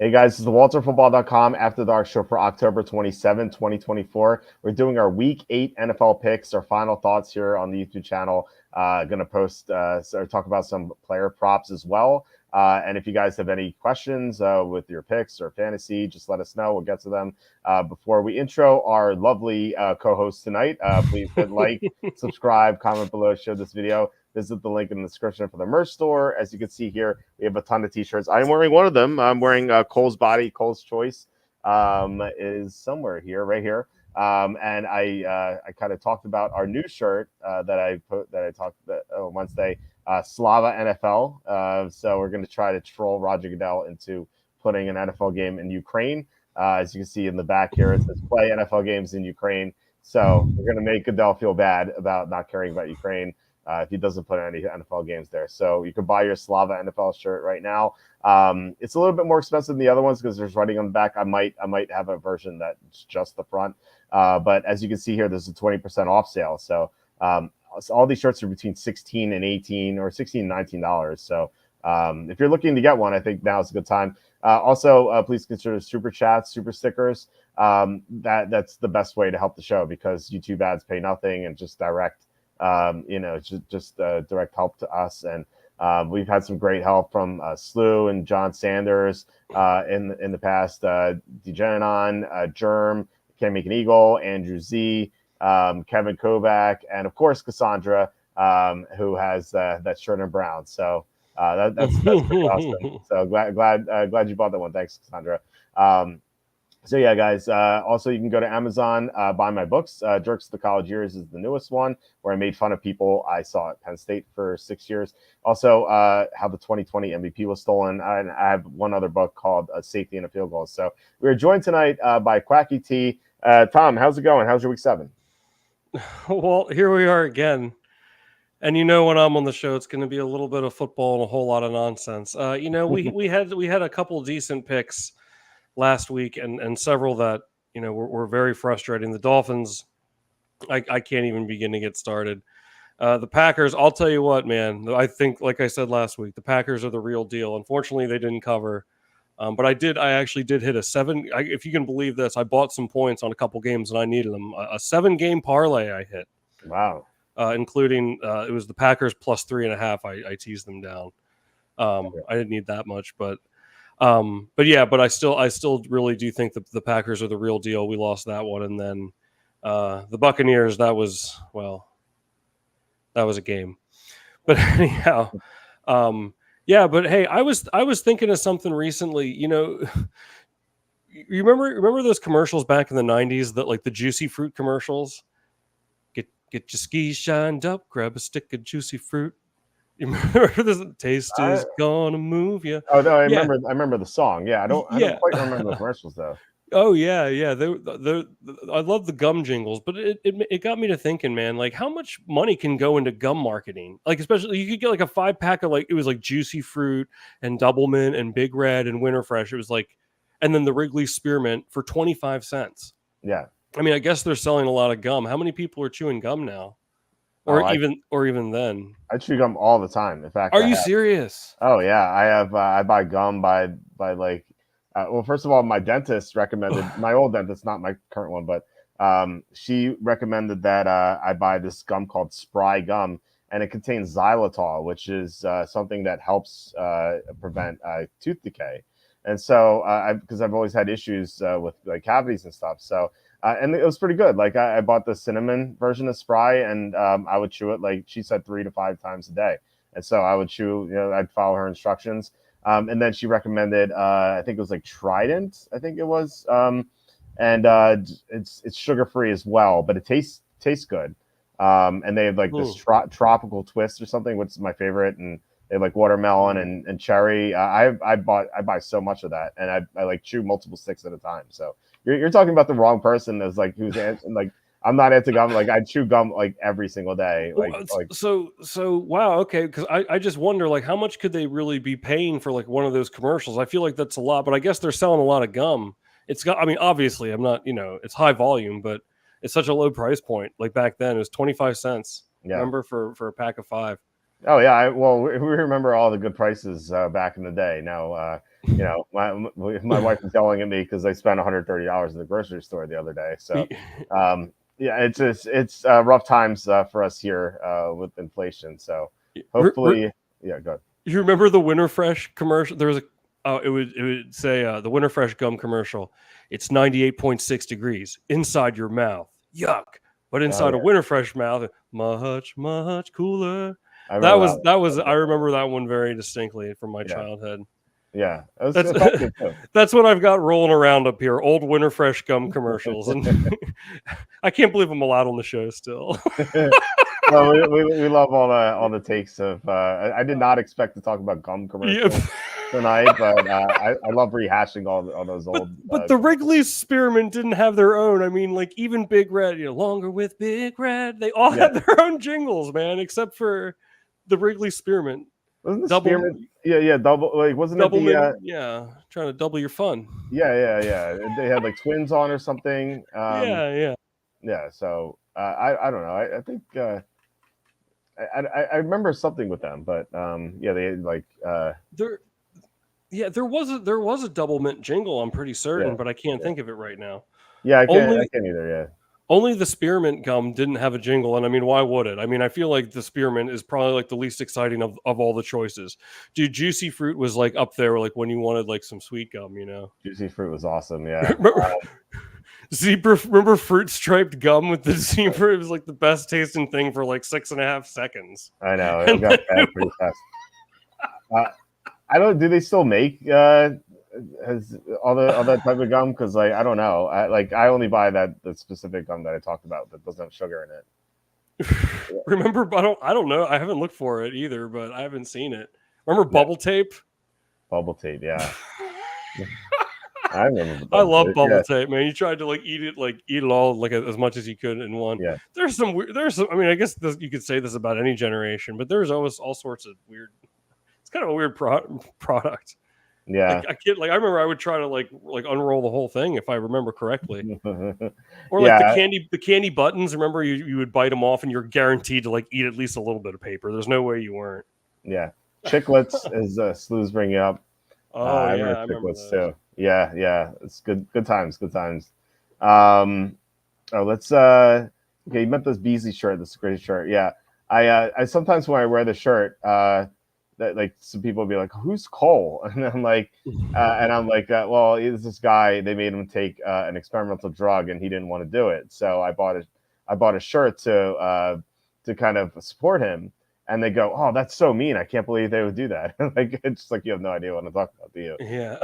Hey guys, this is the WalterFootball.com After Dark show for October 27, 2024. We're doing our Week 8 NFL picks, our final thoughts here on the YouTube channel. Going to post or talk about some player props as well. And if you guys have any questions with your picks or fantasy, just let us know. We'll get to them. Before we intro our lovely co-host tonight, please hit like, subscribe, comment below, share this video. Visit the link in the description for the merch store. As you can see here, we have a ton of t-shirts. I'm wearing one of them. I'm wearing Cole's Body, Cole's Choice is somewhere here, right here. And I kind of talked about our new shirt that I talked about Wednesday, Slava NFL. So we're going to try to troll Roger Goodell into putting an NFL game in Ukraine. As you can see in the back here, it says play NFL games in Ukraine. So we're going to make Goodell feel bad about not caring about Ukraine. If he doesn't put any NFL games there. So you can buy your Slava NFL shirt right now. It's a little bit more expensive than the other ones because there's writing on the back. I might have a version that's just the front. But as you can see here, there's a 20% off sale. So all these shirts are between $16 and $18 or $16 and $19. So if you're looking to get one, I think now is a good time. Also, please consider super chats, super stickers. That's the best way to help the show because YouTube ads pay nothing and just direct just direct help to us. And we've had some great help from Slew and John Sanders in the past. Degeneron, Germ, Can't Make an Eagle, Andrew Z, Kevin Kovac, and of course Cassandra, who has that shirt in brown. So that's pretty awesome. So glad you bought that one. Thanks, Cassandra. So yeah, guys. Also, you can go to Amazon, buy my books. Jerks of the College Years is the newest one, where I made fun of people I saw at Penn State for 6 years. Also, how the 2020 MVP was stolen. And I have one other book called Safety and a Field Goal. So we're joined tonight by Quacky T. Tom, how's it going? How's your week 7? Well, here we are again. And when I'm on the show, it's going to be a little bit of football and a whole lot of nonsense. We had a couple decent picks last week and several that were very frustrating. The Dolphins, I can't even begin to get started. The Packers, I'll tell you what, man. I think, like I said last week, the Packers are the real deal. Unfortunately, they didn't cover, but I actually did hit a 7. If you can believe this, I bought some points on a couple games and I needed them. A 7-game parlay I hit. Wow. Including it was the Packers plus 3.5. I teased them down. I didn't need that much, but I still really do think that the Packers are the real deal. We lost that one, and then the Buccaneers. That was a game. But anyhow, But hey, I was thinking of something recently. You remember those commercials back in the 90s that like the juicy fruit commercials? Get your skis shined up, grab a stick of juicy fruit. You remember this? Taste is gonna move you. Oh no, I remember the song. Yeah, I don't quite remember the commercials though. Oh yeah. I love the gum jingles, but it got me to thinking, man. Like, how much money can go into gum marketing? Like, especially you could get like a 5-pack of it was like juicy fruit and Doublemint and Big Red and Winter Fresh. It was like, and then the Wrigley Spearmint for 25 cents. Yeah. I mean, I guess they're selling a lot of gum. How many people are chewing gum now? Or even then, I chew gum all the time. In fact, are you serious? Oh yeah, I have. I buy gum by like. Well, first of all, my dentist recommended my old dentist, not my current one, but she recommended that I buy this gum called Spry gum, and it contains xylitol, which is something that helps prevent tooth decay. And so, because I've always had issues with like cavities and stuff, so. And it was pretty good. Like I bought the cinnamon version of Spry, and I would chew it like she said 3 to 5 times a day. And so I would chew. I'd follow her instructions. And then she recommended, I think it was like Trident. I think it was, and it's sugar free as well, but it tastes good. And they have like this tropical twist or something, which is my favorite, and they have like watermelon and cherry. I buy so much of that, and I like chew multiple sticks at a time. So. You're talking about the wrong person as like who's like I'm not into gum. Like I chew gum like every single day. So wow, okay. Because I just wonder like how much could they really be paying for like one of those commercials? I feel like that's a lot, but I guess they're selling a lot of gum. I mean, obviously I'm not, it's high volume, but it's such a low price point. Like back then it was 25 cents. Yeah. Remember for a pack of 5. Oh yeah. We remember all the good prices back in the day. Now, my wife was yelling at me because I spent $130 in the grocery store the other day. So, yeah, it's rough times for us here with inflation. So hopefully, yeah, go ahead. You remember the Winter Fresh commercial? There was it would say the Winter Fresh gum commercial. It's 98.6 degrees inside your mouth. Yuck. But inside a Winter Fresh mouth, much, much cooler. That was I remember that one very distinctly from my childhood. Yeah, that's what I've got rolling around up here. Old Winter Fresh gum commercials, and I can't believe I'm allowed on the show still. Well, we love all the takes of. I did not expect to talk about gum commercials tonight, but I love rehashing all those old. But the Wrigley's Spearmint didn't have their own. I mean, like even Big Red, longer with Big Red. They all had their own jingles, man, except for the Wrigley Spearmint. Wasn't the Spearmint? Yeah, double. Like, wasn't it the? Trying to double your fun. Yeah. They had like twins on or something. Yeah. So I don't know. I think I remember something with them, but they had like there was a double mint jingle. I'm pretty certain, but I can't think of it right now. Yeah, I can't either. Yeah. Only the spearmint gum didn't have a jingle, and I mean, why would it? I mean, I feel like the spearmint is probably like the least exciting of all the choices. Dude, Juicy Fruit was like up there, like when you wanted like some sweet gum, Juicy Fruit was awesome, yeah. Zebra, remember fruit striped gum with the zebra? It was like the best tasting thing for like 6.5 seconds. I know, it got bad pretty fast. Do they still make has all that type of gum? Because like I don't know, I only buy the specific gum that I talked about that doesn't have sugar in it. Remember, I don't know, I haven't looked for it either, but I haven't seen it. Remember bubble tape? Bubble tape, yeah. I remember. I love bubble tape, man. You tried to eat it all like as much as you could in one. Yeah. There's some. I mean, I guess you could say this about any generation, but there's always all sorts of weird. It's kind of a weird product. Yeah. I remember I would try to like unroll the whole thing if I remember correctly. Or the candy buttons. Remember you would bite them off and you're guaranteed to eat at least a little bit of paper. There's no way you weren't. Yeah. Chiclets is Slew's bringing up. I remember Chiclets too. Yeah. It's good times. Let's you meant this Beasley shirt, this great shirt. Yeah. I sometimes when I wear the shirt, that like some people will be like, "Who's Cole?" And I'm like, well, it's this guy. They made him take an experimental drug, and he didn't want to do it. So I bought a shirt to kind of support him. And they go, "Oh, that's so mean! I can't believe they would do that." It's just like you have no idea what I'm talking about, do you? Yeah,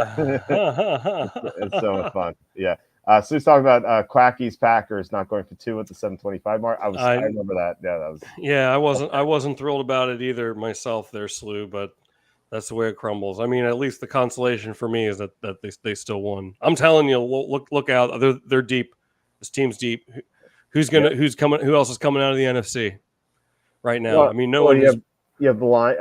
it's so much fun. Yeah. So he's talking about Quacky's Packers not going for 2 at the 7:25 mark. I remember that. Yeah, that was. Yeah, I wasn't thrilled about it either myself, there, Slew. But that's the way it crumbles. I mean, at least the consolation for me is that they still won. I'm telling you, look out! They're deep. This team's deep. Who's coming? Who else is coming out of the NFC? Right now, I mean, you have the line.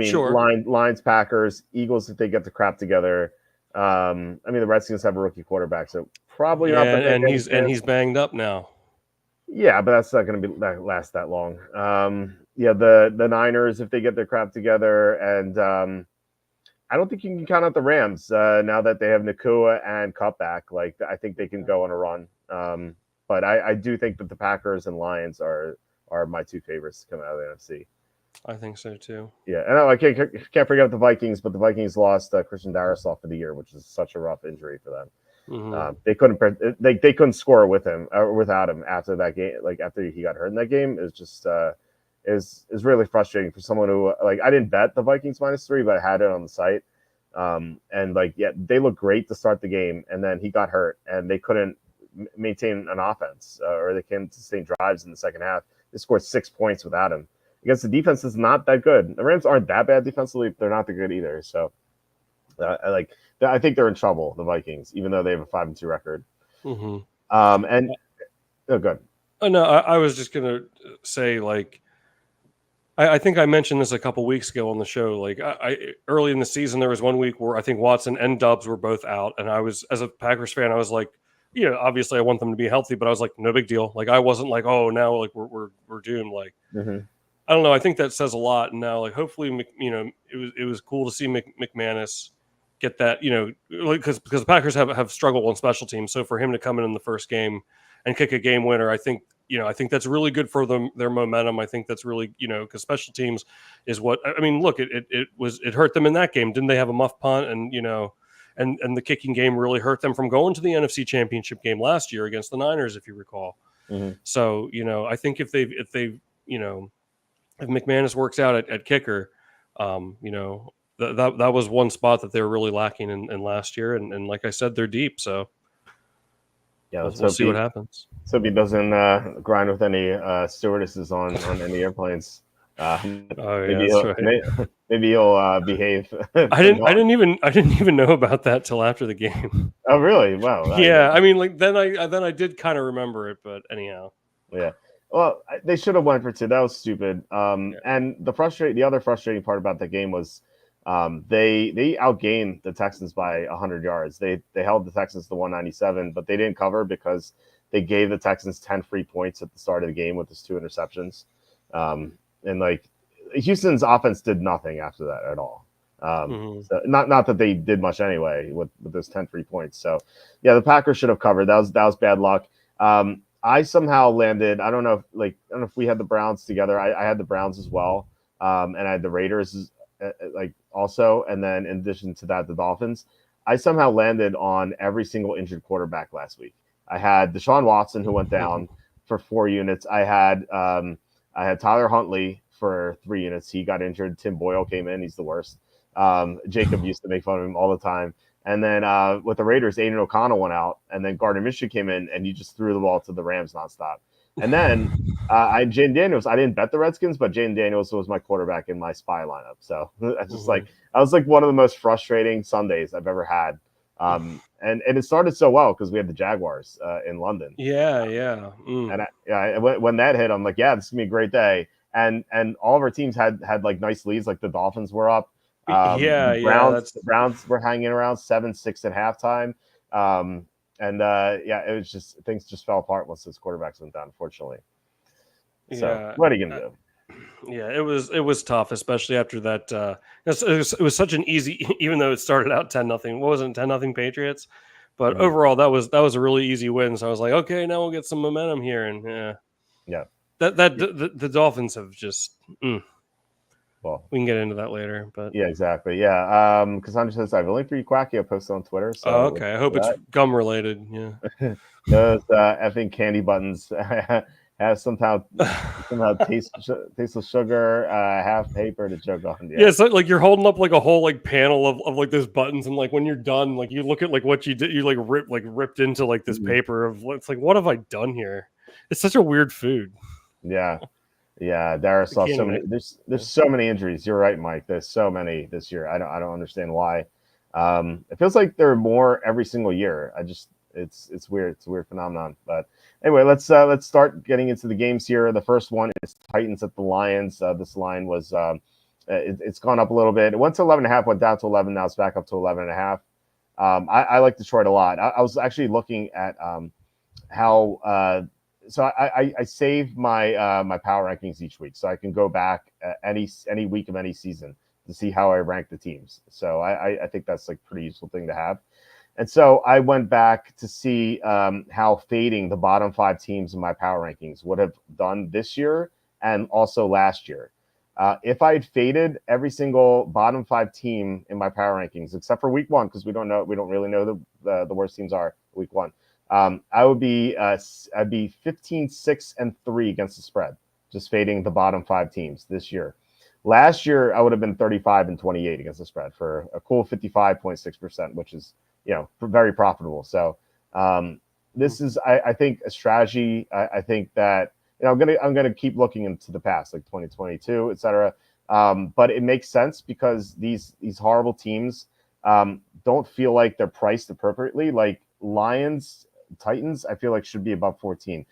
Sure. Lions, Packers, Eagles if they get the crap together. I mean, the Redskins have a rookie quarterback, so probably not. And he's banged up now. Yeah, but that's not going to last that long. The Niners if they get their crap together, and I don't think you can count out the Rams now that they have Nakua and Cup back. Like I think they can go on a run. But I do think that the Packers and Lions are my 2 favorites coming out of the NFC. I think so too. Yeah, and I can't forget the Vikings, but the Vikings lost Christian Darrisaw for the year, which is such a rough injury for them. Mm-hmm. They couldn't score with him or without him after that game. Like after he got hurt in that game, it was just is really frustrating for someone who I didn't bet the Vikings -3, but I had it on the site. They looked great to start the game, and then he got hurt, and they couldn't maintain an offense or they can't sustain drives in the second half. They scored 6 points without him. Against the defense is not that good. The Rams aren't that bad defensively. They're not that good either. So, I think they're in trouble. The Vikings, even though they have a 5-2 record. Mm-hmm. Good. Oh no, I was just gonna say I think I mentioned this a couple weeks ago on the show. Early in the season, there was 1 week where I think Watson and Dubs were both out, and I was, as a Packers fan, I was like, obviously I want them to be healthy, but I was like, no big deal. I wasn't like, oh, now we're doomed. Mm-hmm. I don't know. I think that says a lot. And now, hopefully, it was cool to see McManus get that, because the Packers have struggled on special teams. So for him to come in the first game and kick a game winner, I think that's really good for their momentum. I think that's really, because special teams is what, I mean, look, it hurt them in that game. Didn't they have a muff punt? And, and the kicking game really hurt them from going to the NFC Championship game last year against the Niners, if you recall. Mm-hmm. So, I think if McManus works out at kicker, that was one spot that they were really lacking in last year. And like I said, they're deep. So yeah, we'll see what happens. So he doesn't grind with any stewardesses on any airplanes. Maybe he'll behave. I didn't even know about that till after the game. Oh, really? Wow. Yeah, I mean, like then I did kind of remember it, but anyhow. Yeah. Well, they should have went for 2. That was stupid. And the other frustrating part about the game was they outgained the Texans by 100 yards. They held the Texans to 197, but they didn't cover because they gave the Texans 10 free points at the start of the game with his 2 interceptions. And like Houston's offense did nothing after that at all. So not that they did much anyway with those 10 free points. So yeah, the Packers should have covered. That was bad luck. I somehow landed. I don't know if we had the Browns together. I had the Browns as well, and I had the Raiders also. And then in addition to that, the Dolphins. I somehow landed on every single injured quarterback last week. I had Deshaun Watson, who went down for 4 units. I had Tyler Huntley for 3 units. He got injured. Tim Boyle came in. He's the worst. Jacob used to make fun of him all the time. And then with the Raiders, Aiden O'Connell went out, and then Gardner Minshew came in, and he just threw the ball to the Rams nonstop. And then Jaden Daniels. I didn't bet the Redskins, but Jaden Daniels was my quarterback in my spy lineup. So I just I was like one of the most frustrating Sundays I've ever had. And it started so well because we had the Jaguars in London. Yeah. And when that hit, I'm like, yeah, this is gonna be a great day. And all of our teams had like nice leads. Like the Dolphins were up. The Browns were hanging around 7-6 at halftime. It was just things just fell apart once those quarterbacks went down, unfortunately. So what are you gonna do? Yeah, it was tough, especially after that. It was such an easy, even though it started out 10-0. What was it, 10-0 Patriots? But overall, that was a really easy win. So I was like, okay, now we'll get some momentum here, and the Dolphins have just. Well, we can get into that later, but yeah, exactly. Yeah, Cassandra says I have a link for you, Quacky. I posted on Twitter. So okay. I hope it's gum related. Yeah, those effing candy buttons have somehow tasteless sugar, half paper to choke on. Yeah, it's like you're holding up like a whole like panel of like those buttons, and like when you're done, like you look at like what you did, you like ripped into like this paper of it's like what have I done here? It's such a weird food. Yeah, Dara saw so many. There's so many injuries. You're right, Mike. There's so many this year. I don't understand why. It feels like there are more every single year. It's weird. It's a weird phenomenon. But anyway, let's start getting into the games here. The first one is Titans at the Lions. This line was it's gone up a little bit. It went to 11.5, went down to 11. Now it's back up to 11.5. I like Detroit a lot. I was actually looking at how. So I save my my power rankings each week, so I can go back any week of any season to see how I rank the teams. So I think that's like a pretty useful thing to have. And so I went back to see how fading the bottom 5 teams in my power rankings would have done this year and also last year. If I had faded every single bottom 5 team in my power rankings, except for week 1, because we don't really know the worst teams are week 1. I would be I'd be 15-6-3 against the spread, just fading the bottom 5 teams this year. Last year, I would have been 35-28 against the spread for a cool 55.6%, which is very profitable. So this is I think a strategy. I think that I'm gonna keep looking into the past, like 2022, etc. But it makes sense because these horrible teams don't feel like they're priced appropriately. Like Lions. Titans, I feel like should be above 14,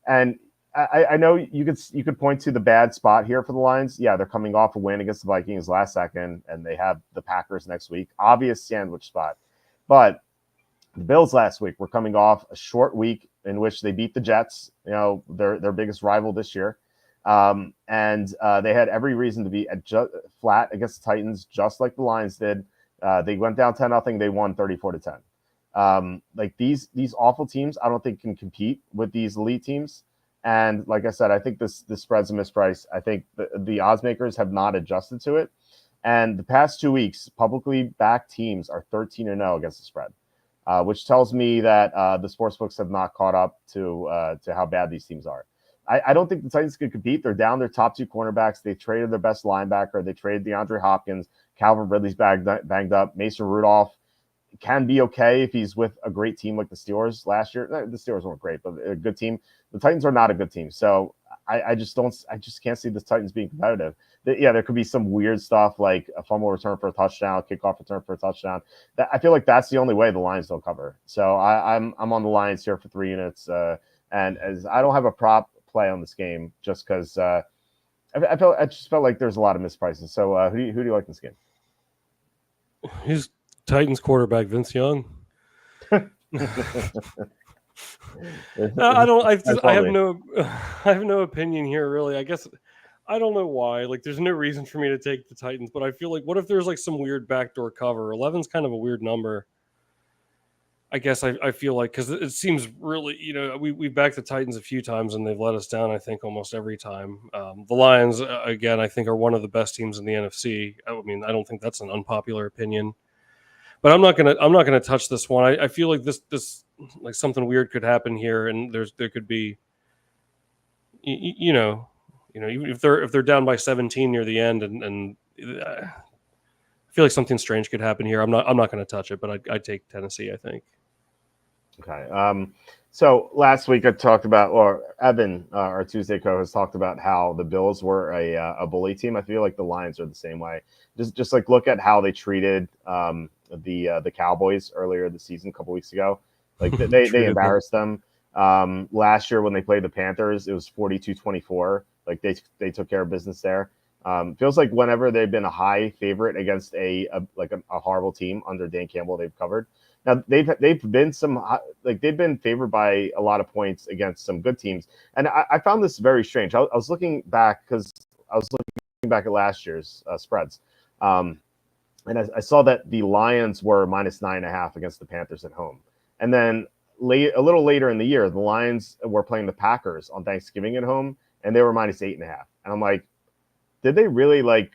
and I know you could point to the bad spot here for the Lions. Yeah, they're coming off a win against the Vikings last second, and they have the Packers next week. Obvious sandwich spot, but the Bills last week were coming off a short week in which they beat the Jets, their biggest rival this year, and they had every reason to be flat against the Titans, just like the Lions did. They went down 10-0. They won 34-10. Like these awful teams, I don't think can compete with these elite teams. And like I said, I think this spread's a misprice. I think the odds makers have not adjusted to it. And the past 2 weeks, publicly backed teams are 13-0 against the spread, which tells me that the sportsbooks have not caught up to how bad these teams are. I don't think the Titans can compete. They're down their top 2 cornerbacks. They traded their best linebacker. They traded DeAndre Hopkins. Calvin Ridley's banged up. Mason Rudolph can be okay if he's with a great team like the Steelers last year. The Steelers weren't great, but a good team. The Titans are not a good team. So I just can't see the Titans being competitive. Yeah, there could be some weird stuff like a fumble return for a touchdown, kickoff return for a touchdown. I feel like that's the only way the Lions don't cover. So I'm on the Lions here for 3 units. And as I don't have a prop play on this game just because I just felt like there's a lot of misprices. So who do you like in this game? He's Titans quarterback Vince Young. I have no opinion here really. I guess I don't know why. Like there's no reason for me to take the Titans, but I feel like what if there's like some weird backdoor cover? 11's kind of a weird number. I guess I feel like because it seems really, we backed the Titans a few times and they've let us down. I think almost every time. The Lions again, I think are one of the best teams in the NFC. I mean, I don't think that's an unpopular opinion, but I'm not gonna touch this one. I feel like this like something weird could happen here, and there could be, even if they're down by 17 near the end, and I feel like something strange could happen here. I'm not going to touch it, but I'd take Tennessee, I think. Okay. So last week I talked about, or Evan, our Tuesday co-host, talked about how the Bills were a bully team. I feel like the Lions are the same way. Just like look at how they treated the Cowboys earlier this season, a couple weeks ago. Like they embarrassed them. Last year when they played the Panthers, it was 42-24. Like they took care of business there. Feels like whenever they've been a high favorite against a horrible team under Dan Campbell, they've covered. Now they've been they've been favored by a lot of points against some good teams, and I found this very strange. I was looking back because I was looking back at last year's spreads, and I saw that the Lions were -9.5 against the Panthers at home, and then a little later in the year, the Lions were playing the Packers on Thanksgiving at home, and they were -8.5, and I'm like, did they really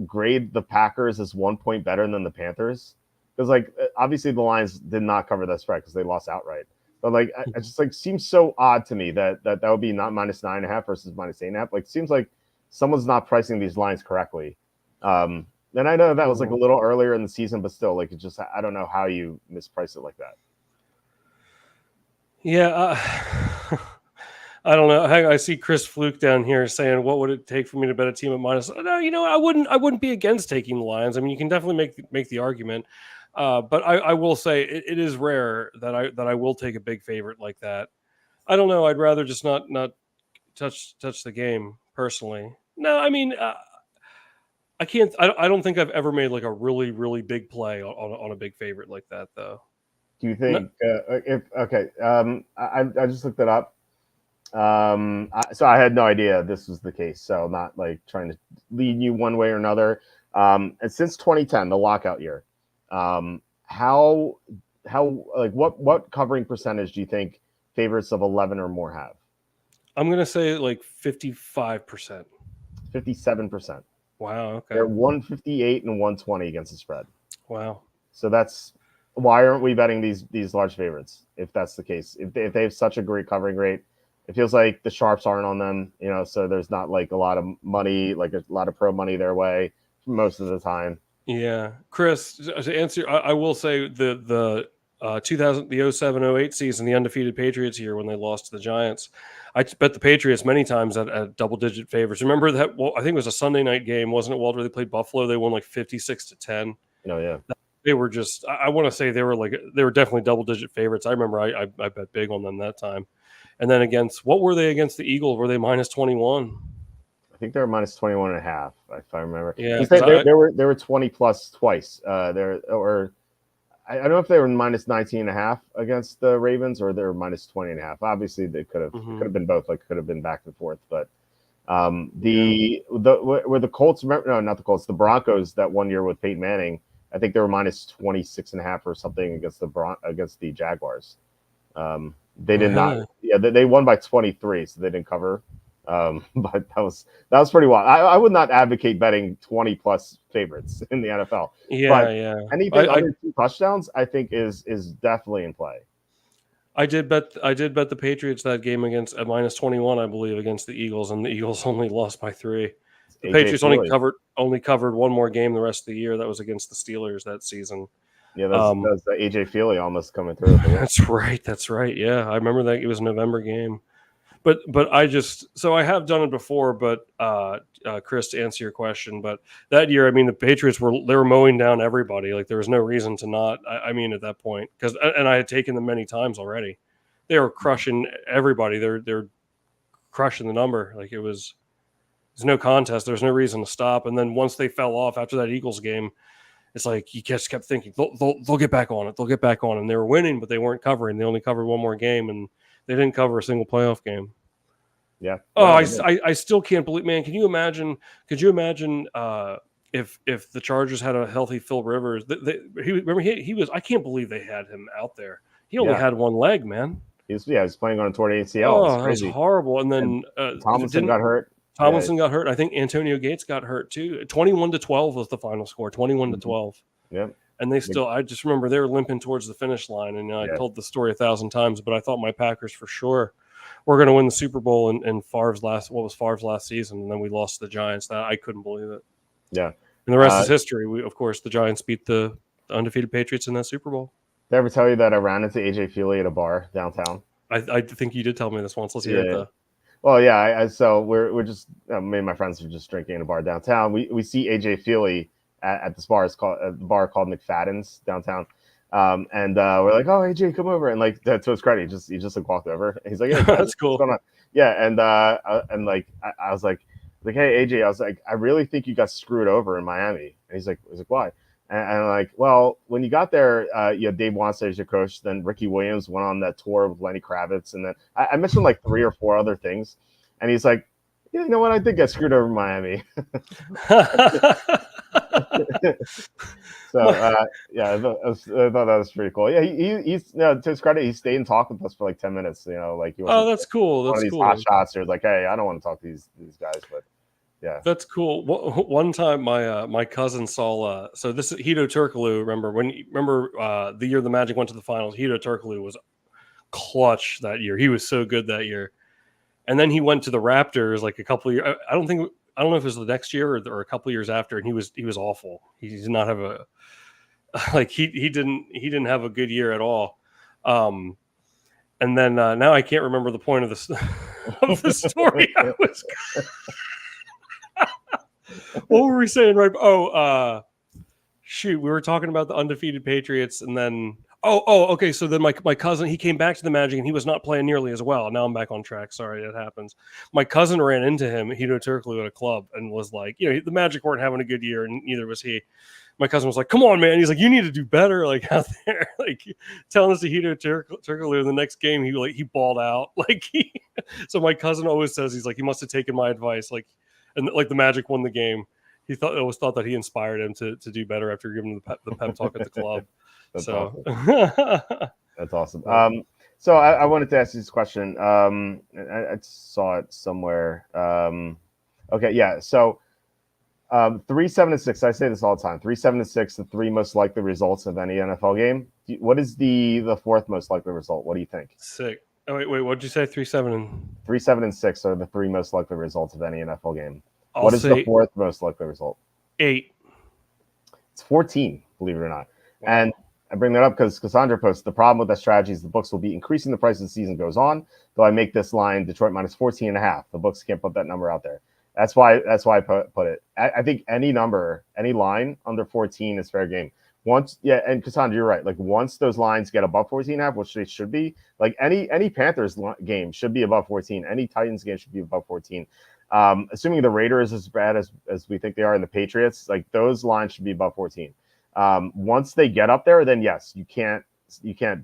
grade the Packers as 1 point better than the Panthers? Because obviously the Lions did not cover that spread because they lost outright. But it just seems so odd to me that would be not -9.5 versus -8.5. Seems like someone's not pricing these lines correctly. And I know that was a little earlier in the season, but still, it just I don't know how you misprice it like that. Yeah. I don't know. I see Chris Fluke down here saying, "What would it take for me to bet a team at minus?" No, I wouldn't be against taking the Lions. I mean, you can definitely make the argument, but I will say it is rare that I will take a big favorite like that. I don't know. I'd rather just not touch the game personally. No, I mean, I can't. I don't think I've ever made a really really big play on a big favorite like that though. Do you think I just looked it up. So I had no idea this was the case. So not trying to lead you one way or another. And since 2010, the lockout year, what covering percentage do you think favorites of 11 or more have? I'm gonna say 55%. 57%. Wow. Okay. They're 158 and 120 against the spread. Wow. So that's why aren't we betting these large favorites if that's the case? If they have such a great covering rate. It feels like the sharps aren't on them, so there's not a lot of money, a lot of pro money their way most of the time. Yeah. Chris, to answer, I will say the 07-08 season, the undefeated Patriots year when they lost to the Giants, I bet the Patriots many times at double-digit favors. Remember that? Well, I think it was a Sunday night game, wasn't it, Walt, where they played Buffalo? They won 56-10. Oh, yeah. They were just, I want to say they were definitely double-digit favorites. I remember I bet big on them that time. And then what were they against the Eagles? Were they -21? I think they were -21.5, if I remember. Yeah, they were 20 plus twice. I don't know if they were -19.5 against the Ravens or they were -20.5. Obviously, they could have been both. Could have been back and forth. But were the Colts? No, not the Colts. The Broncos that one year with Peyton Manning. I think they were minus 26.5 or something against the Jaguars. They did not. Really? Yeah, they won by 23, so they didn't cover. But that was pretty wild. I would not advocate betting 20 plus favorites in the NFL. Yeah, But yeah. anything under 2 touchdowns, I think is definitely in play. I did bet the Patriots that game against at minus 21, I believe, against the Eagles, and the Eagles only lost by 3. The AJ Patriots Feely. only covered one more game the rest of the year. That was against the Steelers that season. Yeah, that's the AJ Feely almost coming through. That's right. That's right. Yeah, I remember that it was a November game. But I have done it before. But Chris, to answer your question, but that year, I mean, the Patriots were mowing down everybody. Like there was no reason to not. I mean, at that point, and I had taken them many times already. They were crushing everybody. They're crushing the number. Like there's no contest. There's no reason to stop. And then once they fell off after that Eagles game, it's like you just kept thinking they'll get back on it. They'll get back on, and they were winning, but they weren't covering. They only covered one more game, and they didn't cover a single playoff game. Yeah. Oh, I still can't believe, man. Could you imagine if the Chargers had a healthy Phil Rivers? He was. I can't believe they had him out there. He only had one leg, man. He was playing on a torn ACL. Oh, that was horrible. And then Tomlinson got hurt. Tomlinson got hurt. I think Antonio Gates got hurt too. 21-12 was the final score. 21-12. Yeah. And they still, I just remember they were limping towards the finish line. And I told the story 1,000 times, but I thought my Packers for sure were going to win the Super Bowl in Favre's last season. And then we lost to the Giants. I couldn't believe it. Yeah. And the rest is history. Of course, the Giants beat the undefeated Patriots in that Super Bowl. Did I ever tell you that I ran into AJ Feely at a bar downtown? I think you did tell me this once. Let's hear it though. Well, yeah. So we're just me and my friends are just drinking in a bar downtown. We see AJ Feely at this bar. It's called a bar called McFadden's downtown. And we're like, oh, AJ, come over. And like to his credit, he just like walked over. And he's like, yeah, that's cool. What's going on? Yeah, and like I was like, hey AJ, I was like, I really think you got screwed over in Miami. And he's like, why? And I'm like, well, when you got there, you had Dave Wannstedt as your coach. Then Ricky Williams went on that tour with Lenny Kravitz. And then I mentioned like 3 or 4 other things. And he's like, yeah, you know what? I think I screwed over Miami. So, I thought that was pretty cool. Yeah, he's to his credit, he stayed and talked with us for like 10 minutes. You know, like he was. That's cool. That's one of these hot shots. He was like, hey, I don't want to talk to these guys, but. Yeah, that's cool. One time, my cousin saw. So this is Hito Turkoglu. Remember the year the Magic went to the finals? Hito Turkoglu was clutch that year. He was so good that year. And then he went to the Raptors like a couple of years. I don't know if it was the next year or a couple of years after. And he was awful. He did not have he didn't have a good year at all. And then now I can't remember the point of the story. What were we saying? Right? Shoot, we were talking about the undefeated Patriots, and then okay. So then my cousin, he came back to the Magic, and he was not playing nearly as well. Now I'm back on track. Sorry, that happens. My cousin ran into him, Hito Turkoglu, at a club, and was like, the Magic weren't having a good year, and neither was he. My cousin was like, "Come on, man!" He's like, "You need to do better, like out there." Like telling us to Hito Turkoglu in the next game, he balled out. So my cousin always says he's like, he must have taken my advice, and like the Magic won the game. He always thought that he inspired him to do better after giving him the pep talk at the club. That's awesome. That's awesome. So I wanted to ask you this question. I saw it somewhere. Okay, yeah. So 3, 7, and 6. I say this all the time. 3, 7, and 6, the 3 most likely results of any NFL game. What is the 4th most likely result? What do you think? Sick. Oh wait. What did you say? 3, 7, and 3, 7, and 6 are the 3 most likely results of any NFL game. What is the 4th most likely result? 8. It's 14, believe it or not. Wow. And I bring that up because Cassandra posts the problem with that strategy is the books will be increasing the price as the season goes on. Though I make this line Detroit minus 14.5. The books can't put that number out there. That's why I put it. I think any number, any line under 14 is fair game. And Cassandra, you're right. Like once those lines get above 14.5, which they should be, like any Panthers game should be above 14. Any Titans game should be above 14. Assuming the Raiders as bad as we think they are, and the Patriots, like those lines should be above 14. Once they get up there, then yes, you can't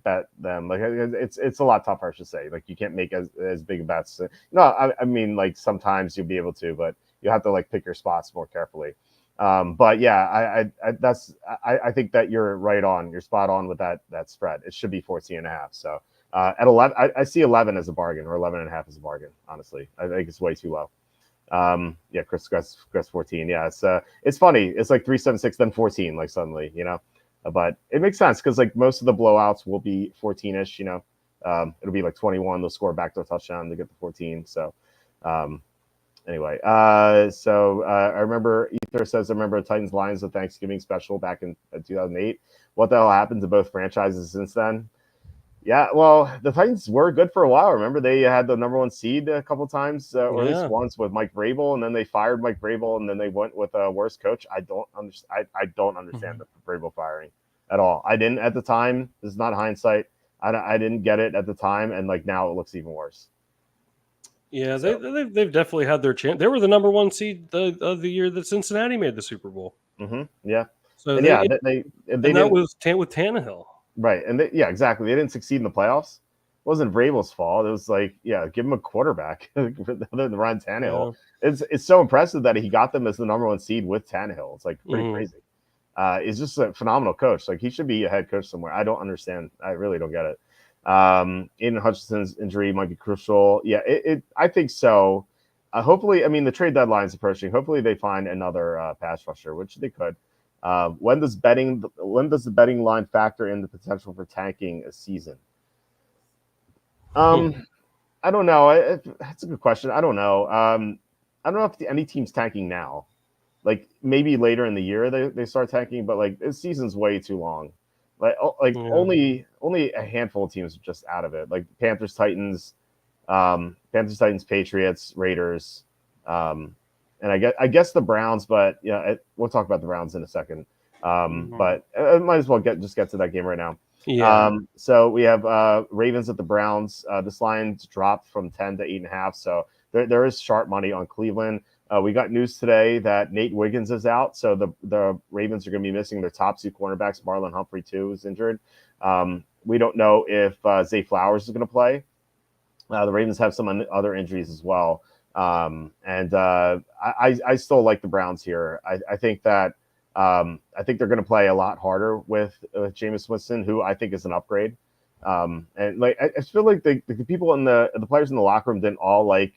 bet them. Like it's a lot tougher, I should say. Like you can't make as big a bets. No, I mean like sometimes you'll be able to, but you have to like pick your spots more carefully. But yeah, I think that you're right on. You're spot on with that spread. It should be 14.5. So at 11, I see 11 as a bargain, or 11.5 as a bargain. Honestly, I think it's way too low. Yeah, Chris 14. Yeah, it's funny. It's like 3-7-6, then 14, like suddenly, but it makes sense because like most of the blowouts will be 14ish. It'll be like 21. They'll score a backdoor touchdown to get the 14. So, anyway, I remember Ether says, I remember Titans Lions the Thanksgiving special back in 2008. What the hell happened to both franchises since then? Yeah, well, the Titans were good for a while. Remember, they had the number 1 seed a couple times, or at least once with Mike Vrabel, and then they fired Mike Vrabel, and then they went with a worse coach. I don't understand the Vrabel firing at all. I didn't at the time. This is not hindsight. I didn't get it at the time, and like now it looks even worse. Yeah, they've definitely had their chance. They were the number 1 seed of the year that Cincinnati made the Super Bowl. Mm-hmm. Yeah. So and that was with Tannehill. Right. And exactly. They didn't succeed in the playoffs. It wasn't Vrabel's fault. It was like, give him a quarterback other than Ryan Tannehill. Yeah. It's so impressive that he got them as the number 1 seed with Tannehill. It's like pretty crazy. He's just a phenomenal coach. Like he should be a head coach somewhere. I don't understand. I really don't get it. Aiden Hutchinson's injury might be crucial. Yeah, I think so. Hopefully, I mean, the trade deadline is approaching. Hopefully they find another pass rusher, which they could. When does the betting line factor in the potential for tanking a season? I don't know. That's a good question. I don't know. I don't know if any team's tanking now. Like maybe later in the year they start tanking, but like this season's way too long. Only a handful of teams are just out of it. Like Panthers, Titans, Patriots, Raiders, and I guess the Browns. But we'll talk about the Browns in a second. But I might as well get to that game right now. Yeah. So we have Ravens at the Browns. This line's dropped from 10 to 8.5. So there is sharp money on Cleveland. We got news today that Nate Wiggins is out, so the Ravens are going to be missing their top 2 cornerbacks. Marlon Humphrey too is injured. We don't know if Zay Flowers is going to play. The Ravens have some other injuries as well, and I still like the Browns here. I think that I think they're going to play a lot harder with Jameis Winston, who I think is an upgrade. And like I feel like the people in the players in the locker room didn't all like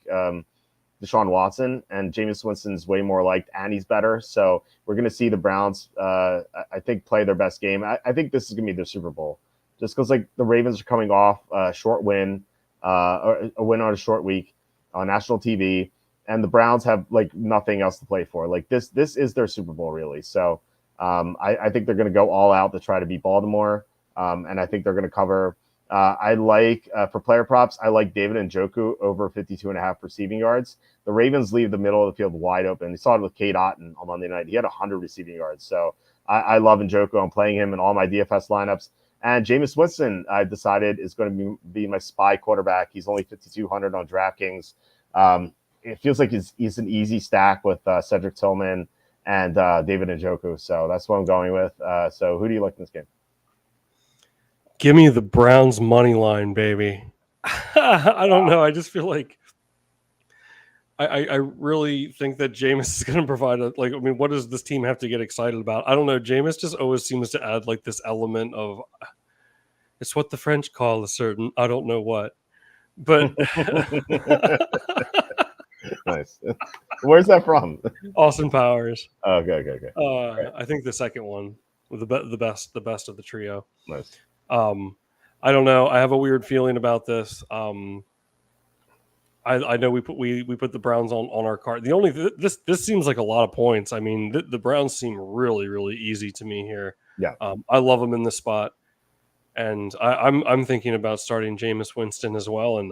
Deshaun Watson, and Jameis Winston's way more liked, and he's better. So we're going to see the Browns, I think, play their best game. I think this is going to be their Super Bowl, just because like the Ravens are coming off a short win, or a win on a short week on national TV, and the Browns have like nothing else to play for. Like this is their Super Bowl, really. So I think they're going to go all out to try to beat Baltimore, and I think they're going to cover. I like for player props, I like David Njoku over 52.5 receiving yards. The Ravens leave the middle of the field wide open. You saw it with Cade Otton on Monday night. He had 100 receiving yards. So I love Njoku. I'm playing him in all my DFS lineups. And Jameis Winston, I've decided, is going to be my spy quarterback. He's only 5,200 on DraftKings. It feels like he's an easy stack with Cedric Tillman and David Njoku. So that's what I'm going with. So who do you like in this game? Give me the Browns money line, baby. I don't know. I just feel like I really think that Jameis is going to provide what does this team have to get excited about? I don't know. Jameis just always seems to add like this element of it's what the French call a certain I don't know what. But nice. Where's that from? Austin Powers. Oh, okay. Right. I think the second one, the best of the trio. Nice. I don't know. I have a weird feeling about this. I know we put the Browns on our card. This seems like a lot of points. I mean, the Browns seem really, really easy to me here. Yeah. I love them in this spot, and I'm thinking about starting Jameis Winston as well. And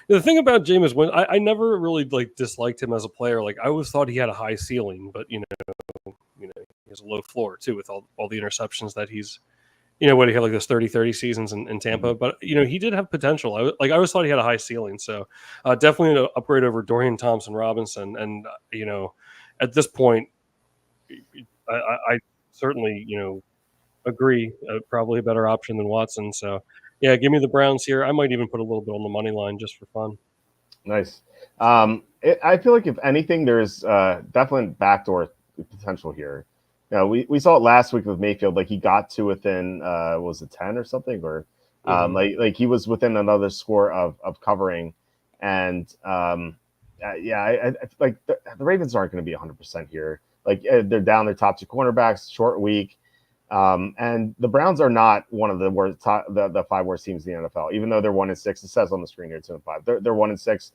the thing about Jameis Winston, I never really disliked him as a player. Like I always thought he had a high ceiling, but he has a low floor too with all the interceptions that he's. What he had like this 30 seasons in Tampa, but he did have potential. I always thought he had a high ceiling, so definitely an upgrade over Dorian Thompson-Robinson. And at this point, I certainly agree, probably a better option than Watson. So yeah, give me the Browns here. I might even put a little bit on the money line just for fun. Nice. I feel like if anything, there's definitely backdoor potential here. We saw it last week with Mayfield. Like he got to within was it 10 or something, or like he was within another score of covering, and I like the Ravens aren't going to be 100% here. Like they're down their top two cornerbacks, short week. And the Browns are not one of the worst, the five worst teams in the NFL, even though they're 1-6. It says on the screen here 2-5. They're 1-6.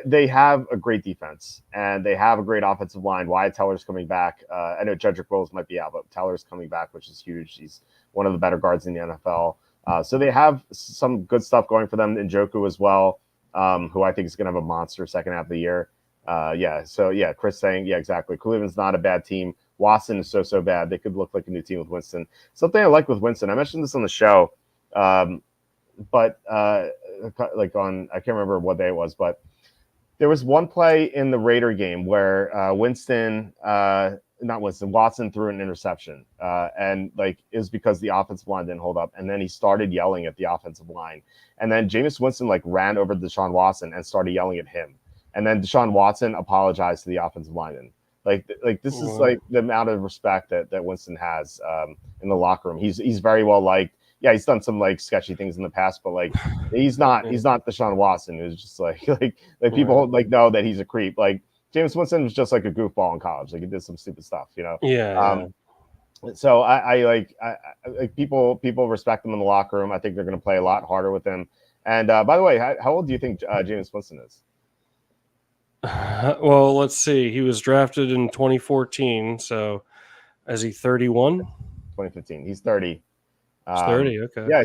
They have a great defense and they have a great offensive line. Wyatt Teller's coming back. I know Jedrick Wills might be out, but Teller's coming back, which is huge. He's one of the better guards in the NFL. So they have some good stuff going for them. Njoku as well, who I think is going to have a monster second half of the year. Chris saying, yeah, exactly. Cleveland's not a bad team. Watson is so bad. They could look like a new team with Winston. Something I like with Winston, I mentioned this on the show, but like on, I can't remember what day it was, but there was one play in the Raider game where Watson threw an interception. And like it was because the offensive line didn't hold up. And then he started yelling at the offensive line. And then Jameis Winston like ran over to Deshaun Watson and started yelling at him. And then Deshaun Watson apologized to the offensive lineman. Like this is like the amount of respect that Winston has in the locker room. He's very well liked. Yeah, he's done some like sketchy things in the past, but like he's not Deshaun Watson, who's just like people like know that he's a creep. Like Jameis Winston was just like a goofball in college. Like he did some stupid stuff, you know. Yeah. So I like people respect him in the locker room. I think they're going to play a lot harder with him. And by the way, how old do you think Jameis Winston is? Well, let's see. He was drafted in 2014. So is he 31? 2015. He's 30. He's 30. Okay. Yeah,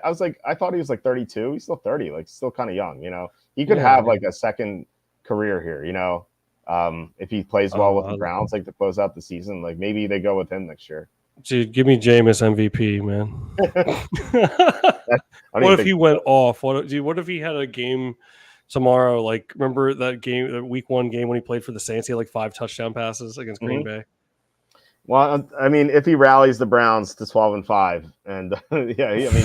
I was like, I thought he was like 32. He's still 30. Like still kind of young. You know, he could have like a second career here. You know, if he plays well with the Browns, like to close out the season, like maybe they go with him next year. Dude, give me Jameis MVP, man. What if he went off? What if he had a game tomorrow? Like, remember that game, the week 1 game when he played for the Saints? He had like 5 touchdown passes against Green Bay. Well, I mean, if he rallies the Browns to 12-5, and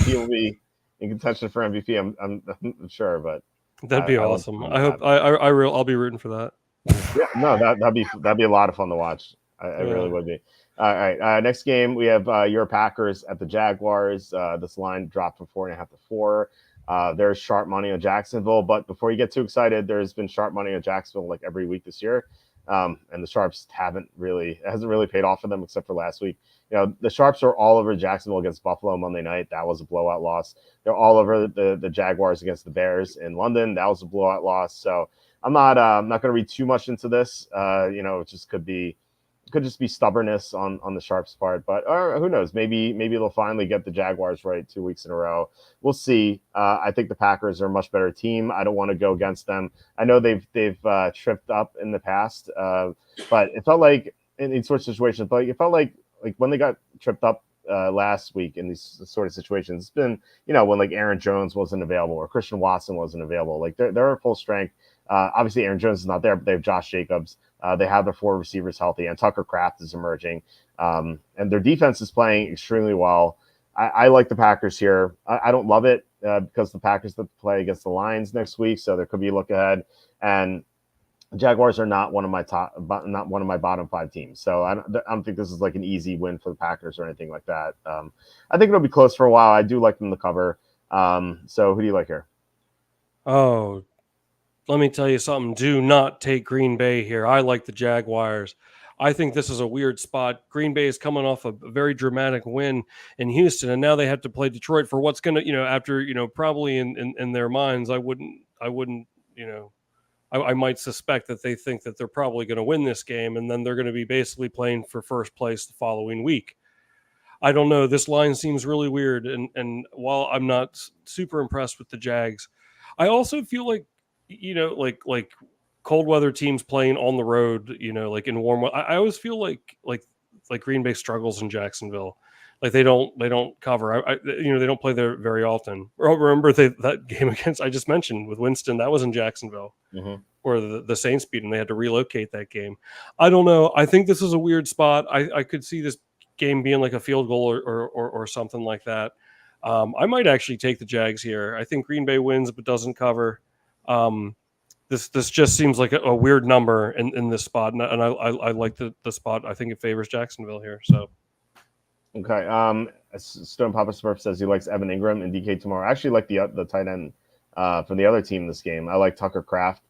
he'll be in contention for MVP. I'm sure, but that'd be awesome. I hope I'll be rooting for that. Yeah, no, that'd be a lot of fun to watch. I really would be. All right, next game we have your Packers at the Jaguars. This line dropped from 4.5 to 4. There's sharp money on Jacksonville, but before you get too excited, there's been sharp money on Jacksonville like every week this year. And the sharps hasn't really paid off for them except for last week. You know, the sharps are all over Jacksonville against Buffalo Monday night. That was a blowout loss. They're all over the Jaguars against the Bears in London. That was a blowout loss. So I'm not going to read too much into this. It just could just be stubbornness on the Sharps' part, but who knows? Maybe they'll finally get the Jaguars right 2 weeks in a row. We'll see. I think the Packers are a much better team. I don't want to go against them. I know they've tripped up in the past, but it felt like in these sorts of situations. But it felt like when they got tripped up last week in these sort of situations, it's been when like Aaron Jones wasn't available or Christian Watson wasn't available. Like they're at full strength. Obviously, Aaron Jones is not there, but they have Josh Jacobs. They have their 4 receivers healthy, and Tucker Kraft is emerging. And their defense is playing extremely well. I like the Packers here. I don't love it because the Packers have to play against the Lions next week, so there could be a look ahead. And the Jaguars are not one of my bottom 5 teams. So I don't think this is like an easy win for the Packers or anything like that. I think it'll be close for a while. I do like them to cover. So who do you like here? Oh, let me tell you something. Do not take Green Bay here. I like the Jaguars. I think this is a weird spot. Green Bay is coming off a very dramatic win in Houston, and now they have to play Detroit for what's going to, after, probably in their minds, I might suspect that they think that they're probably going to win this game, and then they're going to be basically playing for first place the following week. I don't know. This line seems really weird, and while I'm not super impressed with the Jags, I also feel like, like cold weather teams playing on the road, like in warm weather. I always feel like Green Bay struggles in Jacksonville. Like they don't cover. They don't play there very often. Remember that game against I just mentioned with Winston, that was in Jacksonville, where the Saints beat them. They had to relocate that game. I don't know. I think this is a weird spot. I could see this game being like a field goal or something like that. I might actually take the Jags here. I think Green Bay wins but doesn't cover. This just seems like a weird number in this spot, and I like the spot. I think it favors Jacksonville here. So Okay. Stone Papa Smurf says he likes Evan Ingram and DK tomorrow. I actually like the tight end from the other team in this game. I like Tucker Kraft.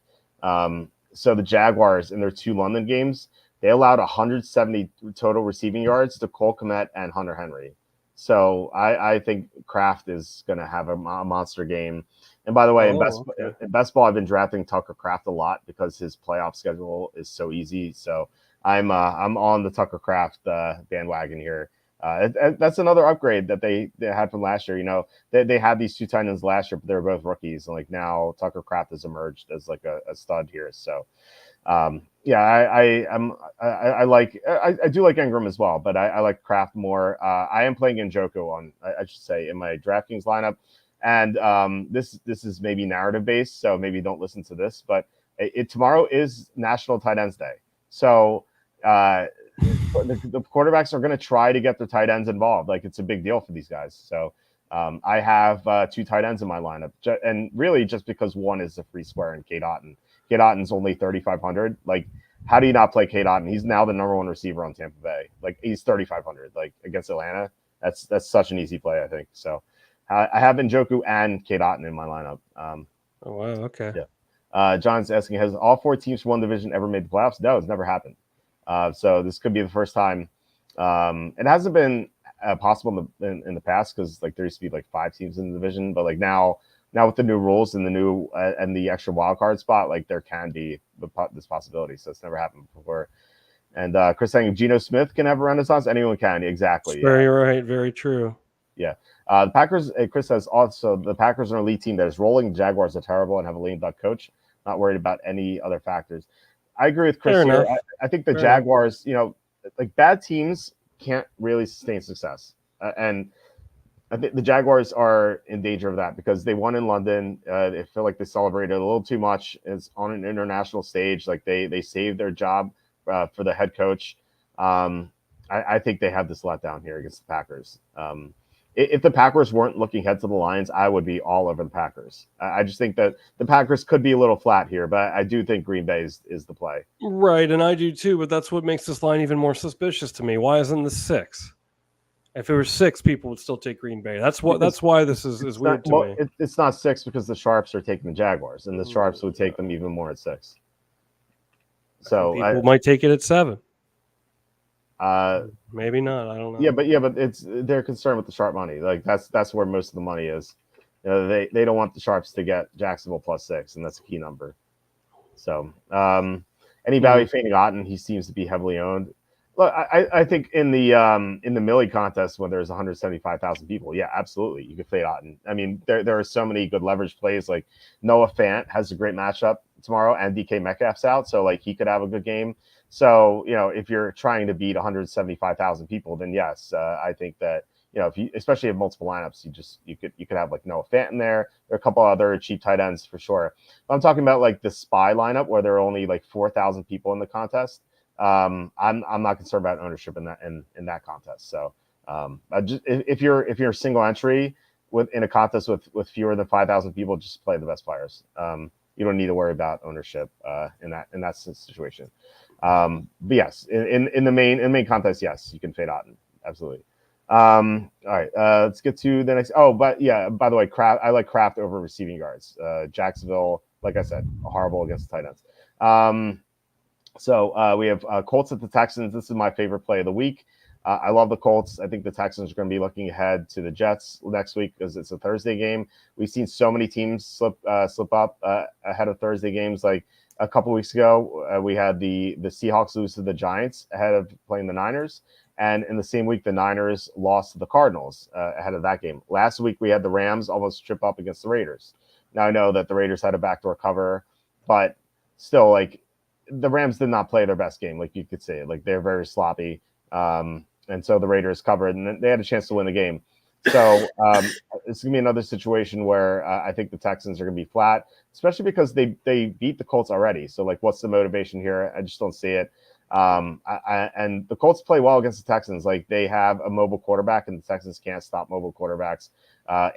So the Jaguars in their 2 London games, they allowed 170 total receiving yards to Cole Kmet and Hunter Henry. So I think Kraft is going to have a monster game. And by the way, in best ball, I've been drafting Tucker Kraft a lot because his playoff schedule is so easy. So I'm on the Tucker Kraft bandwagon here. That's another upgrade that they had from last year. You know, they had these 2 tight ends last year, but they were both rookies. And like now, Tucker Kraft has emerged as like a stud here. So, yeah, I do like Ingram as well, but I like Kraft more. I am playing Njoku I should say, in my DraftKings lineup, and this is maybe narrative based, so maybe don't listen to this. But tomorrow is National Tight Ends Day, so. The quarterbacks are going to try to get their tight ends involved. Like it's a big deal for these guys. So I have 2 tight ends in my lineup, and really just because one is a free square in Cade Otton. Cade Otton's only 3,500. Like, how do you not play Cade Otton? He's now the #1 receiver on Tampa Bay. Like he's 3,500. Like against Atlanta, that's such an easy play, I think. So I have Njoku and Cade Otton in my lineup. Oh wow, okay. Yeah. John's asking, has all 4 teams from one division ever made the playoffs? No, it's never happened. So this could be the first time. It hasn't been possible in the past because like there used to be like 5 teams in the division, but like now with the new rules and the new and the extra wild card spot, like there can be this possibility. So it's never happened before. And Chris saying Geno Smith can have a renaissance. Anyone can. Exactly. Very right. Very true. Yeah. The Packers. Chris says also the Packers are an elite team that is rolling. The Jaguars are terrible and have a lame duck coach. Not worried about any other factors. I agree with Chris here. I think the Jaguars, you know, like bad teams can't really sustain success. And I think the Jaguars are in danger of that because they won in London. They feel like they celebrated a little too much. It's on an international stage. Like they saved their job for the head coach. I think they have this letdown here against the Packers. If the Packers weren't looking ahead to the Lions, I would be all over the Packers. I just think that the Packers could be a little flat here, but I do think Green Bay is the play. Right, and I do too, but that's what makes this line even more suspicious to me. Why isn't this 6? If it were 6, people would still take Green Bay. That's why this is weird to me. It's not 6 because the Sharps are taking the Jaguars, and the Sharps would take them even more at 6. So people might take it at 7. Maybe not. I don't know. Yeah, but they're concerned with the sharp money. Like that's where most of the money is. You know, they don't want the Sharps to get Jacksonville +6, and that's a key number. So any value fading Otton, he seems to be heavily owned. Look, I think in the Millie contest when there's 175,000 people, yeah, absolutely, you could fade Otton. I mean, there are so many good leverage plays. Like Noah Fant has a great matchup tomorrow, and DK Metcalf's out, so like he could have a good game. So, you know, if you're trying to beat 175,000 people, then yes, I think that, you know, if you especially have multiple lineups, you could have like Noah Fant in there. There are a couple other cheap tight ends for sure. But I'm talking about like the spy lineup where there are only like 4,000 people in the contest. I'm not concerned about ownership in that contest. So if you're a single entry in a contest with fewer than 5,000 people, just play the best players. You don't need to worry about ownership in that situation. But yes, in the main contest, yes, you can fade Otton. Absolutely. All right, let's get to the next. Oh, but yeah, by the way, I like Kraft over receiving yards. Jacksonville, like I said, horrible against the tight ends. So we have Colts at the Texans. This is my favorite play of the week. I love the Colts. I think the Texans are going to be looking ahead to the Jets next week because it's a Thursday game. We've seen so many teams slip up ahead of Thursday games. Like a couple weeks ago, we had the Seahawks lose to the Giants ahead of playing the Niners. And in the same week, the Niners lost to the Cardinals ahead of that game. Last week, we had the Rams almost trip up against the Raiders. Now, I know that the Raiders had a backdoor cover, but still, like, the Rams did not play their best game, like you could say. Like, they're very sloppy. And so the Raiders covered, and they had a chance to win the game. So it's going to be another situation where I think the Texans are going to be flat, especially because they beat the Colts already. So, like, what's the motivation here? I just don't see it. And the Colts play well against the Texans. Like, they have a mobile quarterback, and the Texans can't stop mobile quarterbacks.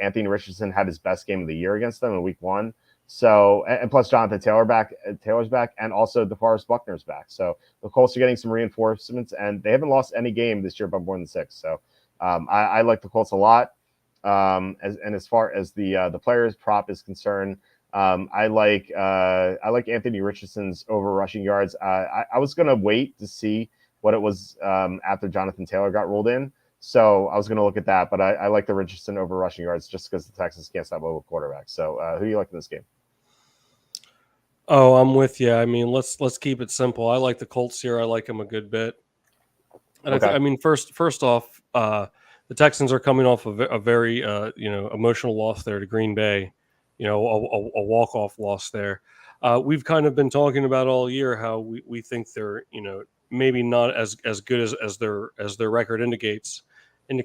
Anthony Richardson had his best game of the year against them in week 1. So, and plus Jonathan Taylor's back, and also DeForest Buckner's back. So the Colts are getting some reinforcements, and they haven't lost any game this year by more than 6. So I like the Colts a lot. As far as the players prop is concerned, I like Anthony Richardson's over rushing yards. I was gonna wait to see what it was after Jonathan Taylor got rolled in. So I was going to look at that, but I like the Richardson over rushing yards just because the Texans can't stop mobile quarterback. So who do you like in this game? Oh, I'm with you. I mean, let's keep it simple. I like the Colts here. I like them a good bit. And Okay. I mean, first off, the Texans are coming off a very emotional loss there to Green Bay. A walk off loss there. We've kind of been talking about all year how we think they're maybe not as good as their record indicates. And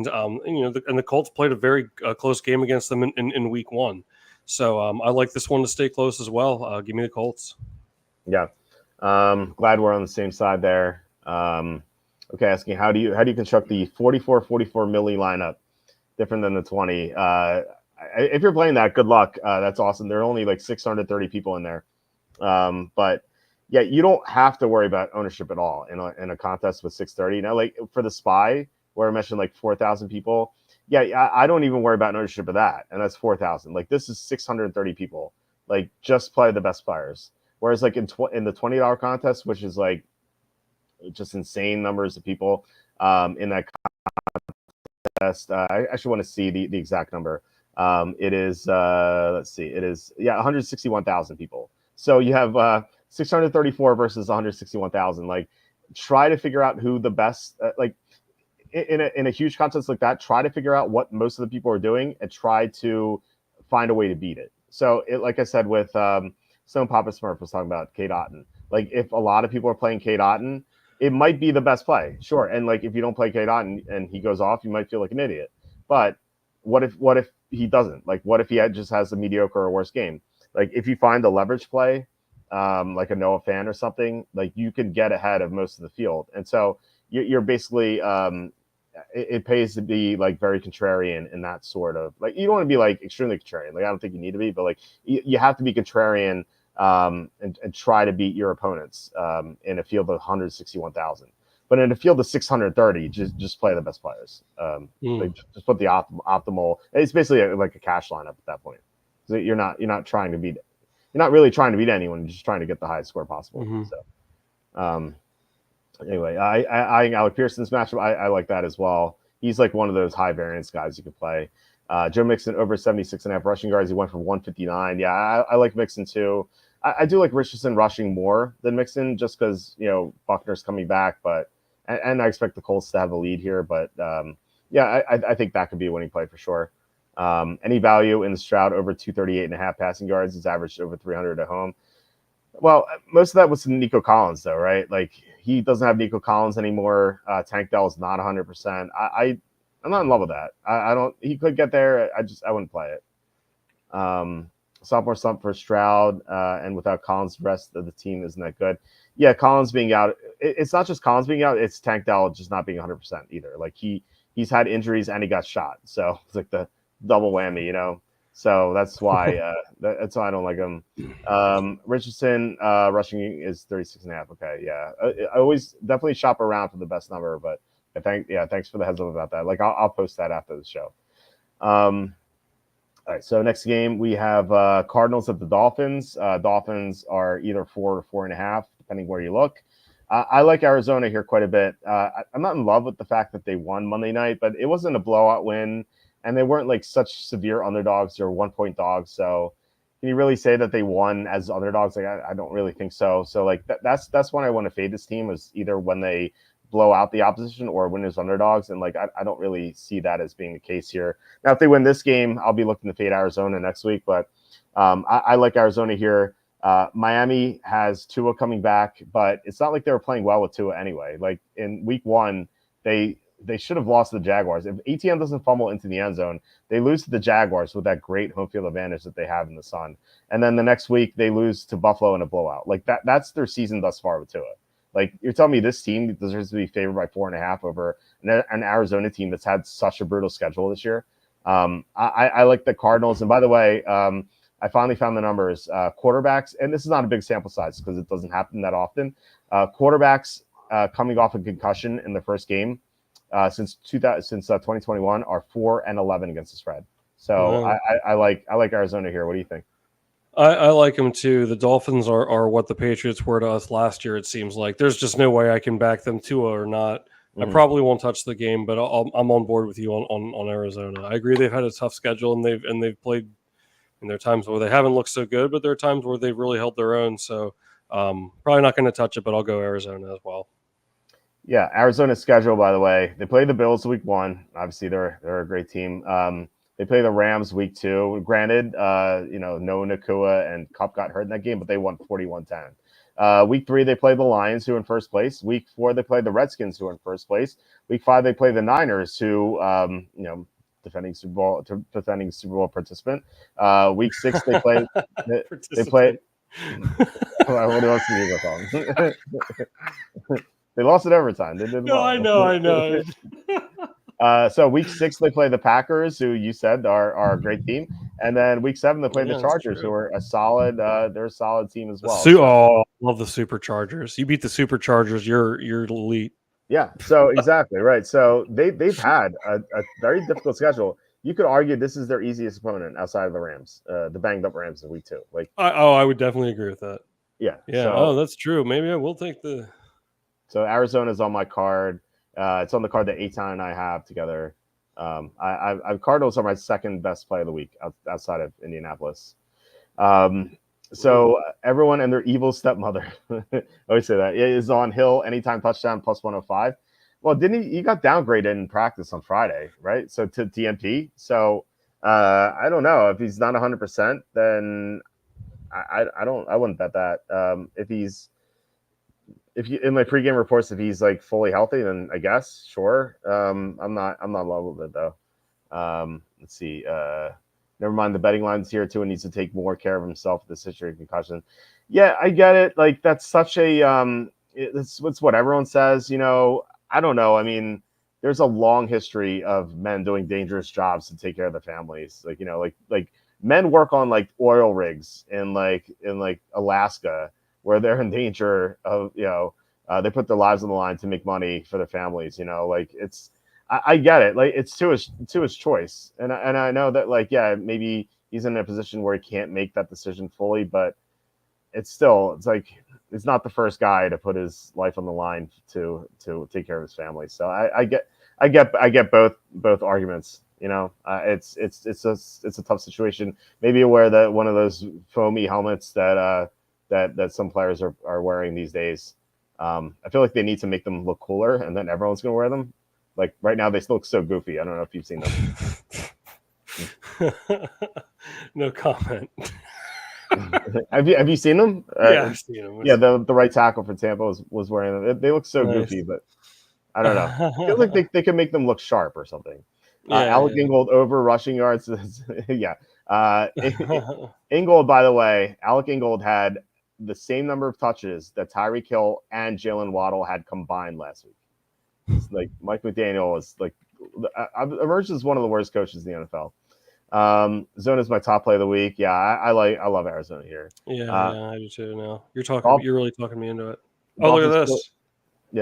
the Colts played a very close game against them in week 1. So I like this one to stay close as well. Give me the Colts. Yeah. Glad we're on the same side there. Okay, asking how do you construct the 44-44 milli lineup different than the 20? If you're playing that, good luck. That's awesome. There are only like 630 people in there. But yeah, you don't have to worry about ownership at all in a contest with 630. Now, like for the SPY, where I mentioned like 4,000 people, yeah, I don't even worry about ownership of that, and that's 4,000. Like this is 630 people. Like just play the best players. Whereas like in the $20 contest, which is like just insane numbers of people in that contest. I actually want to see the exact number. It is let's see, it is 161,000 people. So you have 634 versus 161,000. Like, try to figure out who the best like in a huge contest like that. Try to figure out what most of the people are doing and try to find a way to beat it. So like I said with Stone Papa Smurf was talking about Kate Otten. Like if a lot of people are playing Kate Otten, it might be the best play, sure. And like if you don't play Kate Otten and he goes off, you might feel like an idiot. But what if he doesn't? Like what if he just has a mediocre or worse game? Like if you find a leverage play, like a Noah Fan or something, like you can get ahead of most of the field. And so you're basically it pays to be like very contrarian in that sort of, like, you don't want to be like extremely contrarian. Like I don't think you need to be, but like you have to be contrarian and try to beat your opponents in a field of 161,000. But in a field of 630, just play the best players. Like just put the optimal. It's basically like a cash lineup at that point. So you're not trying to beat. You're not really trying to beat anyone. You're just trying to get the highest score possible. So anyway, I Alec Pearson's matchup. I like that as well. He's like one of those high variance guys you could play. Joe Mixon over 76.5 rushing yards. He went for 159. Yeah, I like Mixon too. I do like Richardson rushing more than Mixon just because, Buckner's coming back, but and I expect the Colts to have a lead here. But I think that could be a winning play for sure. Any value in the Stroud over 238.5 passing yards? He's averaged over 300 at home. Well, most of that was Nico Collins, though, right? Like he doesn't have Nico Collins anymore. Tank Dell is not 100%. I'm not in love with that. I don't. He could get there. I wouldn't play it. Sophomore slump for Stroud, and without Collins, the rest of the team isn't that good. Yeah, Collins being out. It's not just Collins being out. It's Tank Dell just not being 100% either. Like he's had injuries and he got shot. So it's like the double whammy, So that's why that's why I don't like him. Richardson rushing is 36.5. Okay, yeah. I always definitely shop around for the best number, but thanks for the heads up about that. Like I'll post that after the show. All right, so next game we have Cardinals at the Dolphins. Dolphins are either 4 or 4.5, depending where you look. I like Arizona here quite a bit. I'm not in love with the fact that they won Monday night, but it wasn't a blowout win, and they weren't like such severe underdogs. They're 1-point dogs. So can you really say that they won as underdogs? Like I don't really think so. So like that's when I want to fade this team, is either when they blow out the opposition or win as underdogs. And like I don't really see that as being the case here. Now, if they win this game, I'll be looking to fade Arizona next week. But I like Arizona here. Miami has Tua coming back, but it's not like they were playing well with Tua anyway. Like in week 1, they should have lost to the Jaguars. If ETN doesn't fumble into the end zone, they lose to the Jaguars with that great home field advantage that they have in the sun. And then the next week they lose to Buffalo in a blowout. Like that's their season thus far with Tua. Like you're telling me this team deserves to be favored by 4.5 over an Arizona team that's had such a brutal schedule this year. I like the Cardinals. And by the way, I finally found the numbers. Quarterbacks, and this is not a big sample size because it doesn't happen that often. Quarterbacks coming off a concussion in the first game since 2021 are 4-11 against the spread. So Wow. I like Arizona here. What do you think? I like them too. The Dolphins are what the Patriots were to us last year. It seems like there's just no way I can back them to or not. I probably won't touch the game, but I'm on board with you on Arizona. I agree they've had a tough schedule and they've played. And there are times where they haven't looked so good, but there are times where they've really held their own. So probably not going to touch it, but I'll go Arizona as well. Yeah, Arizona's schedule, by the way, they play the Bills week 1. Obviously, they're a great team. They play the Rams week 2. Granted, no Nakua and Kupp got hurt in that game, but they won 41-10. Week 3, they play the Lions, who are in first place. Week 4, they play the Redskins, who are in first place. Week 5, they play the Niners, who, defending Super Bowl participant. Week 6, they play. They play. What else do you call them? They lost it overtime. They did well. I know. So week 6 they play the Packers, who you said are a great team, and then week 7 they play the Chargers, who are a solid. They're a solid team as well. Love the Superchargers. You beat the Superchargers, you're elite. Yeah. So exactly right. So they've had a very difficult schedule. You could argue this is their easiest opponent outside of the Rams, the banged up Rams in week 2. I would definitely agree with that. Yeah. Yeah. So, that's true. Maybe I will take the. So Arizona's on my card. It's on the card that Eitan and I have together. Cardinals are my second best play of the week outside of Indianapolis. So everyone and their evil stepmother, I always say that, is on Hill anytime touchdown plus 105. Well, didn't he got downgraded in practice on Friday, right? So to TMP. So I don't know if he's not 100%, then I wouldn't bet that. If you in my pregame reports, if he's like fully healthy, then I guess sure. I'm not in love with it though. Let's see. Never mind the betting lines here too. And needs to take more care of himself with the situation concussion. Yeah, I get it. Like that's such a it's what everyone says. I don't know. I mean, there's a long history of men doing dangerous jobs to take care of their families. Like men work on like oil rigs in Alaska, where they're in danger of, they put their lives on the line to make money for their families, I get it. Like it's to his choice. And I know that maybe he's in a position where he can't make that decision fully, but it's like, it's not the first guy to put his life on the line to take care of his family. So I get both arguments. It's a tough situation. Maybe wear that one of those foamy helmets that some players are wearing these days. I feel like they need to make them look cooler, and then everyone's going to wear them. Like right now, they look so goofy. I don't know if you've seen them. No comment. Have you seen them? Yeah, I've seen them. Yeah, the right tackle for Tampa was wearing them. They look so goofy, but I don't know. I feel like they could make them look sharp or something. Alec Ingold over rushing yards. Yeah. Ingold, by the way, Alec Ingold had the same number of touches that Tyreek Hill and Jalen Waddle had combined last week. It's like Mike McDaniel is like emerged as one of the worst coaches in the NFL. Zone is my top play of the week. Yeah, I love Arizona here. Yeah, I do too. Now you're really talking me into it. Look at this.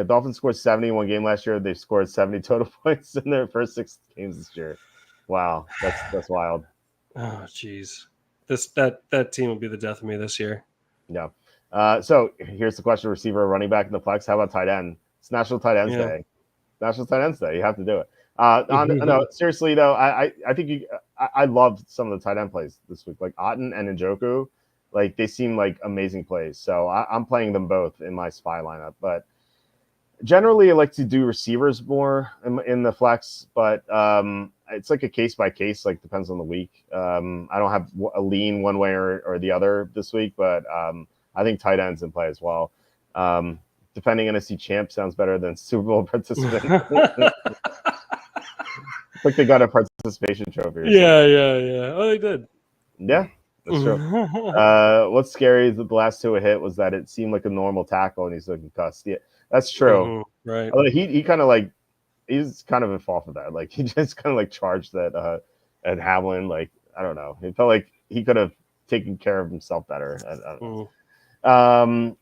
Dolphins scored 70 in one game last year. They've scored 70 total points in their first 6 games this year. Wow, that's wild. Oh, geez. That team will be the death of me this year. Yeah. So here's the question: receiver, running back in the flex. How about tight end? It's National Tight Ends Day. National Tight Ends Day. You have to do it. No, seriously though, I think I love some of the tight end plays this week, like Otten and Njoku. Like they seem like amazing plays. So I'm playing them both in my spy lineup. But generally, I like to do receivers more in the flex. But it's like a case by case. Like depends on the week. I don't have a lean one way or the other this week, but I think tight ends in play as well. Defending NFC champ sounds better than Super Bowl participant. It's like they got a participation trophy. Yeah. Oh, they did. Yeah, that's true. What's scary is that the last 2 hit was that it seemed like a normal tackle and he's looking cussed. Yeah, that's true. Right. He kind of like he's kind of a fault for that. Like he just kind of like charged that at Hamlin. Like I don't know. It felt like he could have taking care of himself better. I don't know.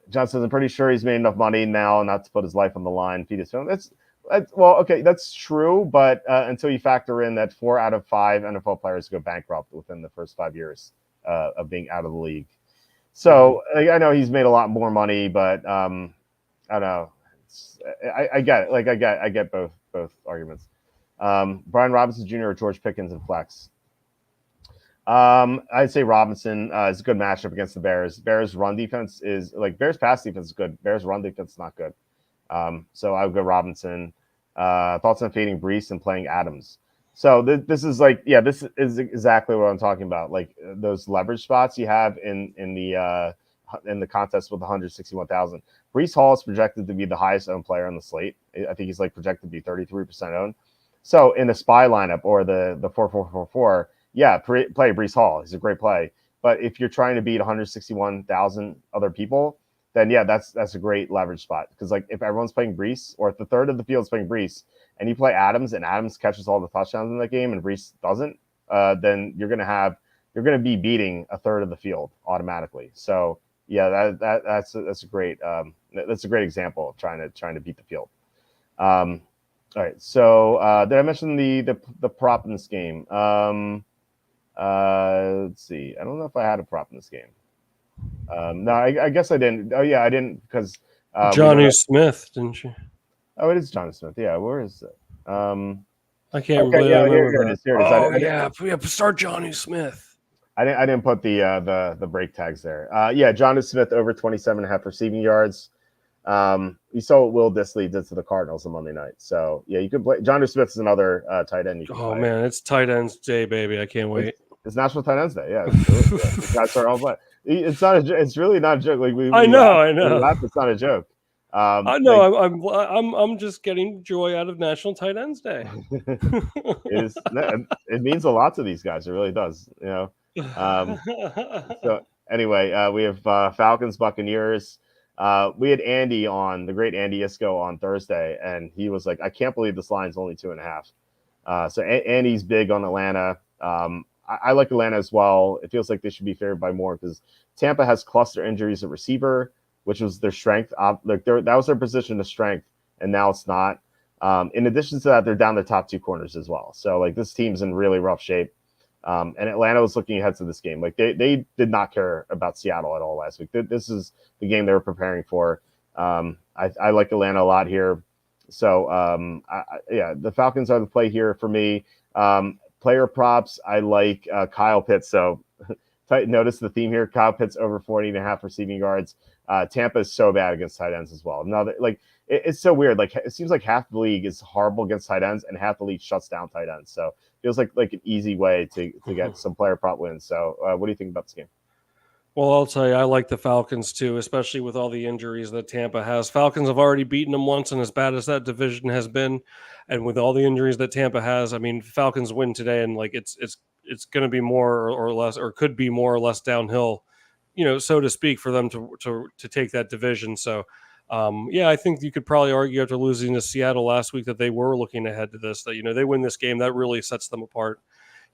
John says, I'm pretty sure he's made enough money now not to put his life on the line, feed his family. That's well, okay, that's true, but until you factor in that 4 out of 5 NFL players go bankrupt within the first 5 years of being out of the league. So I know he's made a lot more money, but I don't know. I get it. Like I get both arguments. Brian Robinson Jr. or George Pickens and flex. I'd say Robinson is a good matchup against the Bears. Bears run defense is like Bears pass defense is good. Bears run defense is not good. So I would go Robinson. Thoughts on fading Brees and playing Adams. So this is like, yeah, this is exactly what I'm talking about. Like those leverage spots you have in the contest with 161,000. Brees Hall is projected to be the highest owned player on the slate. I think he's like projected to be 33% owned. So in the spy lineup or the 4-4-4-4, yeah, play Brees Hall. He's a great play. But if you're trying to beat 161,000 other people, then yeah, that's a great leverage spot. Because like if everyone's playing Brees, or if the third of the field is playing Brees, and you play Adams, and Adams catches all the touchdowns in that game, and Brees doesn't, then you're gonna be beating a third of the field automatically. So yeah, that's a great example of trying to beat the field. All right, so did I mention the prop in this game? Let's see. I don't know if I had a prop in this game. No, I guess I didn't. Oh yeah, I didn't because Johnny Smith, didn't you? Oh, it is Johnny Smith. Yeah, where is it? I can't okay, really yeah, remember here that. it is. Oh yeah, start Johnny Smith. I didn't put the break tags there. Yeah, Johnny Smith over 27.5 receiving yards. You saw what Will Dissly did to the Cardinals on Monday night. So yeah, you could play. Johnny Smith is another tight end. You can play. Man, it's tight ends day, baby. I can't wait. It's National Tight Ends Day. Yeah, it's guys are all playing. It's not a. It's really not a joke. Like I know. It's not a joke. I know. Like, I'm just getting joy out of National Tight Ends Day. It means a lot to these guys. It really does. You know. So anyway, we have Falcons Buccaneers. We had Andy on, the great Andy Isco, on Thursday, and he was like, "I can't believe this line's only 2.5." So Andy's big on Atlanta. I like Atlanta as well. It feels like they should be favored by more because Tampa has cluster injuries at receiver, which was their strength. That was their position of strength, and now it's not. In addition to that, they're down their top 2 corners as well. So like this team's in really rough shape. And Atlanta was looking ahead to this game. Like they did not care about Seattle at all last week. This is the game they were preparing for. I like Atlanta a lot here. So the Falcons are the play here for me. Player props, I like Kyle Pitts. So notice the theme here. Kyle Pitts over 40.5 receiving yards. Tampa is so bad against tight ends as well. It's so weird. Like it seems like half the league is horrible against tight ends, and half the league shuts down tight ends. So it feels like an easy way to get some player prop wins. So what do you think about this game? Well, I'll tell you, I like the Falcons too, especially with all the injuries that Tampa has. Falcons have already beaten them once, and as bad as that division has been, and with all the injuries that Tampa has, I mean, Falcons win today, and like it's going to be more or less, or could be more or less downhill, so to speak, for them to take that division. So, I think you could probably argue after losing to Seattle last week that they were looking ahead to this. That they win this game, that really sets them apart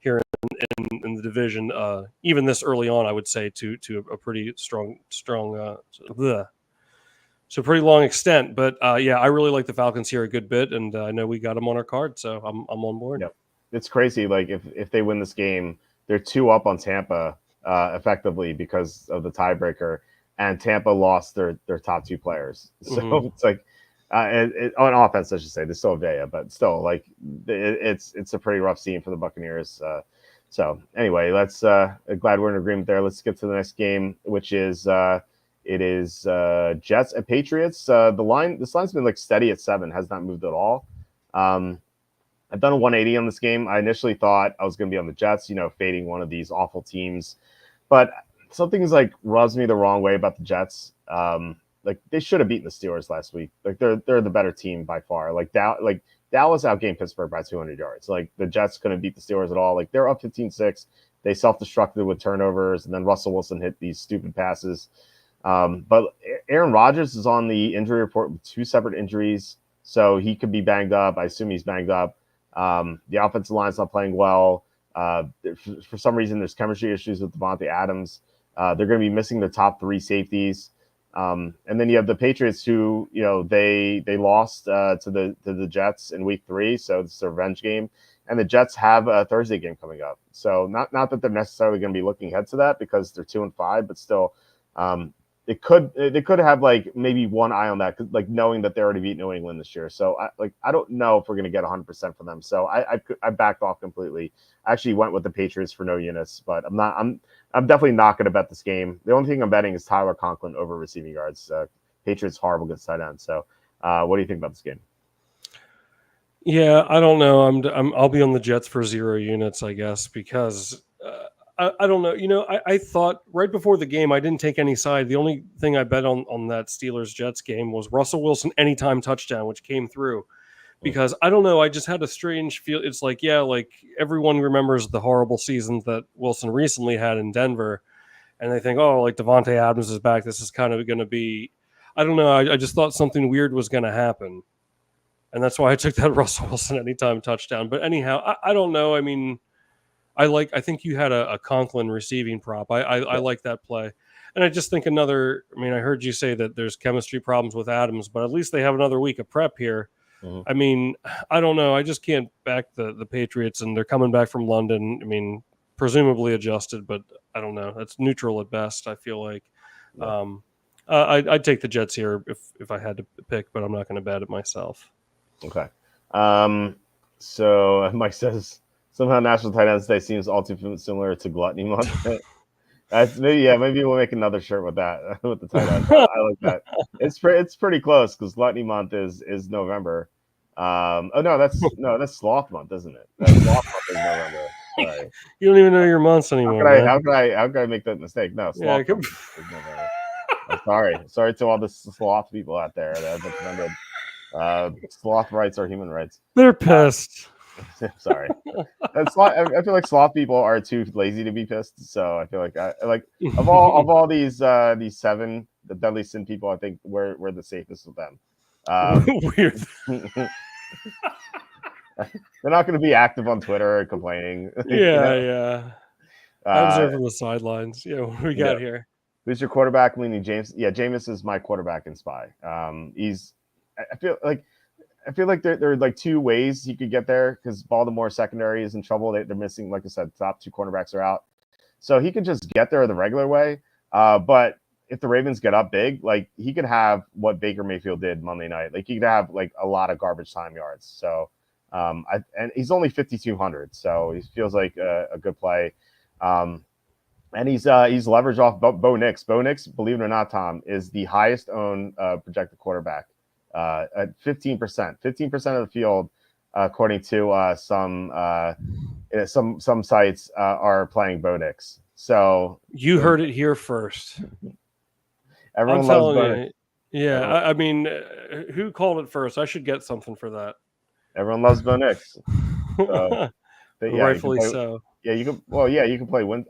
here in the division, even this early on, I would say to a pretty strong, so pretty long extent. But I really like the Falcons here a good bit, and I know we got them on our card, so I'm on board. Yeah, it's crazy. Like if they win this game, they're 2 up on Tampa effectively because of the tiebreaker, and Tampa lost their top 2 players. So it's like on offense, I should say, they still have Vea, but still, like it's a pretty rough scene for the Buccaneers. So anyway, let's glad we're in agreement there. Let's get to the next game, which is Jets and Patriots. This line's been like steady at 7, has not moved at all. I've done a 180 on this game. I initially thought I was going to be on the Jets, fading one of these awful teams, but something's like rubs me the wrong way about the Jets. Like they should have beaten the Steelers last week. Like they're the better team by far. Like Dallas outgained Pittsburgh by 200 yards. Like the Jets couldn't beat the Steelers at all. Like they're up 15-6. They self-destructed with turnovers, and then Russell Wilson hit these stupid passes. But Aaron Rodgers is on the injury report with 2 separate injuries, so he could be banged up. I assume he's banged up. The offensive line's not playing well. For some reason, there's chemistry issues with Devontae Adams. They're going to be missing their top 3 safeties. And then you have the Patriots, who they lost to the Jets in Week 3, so it's a revenge game. And the Jets have a Thursday game coming up, so not that they're necessarily going to be looking ahead to that because they're 2-5, but still, they could have like maybe one eye on that, like knowing that they already beat New England this year. So I don't know if we're going to get 100% from them. So I backed off completely. I actually went with the Patriots for no units, but I'm definitely not going to bet this game. The only thing I'm betting is Tyler Conklin over receiving yards. Patriots horrible against tight end. So what do you think about this game? Yeah, I don't know. I'll be on the Jets for 0 units, I guess, because I don't know. I thought right before the game I didn't take any side. The only thing I bet on that Steelers Jets game was Russell Wilson anytime touchdown, which came through. Because I don't know, I just had a strange feel. It's like, yeah, like everyone remembers the horrible seasons that Wilson recently had in Denver, and they think, oh, like Devontae Adams is back. This is kind of going to be, I don't know. I just thought something weird was going to happen. And that's why I took that Russell Wilson anytime touchdown. But anyhow, I don't know. I mean, I think you had a Conklin receiving prop. I like that play. And I just think I heard you say that there's chemistry problems with Adams, but at least they have another week of prep here. Mm-hmm. I mean, I don't know. I just can't back the Patriots, and they're coming back from London. I mean, presumably adjusted, but I don't know. It's neutral at best, I feel like. Yeah. I'd take the Jets here if I had to pick, but I'm not going to bet it myself. Okay. So Mike says somehow National Tight Ends Day seems all too similar to Gluttony Month. That's maybe we'll make another shirt with that with the tight end. I like that. It's pretty close because Gluttony Month is November. That's Sloth Month, isn't it? Sloth Month is November. Sorry. You don't even know your months anymore. How could I make that mistake? No, Sloth Month is November. I'm sorry to all the sloth people out there that have offended. Sloth rights are human rights. They're pissed. Sorry. I feel like sloth people are too lazy to be pissed. So I feel like of all these 7, the deadly sin people, I think we're the safest with them. Weird. They're not going to be active on Twitter and complaining. Yeah. I observe from the sidelines. Yeah, what we got here? Who's your quarterback? Leaning James. Yeah, Jameis is my quarterback in Spy. I feel like there are like 2 ways he could get there because Baltimore secondary is in trouble. They're missing, like I said, top 2 cornerbacks are out. So he could just get there the regular way. But if the Ravens get up big, like he could have what Baker Mayfield did Monday night. Like he could have like a lot of garbage time yards. So and he's only 5,200. So he feels like a good play. And he's leveraged off Bo Nix. Bo Nix, believe it or not, Tom, is the highest owned projected quarterback at 15%. 15% of the field, according to some sites, are playing Bo Nix. So you heard it here first. Everyone loves Bo Nix. Yeah, I mean, who called it first? I should get something for that. Everyone loves Bo Nix. Rightfully so. Yeah, you can. Well, yeah, you can play win.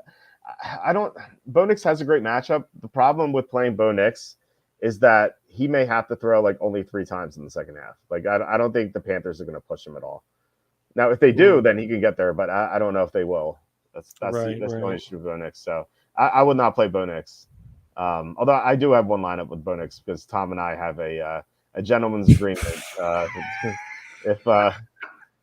Bo Nix has a great matchup. The problem with playing Bo Nix is that he may have to throw like only 3 times in the second half. Like I don't think the Panthers are going to push him at all. Now, if they do, then he can get there, but I don't know if they will. That's the only issue with Bo Nix. So I would not play Bo Nix. Although I do have one lineup with Bo Nix because Tom and I have a gentleman's agreement.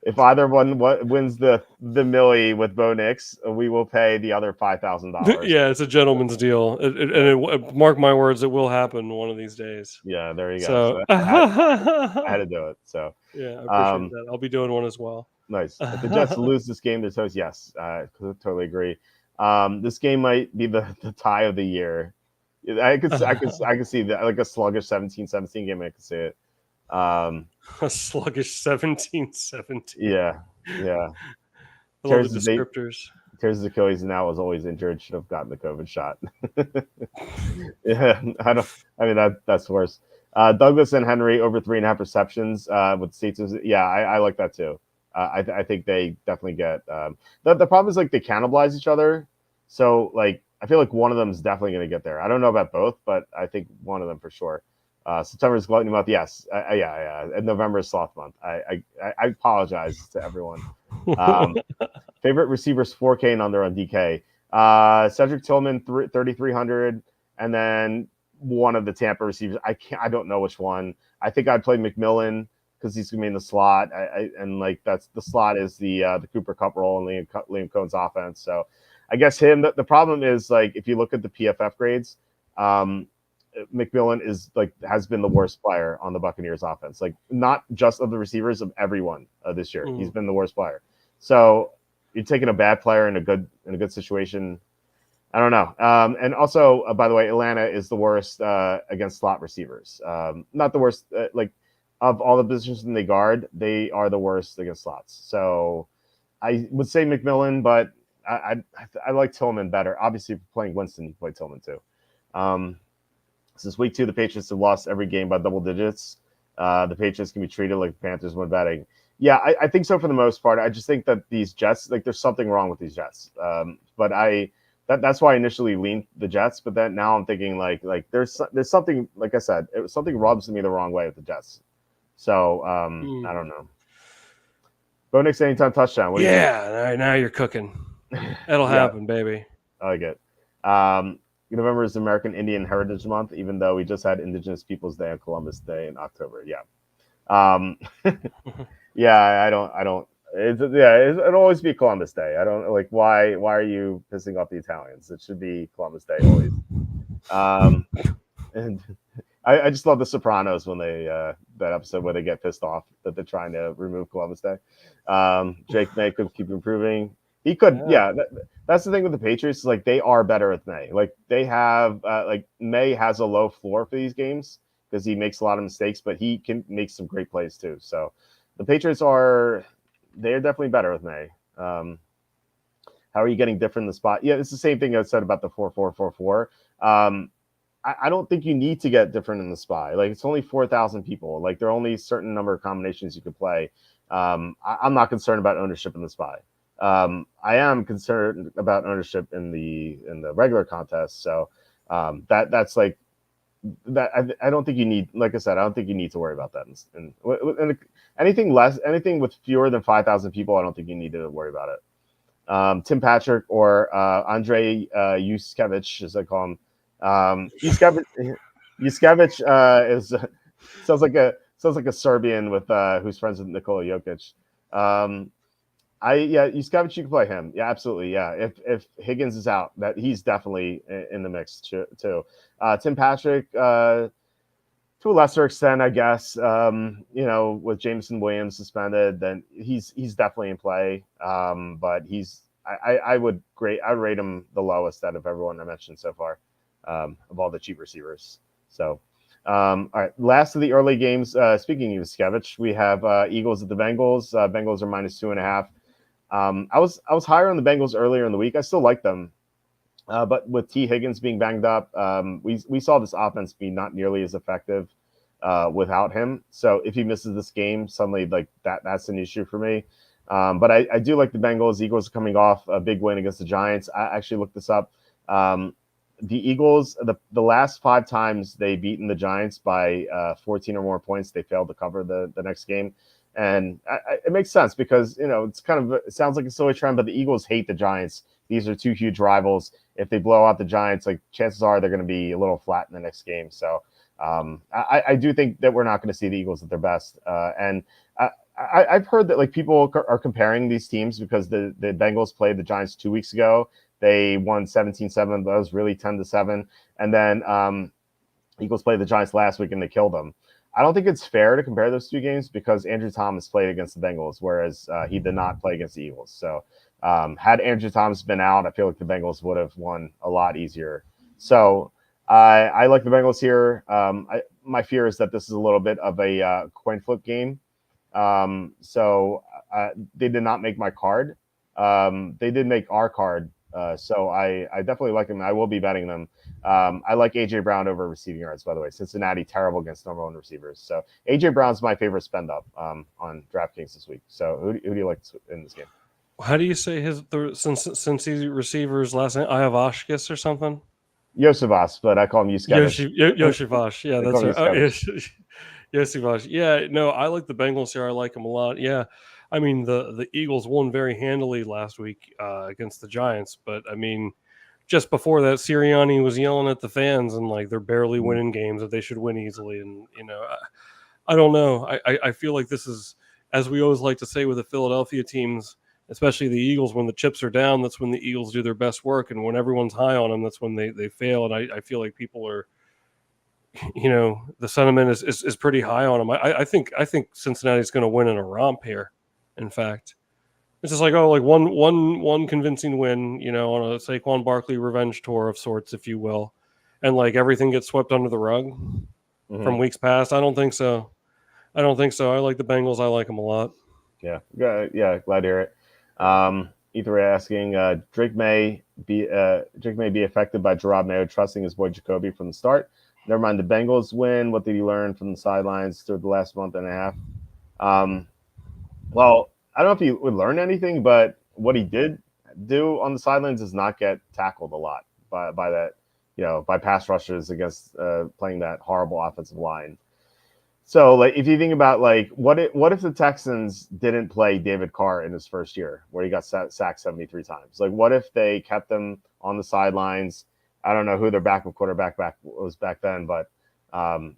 If either one wins the millie with Bo Nix, we will pay the other $5,000. Yeah, it's a gentleman's deal, and mark my words, it will happen one of these days. Yeah, there you go. So I had to do it. So yeah, I appreciate that. I'll be doing one as well. Nice. If the Jets lose this game, there's host. Yes, I totally agree. This game might be the tie of the year. I could see that, like a sluggish 17-17 game. I could see it. A sluggish 17-17. Yeah. I love the descriptors. Tears his Achilles now was always injured. Should have gotten the COVID shot. Yeah, that's worse. Douglas and Henry over 3.5 receptions with States. Yeah, I like that too. I think they definitely get the problem is like they cannibalize each other. So like I feel like one of them is definitely going to get there. I don't know about both, but I think one of them for sure. September is gluttony month. Yes, yeah. And November is sloth month. I apologize to everyone. Favorite receivers 4K and under on DK. Cedric Tillman 3,300, and then one of the Tampa receivers. I don't know which one. I think I'd play McMillan because he's gonna be in the slot. And like that's the slot is the Cooper Kupp role and Liam Cohen's offense. So I guess him. The problem is like if you look at the PFF grades, McMillan is like has been the worst player on the Buccaneers offense. Like not just of the receivers, of everyone this year. He's been the worst player. So you're taking a bad player in a good situation. I don't know. And also, by the way, Atlanta is the worst against slot receivers. Not the worst. Like of all the positions in the guard, they are the worst against slots. So I would say McMillan, but I like Tillman better. Obviously, if you're playing Winston, you play Tillman too. Since week 2, the Patriots have lost every game by double digits. The Patriots can be treated like the Panthers when betting. Yeah, I think so for the most part. I just think that these Jets, like, there's something wrong with these Jets. But that's why I initially leaned the Jets. But then now I'm thinking like there's something, like I said, something rubs me the wrong way with the Jets. So I don't know. Bo Nix anytime touchdown. What do you think? All right, now you're cooking. It'll happen, baby. I like it. November is American Indian Heritage Month, even though we just had Indigenous Peoples Day and Columbus Day in October. Yeah. Yeah, I don't. It'll always be Columbus Day. I don't like why are you pissing off the Italians? It should be Columbus Day always. And I just love The Sopranos when they that episode where they get pissed off that they're trying to remove Columbus Day. Jake May could keep improving. He could, yeah. That's the thing with the Patriots. Is like they are better with May. Like they have, like May has a low floor for these games because he makes a lot of mistakes, but he can make some great plays too. So the Patriots they're definitely better with May. How are you getting different in the spot? Yeah, it's the same thing I said about the 4-4-4-4. I don't think you need to get different in the spy. Like it's only 4,000 people. Like there are only a certain number of combinations you could play. I'm not concerned about ownership in the spy. I am concerned about ownership in the regular contest. So that's like that. I don't think you need. Like I said, I don't think you need to worry about that. And anything with fewer than 5,000 people, I don't think you need to worry about it. Tim Patrick or Andre Yuskevich, as I call him. Yuskevich is sounds like a Serbian with who's friends with Nikola Jokic. Yuskevich, you can play him. Yeah, absolutely. Yeah, if Higgins is out, that he's definitely in the mix too. Tim Patrick, to a lesser extent, I guess. With Jameson Williams suspended, then he's definitely in play. But I would rate him the lowest out of everyone I mentioned so far, of all the cheap receivers. So. All right. Last of the early games. Speaking of Yuskevich, we have Eagles at the Bengals. Bengals are -2.5. I was higher on the Bengals earlier in the week. I still like them, but with T. Higgins being banged up, we saw this offense be not nearly as effective without him. So if he misses this game, suddenly like that's an issue for me. But I do like the Bengals. Eagles are coming off a big win against the Giants. I actually looked this up. The Eagles, the last 5 times they've beaten the Giants by 14 or more points, they failed to cover the next game. And it makes sense because, it's it sounds like a silly trend, but the Eagles hate the Giants. These are 2 huge rivals. If they blow out the Giants, like chances are they're going to be a little flat in the next game. So I do think that we're not going to see the Eagles at their best. And I've heard that like people are comparing these teams because the Bengals played the Giants 2 weeks ago. They won 17-7. That was really 10-7. And then Eagles played the Giants last week and they killed them. I don't think it's fair to compare those 2 games because Andrew Thomas played against the Bengals, whereas he did not play against the Eagles. So had Andrew Thomas been out, I feel like the Bengals would have won a lot easier. So I like the Bengals here. My fear is that this is a little bit of a coin flip game. So they did not make my card. They did make our card. So I definitely like them. I will be betting them. I like AJ Brown over receiving yards, by the way. Cincinnati terrible against number 1 receivers. So AJ Brown's my favorite spend up on DraftKings this week. So who do you like in this game? How do you say his Cincy receiver's last name? Iavashkis or something? Yosivas, but I call him Yuskevich. Yoshivash. Yeah, I that's call him right. Oh, Yuskevich. Yoshivash. Yeah, no, I like the Bengals here. I like them a lot. Yeah. I mean, the Eagles won very handily last week against the Giants, but I mean, just before that, Sirianni was yelling at the fans and like they're barely winning games that they should win easily. And, I don't know. I feel like this is, as we always like to say with the Philadelphia teams, especially the Eagles, when the chips are down, that's when the Eagles do their best work. And when everyone's high on them, that's when they fail. And I feel like people are, the sentiment is pretty high on them. I think Cincinnati's going to win in a romp here. In fact, it's just like, like one convincing win, on a Saquon Barkley revenge tour of sorts, if you will, and like everything gets swept under the rug from weeks past. I don't think so. I like the Bengals. I like them a lot. Yeah, glad to hear it. Ether asking, Drake may be affected by Gerard Mayo trusting his boy Jacoby from the start. Never mind the Bengals win. What did he learn from the sidelines through the last month and a half? Well, I don't know if he would learn anything, but what he did do on the sidelines is not get tackled a lot by that, by pass rushers against playing that horrible offensive line. So, like, if you think about, like, what if the Texans didn't play David Carr in his first year, where he got sacked 73 times? Like, what if they kept him on the sidelines? I don't know who their backup quarterback was back then, but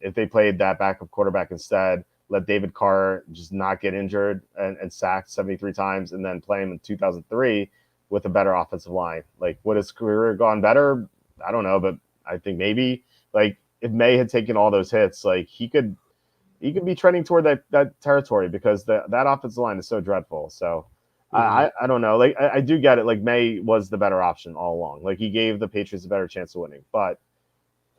if they played that backup quarterback instead, let David Carr just not get injured and sacked 73 times, and then play him in 2003 with a better offensive line, like, would his career gone better? I don't know, but I think maybe, like, if May had taken all those hits, like, he could be trending toward that territory, because that offensive line is so dreadful. So I don't know. Like, I do get it. Like, May was the better option all along. Like, he gave the Patriots a better chance of winning, but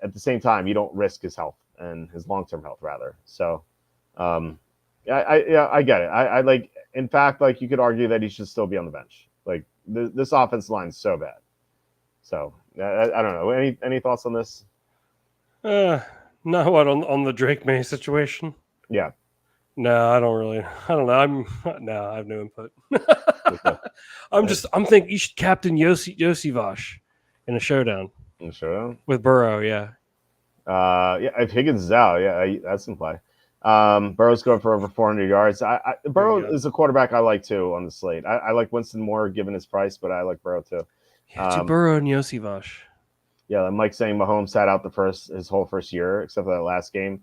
at the same time, you don't risk his health and his long-term health, rather. So I get it. I like, in fact, like, you could argue that he should still be on the bench. Like, this offensive line is so bad. So I don't know. Any thoughts on this? No, what on the Drake May situation? Yeah. No, I don't know. I have no input. I'm thinking you should captain Yoshivash in a showdown. In a showdown? With Burrow, yeah. If Higgins is out, that's in play. Burrow's going for over 400 yards. Burrow is a quarterback I like too on the slate. I like Winston more given his price, but I like Burrow too. Yeah, Burrow and Yoshivash. Yeah, Mike saying Mahomes sat out his whole first year, except for that last game.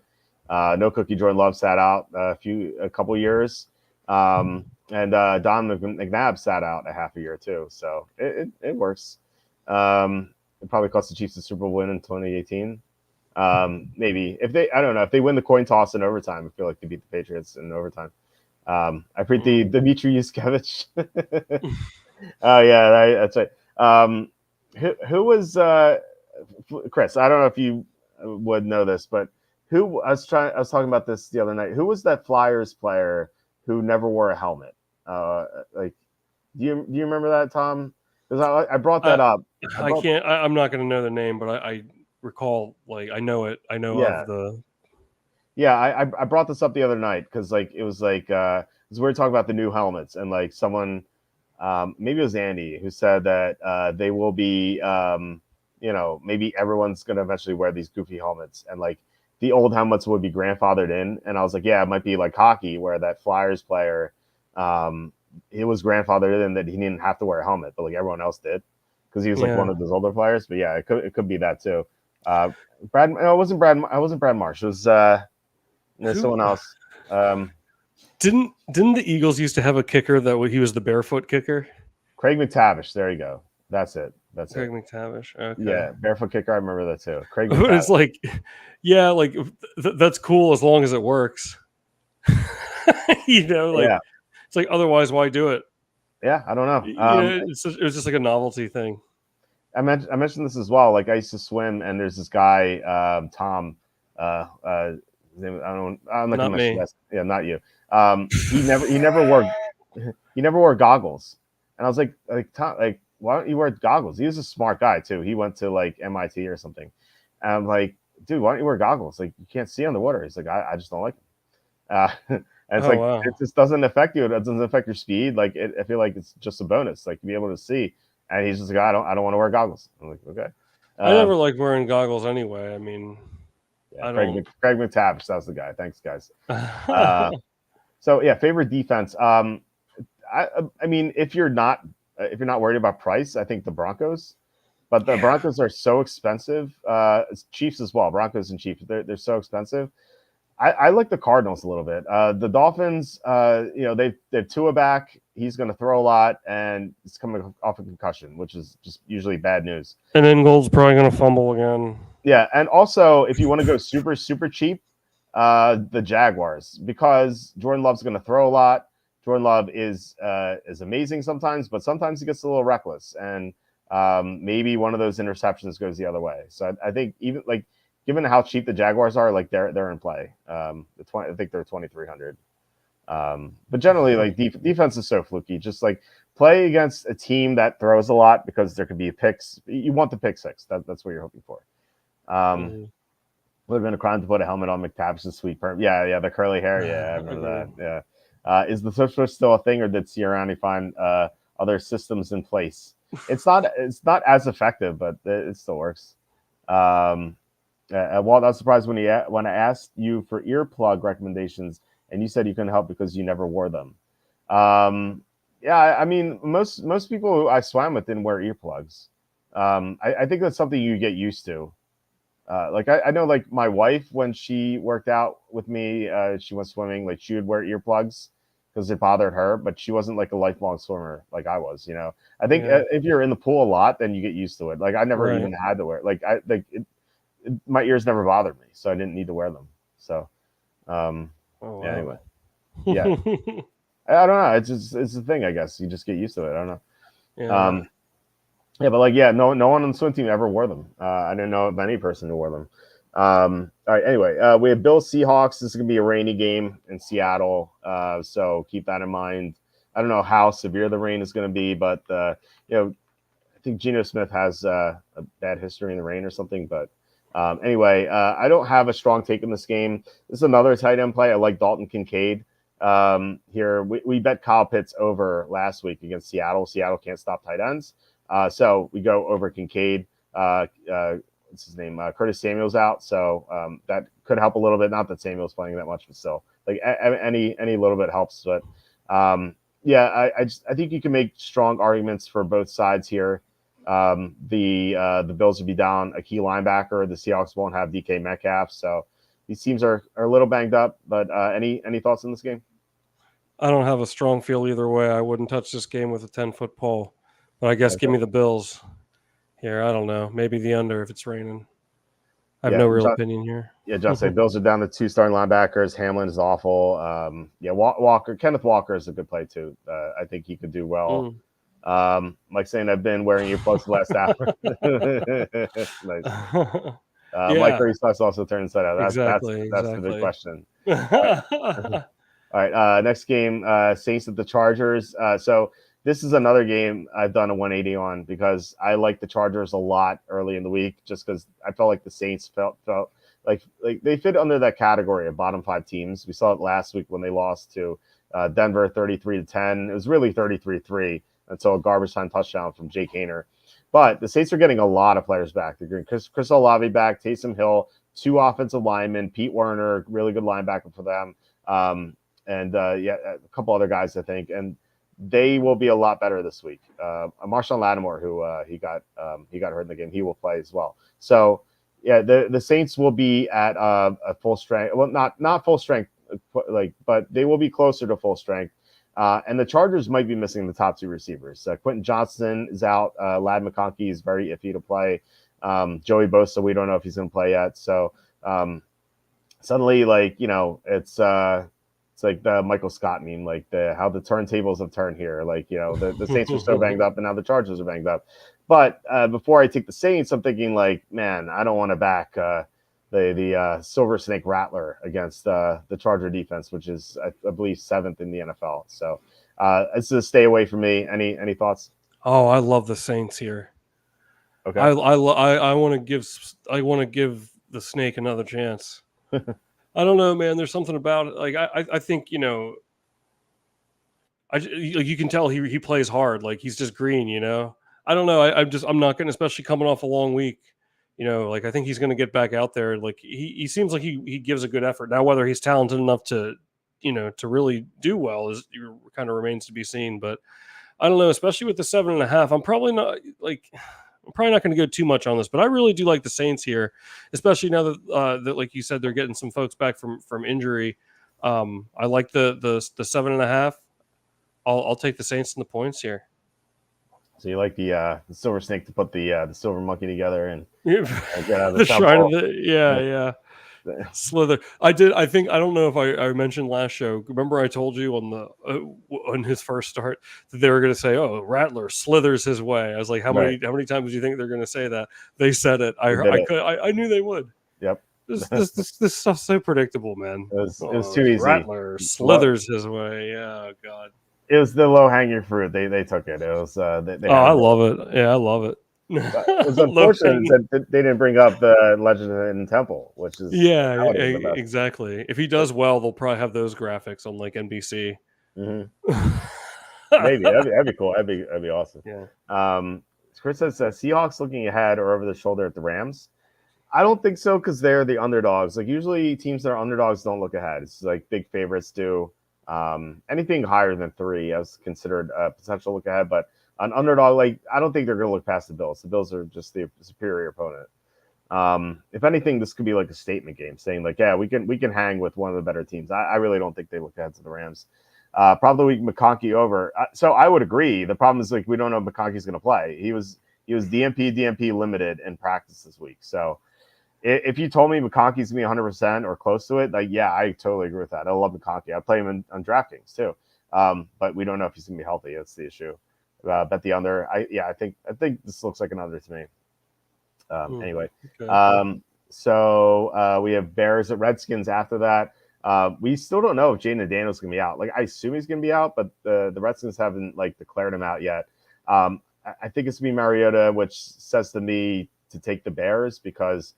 No Cookie Jordan Love sat out a couple years. And Don McNabb sat out a half a year too. So it works. It probably cost the Chiefs the Super Bowl win in 2018. Maybe I don't know, if they win the coin toss in overtime, I feel like they beat the Patriots in overtime. I predict the Dmitry Yuskevich. Oh yeah, that's right. Who was Chris? I don't know if you would know this, but I was talking about this the other night. Who was that Flyers player who never wore a helmet? Like, do you remember that, Tom? Because I brought that up. I'm not going to know the name, but I recall, like, I know it. I know of the. Yeah, I brought this up the other night because, like, it was like because we were talking about the new helmets, and like someone, maybe it was Andy, who said that they will be, maybe everyone's gonna eventually wear these goofy helmets, and like the old helmets would be grandfathered in. And I was like, yeah, it might be like hockey, where that Flyers player, he was grandfathered in, that he didn't have to wear a helmet, but like everyone else did, because he was like one of those older players. But yeah, it could be that too. Brad, no, it wasn't Brad. I wasn't Brad Marsh. It was someone else. Didn't the Eagles used to have a kicker that he was the barefoot kicker? Craig McTavish. There you go. That's it. Craig McTavish. Okay. Yeah, barefoot kicker. I remember that too. Craig McTavish. It's like, yeah, like that's cool as long as it works. It's like, otherwise, why do it? Yeah, I don't know. It was just like a novelty thing. I mentioned this as well. Like, I used to swim, and there's this guy, Tom. I'm not gonna mention that. Yeah, not you. He never wore goggles, and I was like Tom, like, why don't you wear goggles? He was a smart guy too. He went to like MIT or something. And I'm like, dude, why don't you wear goggles? Like, you can't see underwater. He's like, I just don't like them. And it's wow. It just doesn't affect you. It doesn't affect your speed. Like, I feel like it's just a bonus. Like, to be able to see. And he's just like, I don't want to wear goggles. I'm like, okay. I never like wearing goggles anyway. I mean, Yeah, I Craig don't. Craig McTavish, that was the guy. Thanks, guys. Uh, so yeah, favorite defense. I mean, if you're not worried about price, I think the Broncos. But the Broncos are so expensive. Chiefs as well. Broncos and Chiefs. They're so expensive. I like the Cardinals a little bit. The Dolphins, they've Tua back. He's going to throw a lot, and it's coming off a concussion, which is just usually bad news. And then Gold's probably going to fumble again. Yeah, and also if you want to go super super cheap, the Jaguars, because Jordan Love's going to throw a lot. Jordan Love is amazing sometimes, but sometimes he gets a little reckless, and maybe one of those interceptions goes the other way. So I think even like given how cheap the Jaguars are, like they're in play. I think they're 2,300. But generally, like defense is so fluky. Just like play against a team that throws a lot because there could be picks. You want the pick six. That's what you're hoping for. Would have been a crime to put a helmet on McTavish's sweet perm. Yeah, the curly hair. Yeah, I remember that. Yeah. Is the switch still a thing, or did Sirianni find other systems in place? It's not as effective, but it still works. Walt, I was surprised when I asked you for earplug recommendations, and you said you couldn't help because you never wore them. Yeah, I mean, most people who I swam with didn't wear earplugs. I think that's something you get used to. I know, like my wife, when she worked out with me, she went swimming, like she would wear earplugs because it bothered her, but she wasn't like a lifelong swimmer like I was. I think if you're in the pool a lot, then you get used to it. Like I never even had to wear my ears never bothered me, so I didn't need to wear them. So, anyway, yeah, I don't know. It's a thing, I guess. You just get used to it. I don't know. Yeah. But no one on the swim team ever wore them. I didn't know of any person who wore them. All right. Anyway, we have Bills Seahawks. This is gonna be a rainy game in Seattle, so keep that in mind. I don't know how severe the rain is going to be, but I think Geno Smith has a bad history in the rain or something. But anyway, I don't have a strong take in this game. This is another tight end play. I like Dalton Kincaid. Here we bet Kyle Pitts over last week against Seattle. Seattle can't stop tight ends, so we go over Kincaid. What's his name? Curtis Samuel's out, so that could help a little bit. Not that Samuel's playing that much, but still, like any little bit helps. But I think you can make strong arguments for both sides here. The Bills would be down a key linebacker. The Seahawks won't have DK Metcalf, so these teams are a little banged up. But any thoughts on this game? I don't have a strong feel either way. I wouldn't touch this game with a 10-foot pole, but I guess give me the Bills. Here, I don't know. Maybe the under if it's raining. I have no real opinion here. Yeah, Just say Bills are down to 2 starting linebackers. Hamlin is awful. Kenneth Walker is a good play too. I think he could do well. Like saying I've been wearing earplugs the last hour. Nice. Mike Reese also turned inside out. That's the big question. All right, next game, Saints at the Chargers. So this is another game I've done a 180 on because I like the Chargers a lot early in the week, just because I felt like the Saints felt like they fit under that category of bottom 5 teams. We saw it last week when they lost to Denver 33-10. It was really 33-3 until a garbage time touchdown from Jake Haener. But the Saints are getting a lot of players back. They're getting Chris Olave back, Taysom Hill, 2 offensive linemen, Pete Werner, really good linebacker for them, and a couple other guys, I think. And they will be a lot better this week. Marshawn Lattimore, who he got hurt in the game, he will play as well. So yeah, the Saints will be at a full strength. Well, not full strength, but they will be closer to full strength. And the Chargers might be missing the top 2 receivers. Quentin Johnson is out. Ladd McConkey is very iffy to play. Joey Bosa, we don't know if he's going to play yet. So suddenly, it's like the Michael Scott meme, like how the turntables have turned here. The Saints are so banged up, and now the Chargers are banged up. But before I take the Saints, I'm thinking man, I don't want to back the Silver Snake Rattler against the Charger defense, which is I believe 7th in the NFL. So it's a stay away from me. Any thoughts? Oh, I love the Saints here. Okay, I want to give the Snake another chance. I don't know, man. There's something about it. I think you can tell he plays hard. Like he's just green. I don't know. I'm not going, especially coming off a long week. Like I think he's going to get back out there. Like he seems like he gives a good effort. Now whether he's talented enough to really do well is kind of remains to be seen. But I don't know, especially with the 7.5. I'm probably not going to go too much on this, but I really do like the Saints here, especially now that like you said, they're getting some folks back from injury. I like the 7.5. I'll take the Saints and the points here. So you like the silver snake to put the silver monkey together and get out of the shrine of the yeah. Slither. I don't know if I mentioned last show. Remember I told you on his first start that they were going to say, "Oh, Rattler slithers his way." I was like, "How many times do you think they're going to say that?" They said it. I knew they would. Yep. This stuff's so predictable, man. It was too easy. Rattler slithers his way. Yeah, oh, God. It was the low hanging fruit. They took it. It was. I love it. Yeah, I love it. It was unfortunate that they didn't bring up the Legend in Temple, which is exactly. If he does well, they'll probably have those graphics on like NBC. Mm-hmm. Maybe that'd be cool. That'd be awesome. Yeah. Chris says Seahawks looking ahead or over the shoulder at the Rams. I don't think so because they're the underdogs. Like usually teams that are underdogs don't look ahead. It's like big favorites do. Anything higher than 3 is considered a potential look ahead, but an underdog, like I don't think they're going to look past the Bills. The Bills are just the superior opponent. If anything, this could be like a statement game, saying like, yeah, we can hang with one of the better teams. I really don't think they look ahead to the Rams. Probably McConkey over. So I would agree. The problem is like we don't know if McConkey's going to play. He was DMP limited in practice this week. So if you told me McConkey's going to be 100% or close to it, like yeah, I totally agree with that. I love McConkey. I play him on DraftKings too. But we don't know if he's going to be healthy. That's the issue. Bet the under. I think this looks like an under to me. Anyway, okay. So we have Bears at Redskins after that. We still don't know if Jaden Daniels is going to be out. Like I assume he's going to be out, but the Redskins haven't like declared him out yet. I think it's going to be Mariota, which says to me to take the Bears because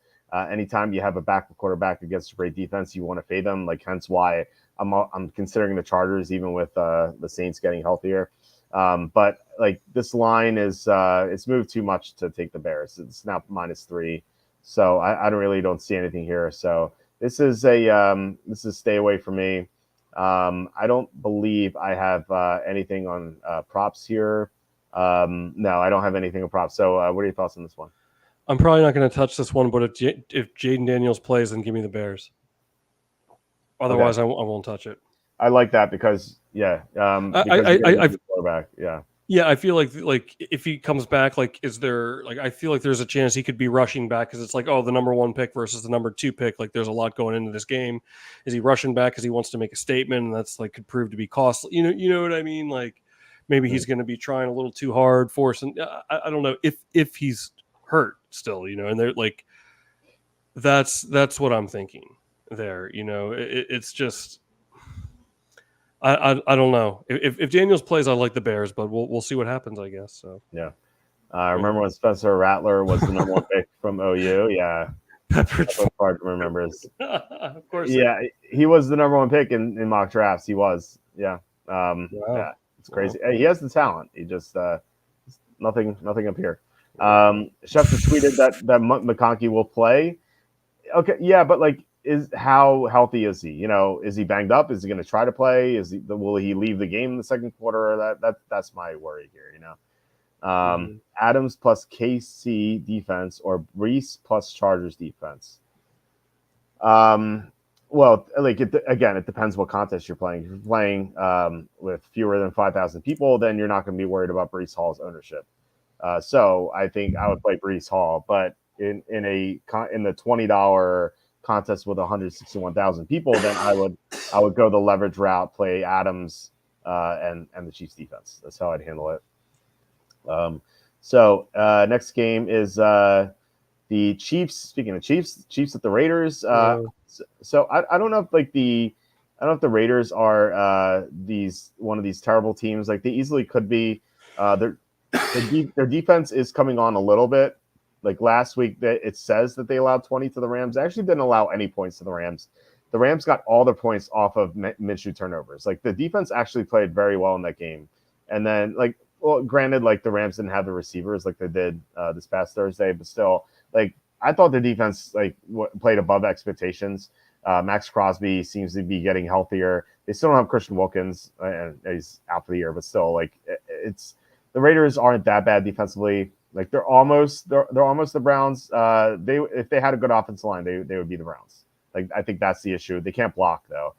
anytime you have a backup quarterback against a great defense, you want to fade them. Like hence why I'm considering the Chargers even with the Saints getting healthier. But like this line is it's moved too much to take the Bears. It's now -3, so I don't see anything here. So this is stay away from me. I don't believe I have anything on props here. No, I don't have anything on props. So what are your thoughts on this one? I'm probably not going to touch this one, but if Jaden Daniels plays, then give me the Bears. Otherwise, okay. I won't touch it. I like that because I quarterback. Yeah, I feel like if he comes back, like is there like I feel like there's a chance he could be rushing back because it's like the number 1 pick versus the number 2 pick. Like there's a lot going into this game. Is he rushing back because he wants to make a statement and that's like could prove to be costly? You know what I mean? Like maybe he's going to be trying a little too hard, forcing. I don't know if he's hurt still. And they're like that's what I'm thinking there. It's just. I don't know. If Daniels plays, I like the Bears, but we'll see what happens, I guess. So yeah. Remember when Spencer Rattler was the number 1 pick from OU? Yeah. That's hard to remember. Of course. Yeah, he was the number 1 pick in mock drafts. He was. Yeah. Wow. Yeah. It's crazy. Wow. He has the talent. He just nothing up here. Schefter tweeted that McConkey will play. Okay, yeah, but like how healthy is he? Is he banged up? Is he going to try to play? Will he leave the game in the second quarter? That's my worry here. Adams plus KC defense or Brees plus Chargers defense. Well, like it depends what contest you're playing. If you're playing with fewer than 5,000 people, then you're not going to be worried about Brees Hall's ownership. So I think I would play Brees Hall, but in the $20 contest with 161,000 people, then I would go the leverage route, play Adams and the Chiefs defense. That's how I'd handle it. So next game is the Chiefs. Speaking of Chiefs at the Raiders. So I don't know if the Raiders are one of these terrible teams. Like they easily could be. Their defense is coming on a little bit. Like last week, it says that they allowed 20 to the Rams. They actually didn't allow any points to the Rams. The Rams got all their points off of Minshew turnovers. Like the defense actually played very well in that game. And then, granted, like the Rams didn't have the receivers like they did this past Thursday, but still, like I thought the defense played above expectations. Max Crosby seems to be getting healthier. They still don't have Christian Wilkins, and he's out for the year, but still, it's the Raiders aren't that bad defensively. Like they're almost the Browns. If they had a good offensive line, they would be the Browns. Like I think that's the issue. They can't block though.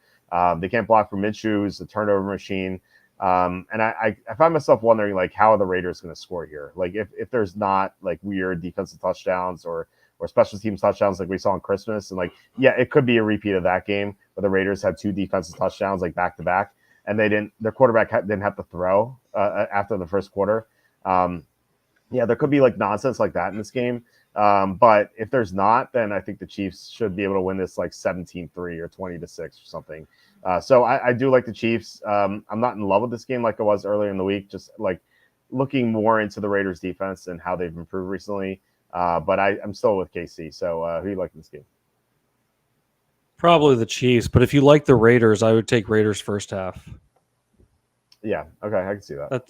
They can't block for Minshew, who's a turnover machine. And I find myself wondering, like, how are the Raiders going to score here? Like, if there's not like weird defensive touchdowns or special teams touchdowns like we saw on Christmas, and like, yeah, it could be a repeat of that game where the Raiders had 2 defensive touchdowns like back to back, and their quarterback didn't have to throw after the first quarter. Yeah, there could be like nonsense like that in this game. But if there's not, then I think the Chiefs should be able to win this like 17-3 or 20-6 or something. So I do like the Chiefs. I'm not in love with this game like I was earlier in the week, just like looking more into the Raiders defense and how they've improved recently. But I'm still with KC. So who do you like in this game? Probably the Chiefs, but if you like the Raiders, I would take Raiders first half. Yeah, okay, I can see that.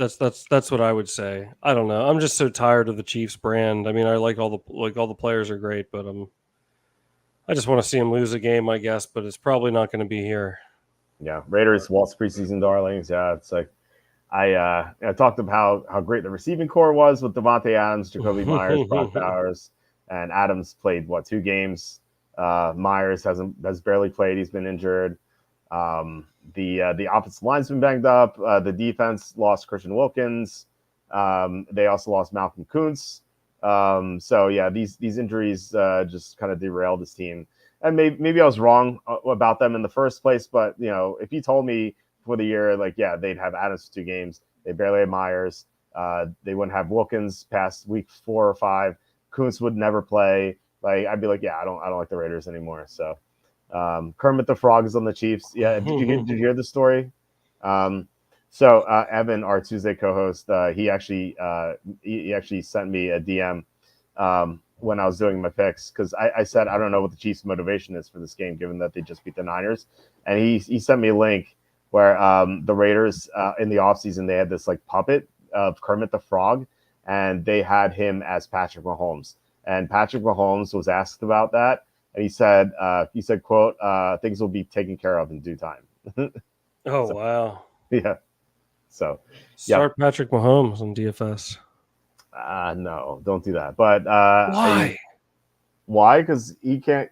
That's what I would say. I don't know. I'm just so tired of the Chiefs brand. I mean, I like all the players are great, but I just want to see them lose a game, I guess. But it's probably not going to be here. Yeah, Raiders, Walt's preseason darlings. Yeah, it's like I talked about how great the receiving core was with Devontae Adams, Jacoby Myers, Brock Bowers, and Adams played 2 games. Myers has barely played; he's been injured. The offensive line's been banged up. The defense lost Christian Wilkins. They also lost Malcolm Kuntz. So yeah, these injuries just kind of derailed this team. And maybe I was wrong about them in the first place, but if you told me for the year, like, yeah, they'd have Adams for 2 games, they barely had Myers, they wouldn't have Wilkins past week 4 or 5, Kuntz would never play. Like, I'd be like, yeah, I don't like the Raiders anymore. So Kermit the Frog is on the Chiefs. Yeah, did you hear the story? So Evan, our Tuesday co-host, he actually sent me a DM when I was doing my picks, because I said I don't know what the Chiefs' motivation is for this game, given that they just beat the Niners, and he sent me a link where the Raiders in the offseason, they had this like puppet of Kermit the Frog, and they had him as Patrick Mahomes, and Patrick Mahomes was asked about that, and he said quote, things will be taken care of in due time. Oh, so, wow. Yeah. So start Patrick Mahomes on DFS. No, don't do that. But why? Why? Because he can't.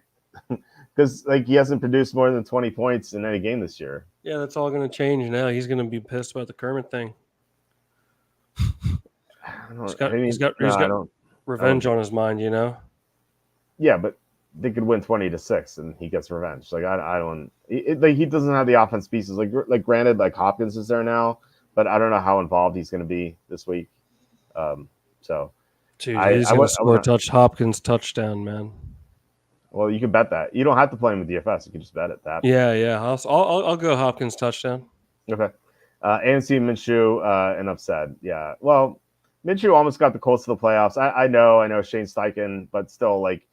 Because like he hasn't produced more than 20 points in any game this year. Yeah, that's all going to change now. He's going to be pissed about the Kermit thing. He's got revenge on his mind, Yeah, but they could win 20-6, and he gets revenge. Like I don't. He doesn't have the offense pieces. Like granted, like Hopkins is there now, but I don't know how involved he's going to be this week. So, dude, he's going to score Hopkins touchdown, man. Well, you can bet that. You don't have to play him with DFS. You can just bet it. That. Yeah. I'll go Hopkins touchdown. Okay. ANC Minshew, enough said. Yeah. Well, Minshew almost got the Colts to the playoffs. I know Shane Steichen, but still, like,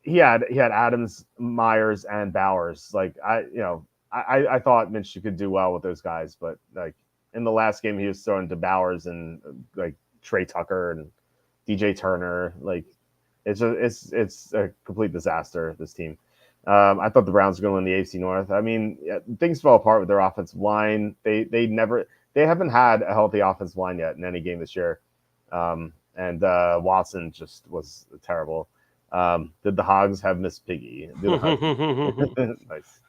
he had Adams, Myers, and Bowers. Like, I thought Minshew could do well with those guys, but like in the last game, he was throwing to Bowers and like Trey Tucker and DJ Turner. Like, it's a complete disaster, this team. I thought the Browns were going to win the AFC North. I mean, things fell apart with their offensive line. They haven't had a healthy offensive line yet in any game this year. And Watson just was terrible. Did the Hogs have Miss Piggy? Nice.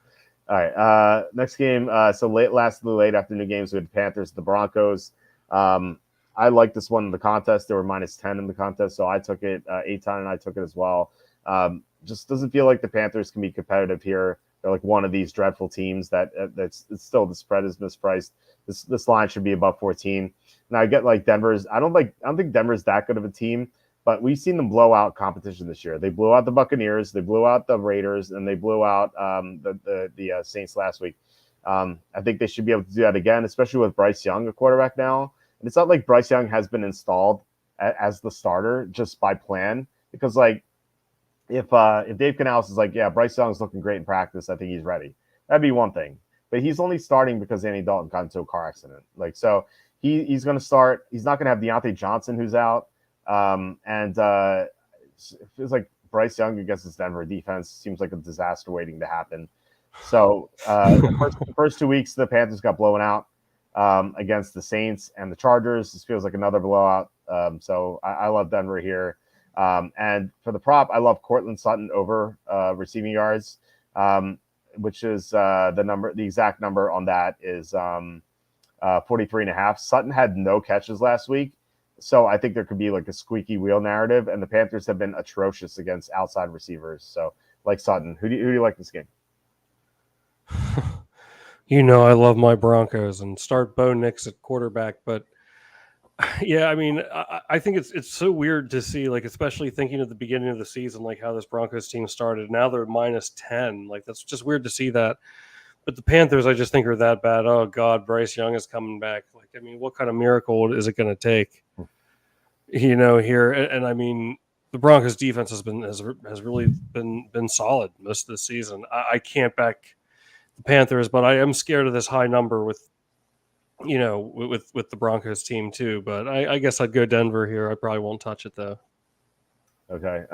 All right. Next game. So late afternoon games, we had the Panthers, the Broncos. I like this one in the contest. They were -10 in the contest, so I took it. Eitan and I took it as well. Just doesn't feel like the Panthers can be competitive here. They're like one of these dreadful teams that's still, the spread is mispriced. This line should be above 14. And I get like Denver's. I don't think Denver's that good of a team, but we've seen them blow out competition this year. They blew out the Buccaneers, they blew out the Raiders, and they blew out the Saints last week. I think they should be able to do that again, especially with Bryce Young, a quarterback now. And it's not like Bryce Young has been installed as the starter just by plan, because like if Dave Canales is like, yeah, Bryce Young's looking great in practice, I think he's ready, that'd be one thing. But he's only starting because Andy Dalton got into a car accident. Like, so he's going to start. He's not going to have Deontay Johnson, who's out. And it feels like Bryce Young against this Denver defense seems like a disaster waiting to happen. So the first 2 weeks, the Panthers got blown out against the Saints and the Chargers. This feels like another blowout. So I love Denver here. And for the prop, I love Cortland Sutton over receiving yards, which is the exact number on that is 43.5. Sutton had no catches last week. So I think there could be like a squeaky wheel narrative, and the Panthers have been atrocious against outside receivers. So like Sutton, who do you like this game? I love my Broncos and start Bo Nix at quarterback, but yeah, I mean, I think it's so weird to see, like, especially thinking at the beginning of the season, like how this Broncos team started. Now they're -10. Like, that's just weird to see that. But the Panthers, I just think, are that bad. Oh God, Bryce Young is coming back. Like, I mean, what kind of miracle is it going to take? Here, and I mean, the Broncos defense has really been solid most of the season. I can't back the Panthers, but I am scared of this high number with the Broncos team too. But I guess I'd go Denver here. I probably won't touch it though. Okay.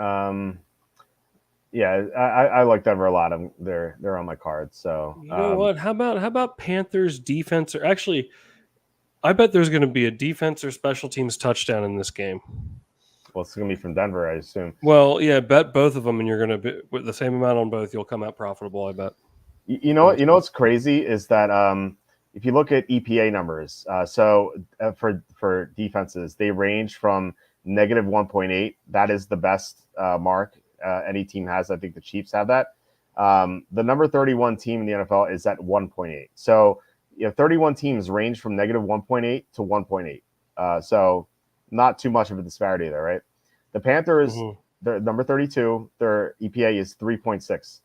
Yeah, I like Denver a lot. They're on my card. So you know what? How about Panthers defense? Or actually, I bet there's going to be a defense or special teams touchdown in this game. Well, it's going to be from Denver, I assume. Well, yeah, bet both of them, and you're going to be with the same amount on both. You'll come out profitable, I bet. You know what's crazy is that if you look at EPA numbers, for defenses, they range from -1.8. That is the best mark any team has. I think the Chiefs have that. The number 31 team in the NFL is at 1.8. So 31 teams range from -1.8 to 1.8. So not too much of a disparity there, right? The Panthers, they're number 32. Their EPA is 3.6.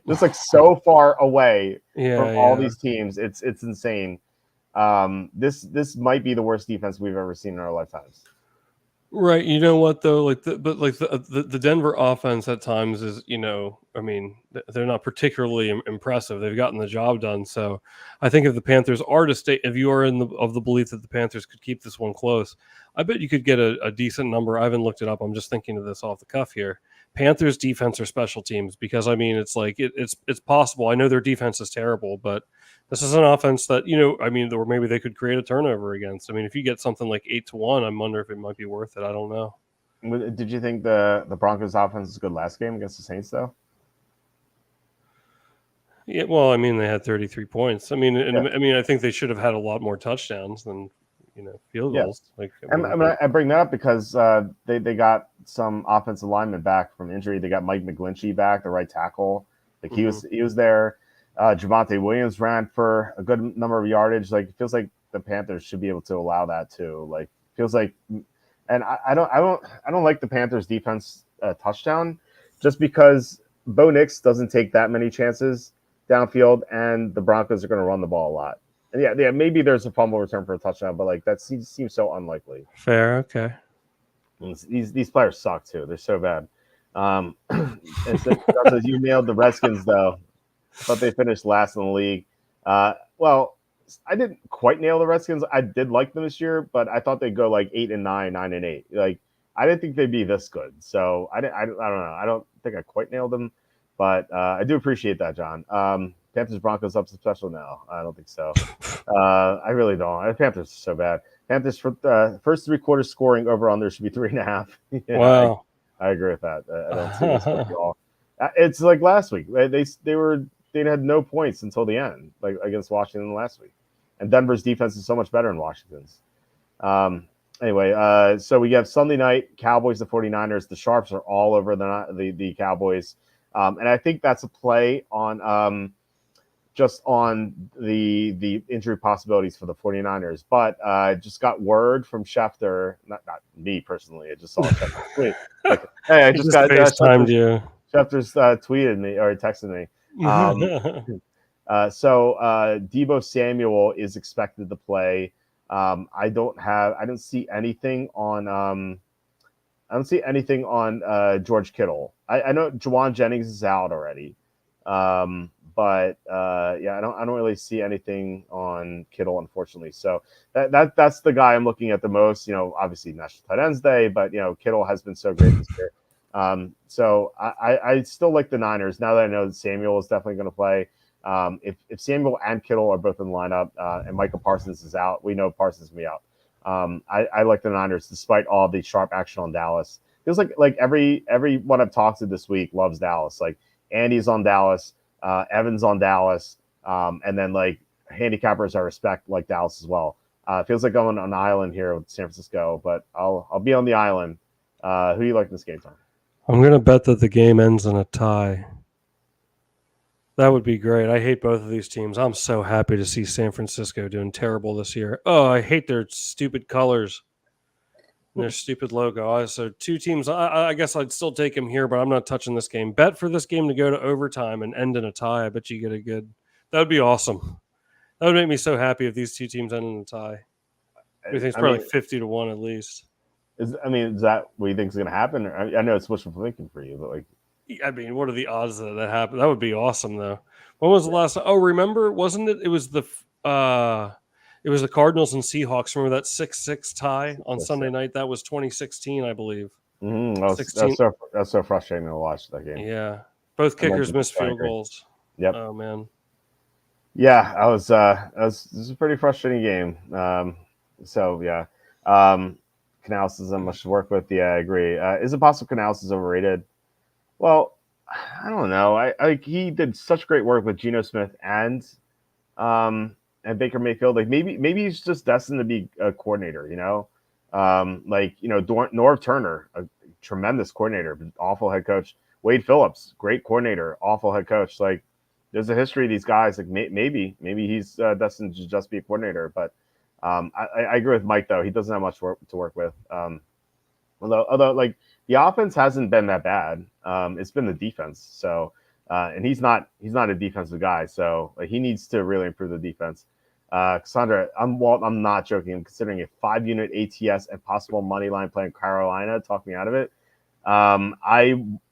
Just like so far away from all these teams. It's insane. This might be the worst defense we've ever seen in our lifetimes. Right. You know what though? The Denver offense at times is, I mean, they're not particularly impressive. They've gotten the job done. So I think if the Panthers are to stay, if you are of the belief that the Panthers could keep this one close, I bet you could get a decent number. I haven't looked it up. I'm just thinking of this off the cuff here. Panthers defense or special teams, because I mean, it's like it's possible. I know their defense is terrible, but this is an offense that, or maybe they could create a turnover against. I mean, if you get something like 8-1, I wonder if it might be worth it. I don't know. Did you think the Broncos offense was good last game against the Saints, though? Yeah, well, I mean, they had 33 points. I mean, I think they should have had a lot more touchdowns than field goals. Yeah. I bring that up because they got some offensive linemen back from injury. They got Mike McGlinchey back, the right tackle. Like he was there. Javonte Williams ran for a good number of yardage. Like it feels like the Panthers should be able to allow that too. Like feels like, and I don't like the Panthers defense touchdown just because Bo Nix doesn't take that many chances downfield, and the Broncos are going to run the ball a lot. And yeah, maybe there's a fumble return for a touchdown, but like that seems so unlikely. Fair, okay. And these players suck too. They're so bad. You nailed the Redskins though. I thought they finished last in the league. Well, I didn't quite nail the Redskins. I did like them this year, but I thought they'd go like 8-9, 9-8. Like I didn't think they'd be this good. So I don't know. I don't think I quite nailed them, but I do appreciate that, John. Panthers Broncos up to special now. I don't think so. I really don't. Panthers are so bad. Panthers for first 3 quarters scoring over under should be 3.5. Wow. I agree with that. I don't see this at all. It's like last week. They had no points until the end, like against Washington last week. And Denver's defense is so much better than Washington's. Anyway, so we have Sunday night, Cowboys, the 49ers. The Sharps are all over the Cowboys. And I think that's a play on just on the injury possibilities for the 49ers. But I just got word from Schefter, not me personally. I just saw Schefter's tweet. Like, hey, I just got FaceTimed you. Schefter's tweeted me or texted me. So Deebo Samuel is expected to play. I don't see anything on George Kittle. I know Juwan Jennings is out already. But I don't really see anything on Kittle, unfortunately. So that's the guy I'm looking at the most. Obviously National Tight Ends Day, but Kittle has been so great this year. So I still like the Niners now that I know that Samuel is definitely going to play. If Samuel and Kittle are both in the lineup and Michael Parsons is out, we know Parsons will be out. I like the Niners despite all the sharp action on Dallas. Feels like everyone I've talked to this week loves Dallas. Like Andy's on Dallas, Evan's on Dallas, and then like handicappers I respect like Dallas as well. Feels like going on an island here with San Francisco, but I'll be on the island. Who do you like in this game, Tom? I'm going to bet that the game ends in a tie. That would be great. I hate both of these teams. I'm so happy to see San Francisco doing terrible this year. Oh, I hate their stupid colors and their stupid logo. So two teams, I guess I'd still take them here, but I'm not touching this game. Bet for this game to go to overtime and end in a tie. I bet you get a good – that would be awesome. That would make me so happy if these two teams end in a tie. I think it's probably 50-1 at least. Is that what you think is going to happen? I know it's wishful thinking for you, but like, I mean, what are the odds that that happens? That would be awesome, though. When was the last time? Oh, remember, wasn't it? It was the Cardinals and Seahawks. Remember that 6-6 tie on Sunday night? That was 2016, I believe. That's so frustrating to watch that game. Yeah, both kickers missed field goals. Yep. Oh man. Yeah, this is a pretty frustrating game. So yeah, Canales isn't much to work with. Yeah, I agree. Is it possible Canales is overrated? Well, I don't know. He did such great work with Geno Smith and Baker Mayfield. Like maybe he's just destined to be a coordinator. Norv Turner, a tremendous coordinator, awful head coach. Wade Phillips, great coordinator, awful head coach. Like there's a history of these guys. Like maybe he's destined to just be a coordinator. But I agree with Mike though. He doesn't have much to work with. Although like the offense hasn't been that bad. It's been the defense. So and he's not a defensive guy. So like, he needs to really improve the defense. Cassandra, Walt. I'm not joking. I'm considering a 5-unit ATS and possible money line playing Carolina. Talk me out of it.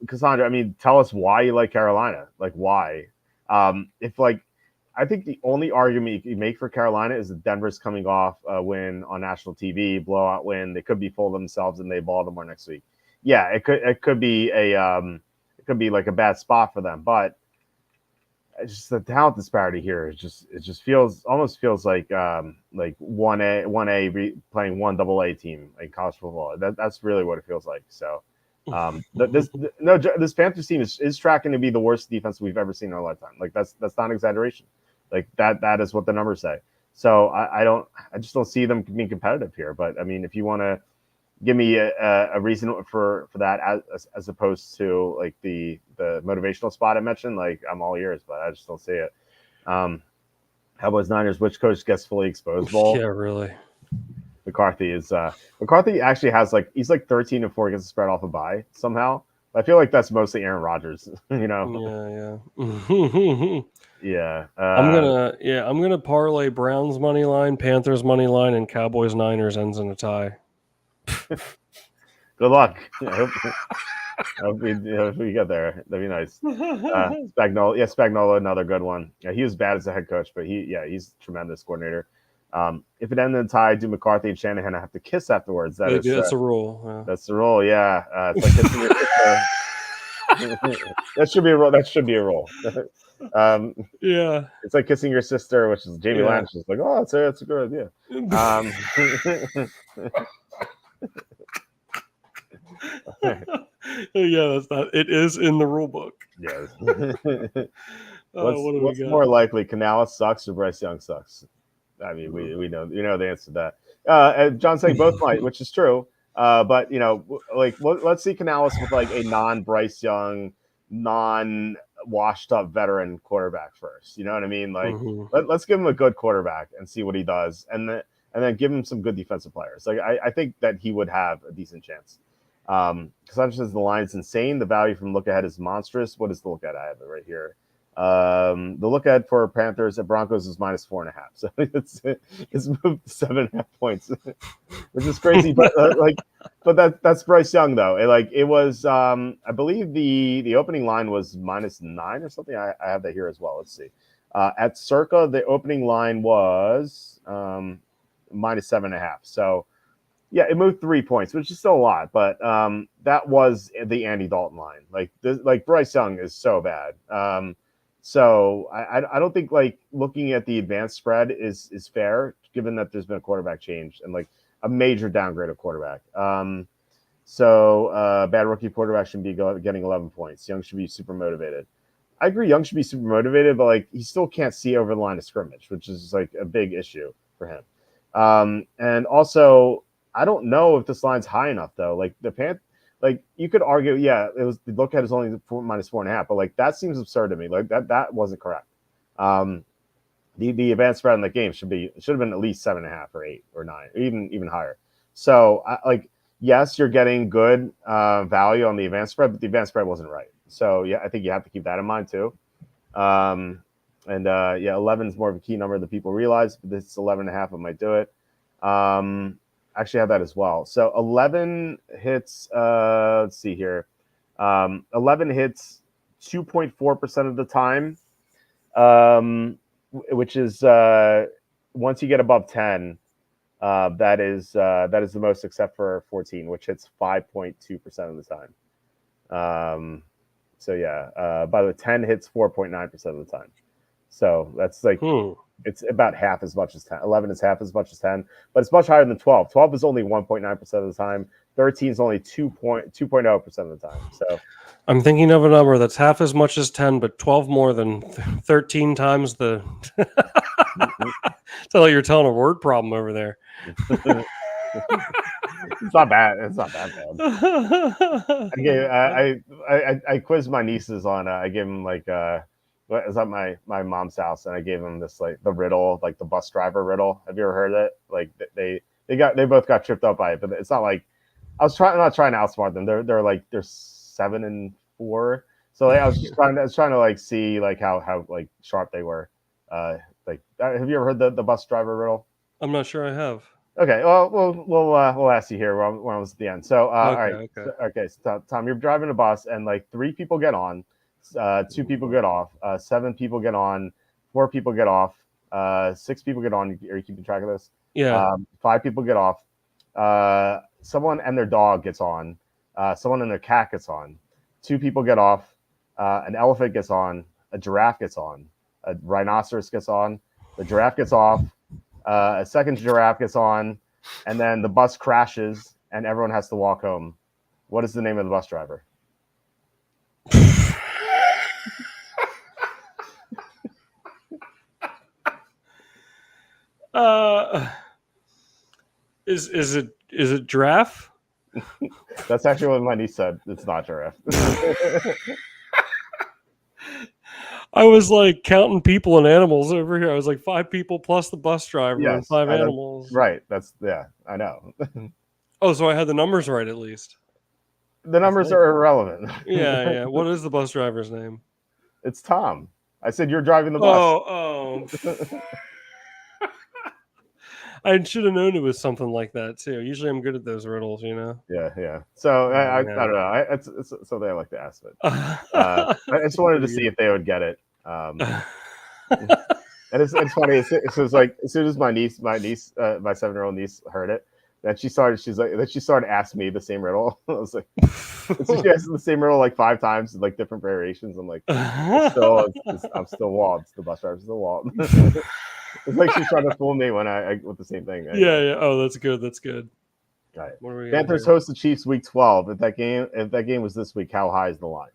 Cassandra, tell us why you like Carolina. Like why? I think the only argument you can make for Carolina is that Denver's coming off a win on national TV, blowout win. They could be full of themselves and they Baltimore next week. Yeah, it could be like a bad spot for them, but it's just the talent disparity here. It just feels like 1A playing 1AA team in college football. That's really what it feels like. So this Panthers team is tracking to be the worst defense we've ever seen in our lifetime. Like that's not an exaggeration. Like that is what the numbers say. So I just don't see them being competitive here. But if you want to give me a reason for that as opposed to like the motivational spot I mentioned, like I'm all ears, but I just don't see it. Cowboys Niners, which coach gets fully exposed bowl? Yeah, really. McCarthy actually has he's 13-4 against the spread off a bye somehow. I feel like that's mostly Aaron Rodgers, Yeah. Yeah. I'm gonna parlay Browns money line, Panthers money line, and Cowboys Niners ends in a tie. Good luck. I hope we get there. That'd be nice. Spagnuolo, another good one. Yeah, he was bad as a head coach, but he's a tremendous coordinator. If it ended in a tie, do McCarthy and Shanahan have to kiss afterwards? That's a rule. Yeah. That's the rule. Yeah, it's like kissing your sister. That should be a rule. That should be a rule. Yeah, it's like kissing your sister, which is Jamie Lanch is like, oh, that's a good idea. Yeah, that's not. It is in the rule book. Yes. What's more likely, Canales sucks or Bryce Young sucks? We know the answer to that. And John's saying both might, which is true. But let's see Canales with like a non-Bryce Young, non-washed up veteran quarterback first. You know what I mean? Like let's give him a good quarterback and see what he does, and then give him some good defensive players. Like I think that he would have a decent chance. Cassandra says the line's insane. The value from look ahead is monstrous. What is the look ahead? I have it right here. The look ahead for Panthers at Broncos is -4.5. So it's moved to 7.5 points, which is crazy. But that's Bryce Young though. It was I believe the opening line was -9 or something. I have that here as well. Let's see. At Circa, the opening line was -7.5. So Yeah, it moved 3 points, which is still a lot, but that was the Andy Dalton line. Like Bryce Young is so bad. So I don't think like looking at the advanced spread is fair, given that there's been a quarterback change and like a major downgrade of quarterback. So bad rookie quarterback should be getting 11 points. Young should be super motivated. I agree, Young should be super motivated, but like he still can't see over the line of scrimmage, which is like a big issue for him. And also, I don't know if this line's high enough though. Like like you could argue, yeah, it was the look at is only -4.5, but like that seems absurd to me. Like that wasn't correct. The advanced spread in the game should have been at least 7.5 or 8 or 9, or even higher. So like yes, you're getting good value on the advanced spread, but the advanced spread wasn't right. So yeah, I think you have to keep that in mind too. And yeah, 11 is more of a key number than people realize, but this 11.5, I might do it. Actually have that as well. So 11 hits, let's see here. 11 hits 2.4% of the time, which is once you get above 10, that is the most except for 14, which hits 5.2% of the time. So yeah, by the way, 10 hits 4.9% of the time. So that's like it's about half as much as 10. 11 is half as much as 10, but it's much higher than 12. 12 is only 1.9% of the time. 13 is only 2.0% of the time. So I'm thinking of a number that's half as much as 10, but 12 more than 13 times the. It's like you're telling a word problem over there. It's not bad. It's not that bad. I quizzed my nieces on. I gave them like I was at my mom's house, and I gave them this like the riddle, like the bus driver riddle. Have you ever heard of it? Like they both got tripped up by it, but it's not like I'm not trying to outsmart them. They're 7 and 4. So like, I was trying to like see like how like sharp they were. Like have you ever heard the bus driver riddle? I'm not sure I have. Okay, well, we'll ask you here when I was at the end. So, all right, Okay. So, Tom, you're driving a bus, and like 3 people get on, 2 people get off, 7 people get on, 4 people get off, 6 people get on. Are you keeping track of this? Yeah. 5 people get off. Someone and their dog gets on. Someone and their cat gets on. 2 people get off. An elephant gets on. A giraffe gets on. A rhinoceros gets on. The giraffe gets off. A second giraffe gets on, and then the bus crashes, and everyone has to walk home. What is the name of the bus driver? Is it giraffe? That's actually what my niece said. It's not giraffe. I was like counting people and animals over here. I was like 5 people plus the bus driver and 5 animals. Right. I know. Oh, so I had the numbers right at least. The numbers are irrelevant. Yeah. What is the bus driver's name? It's Tom. I said you're driving the bus. Oh. I should have known it was something like that too. Usually I'm good at those riddles, you know. Yeah. So I don't know. It's something I like to ask, but I just wanted to see if they would get it. And it's funny. It's like as soon as my 7-year-old niece heard it, then she started asking me the same riddle. I was like, she asked the same riddle like 5 times, like different variations. I'm like, I'm still Walt. The bus driver's still Walt. It's like she's trying to fool me when I with the same thing. Yeah. Oh, that's good. Right. Panthers host the Chiefs week 12. If that game was this week, how high is the line?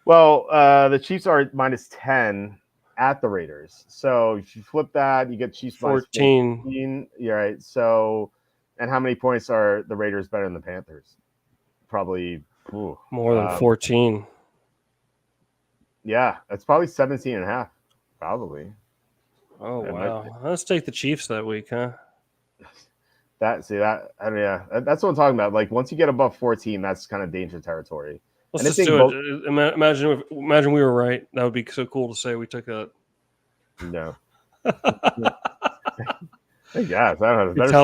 Well, the Chiefs are -10 at the Raiders. So if you flip that, you get Chiefs 14. Yeah, right. So, and how many points are the Raiders better than the Panthers? Probably more than 14. Yeah, it's probably 17.5. Probably. Oh wow! Let's take the Chiefs that week, huh? That's what I'm talking about. Like once you get above 14, that's kind of danger territory. Let's just do it. Imagine we were right. That would be so cool to say we took that. No. Yeah,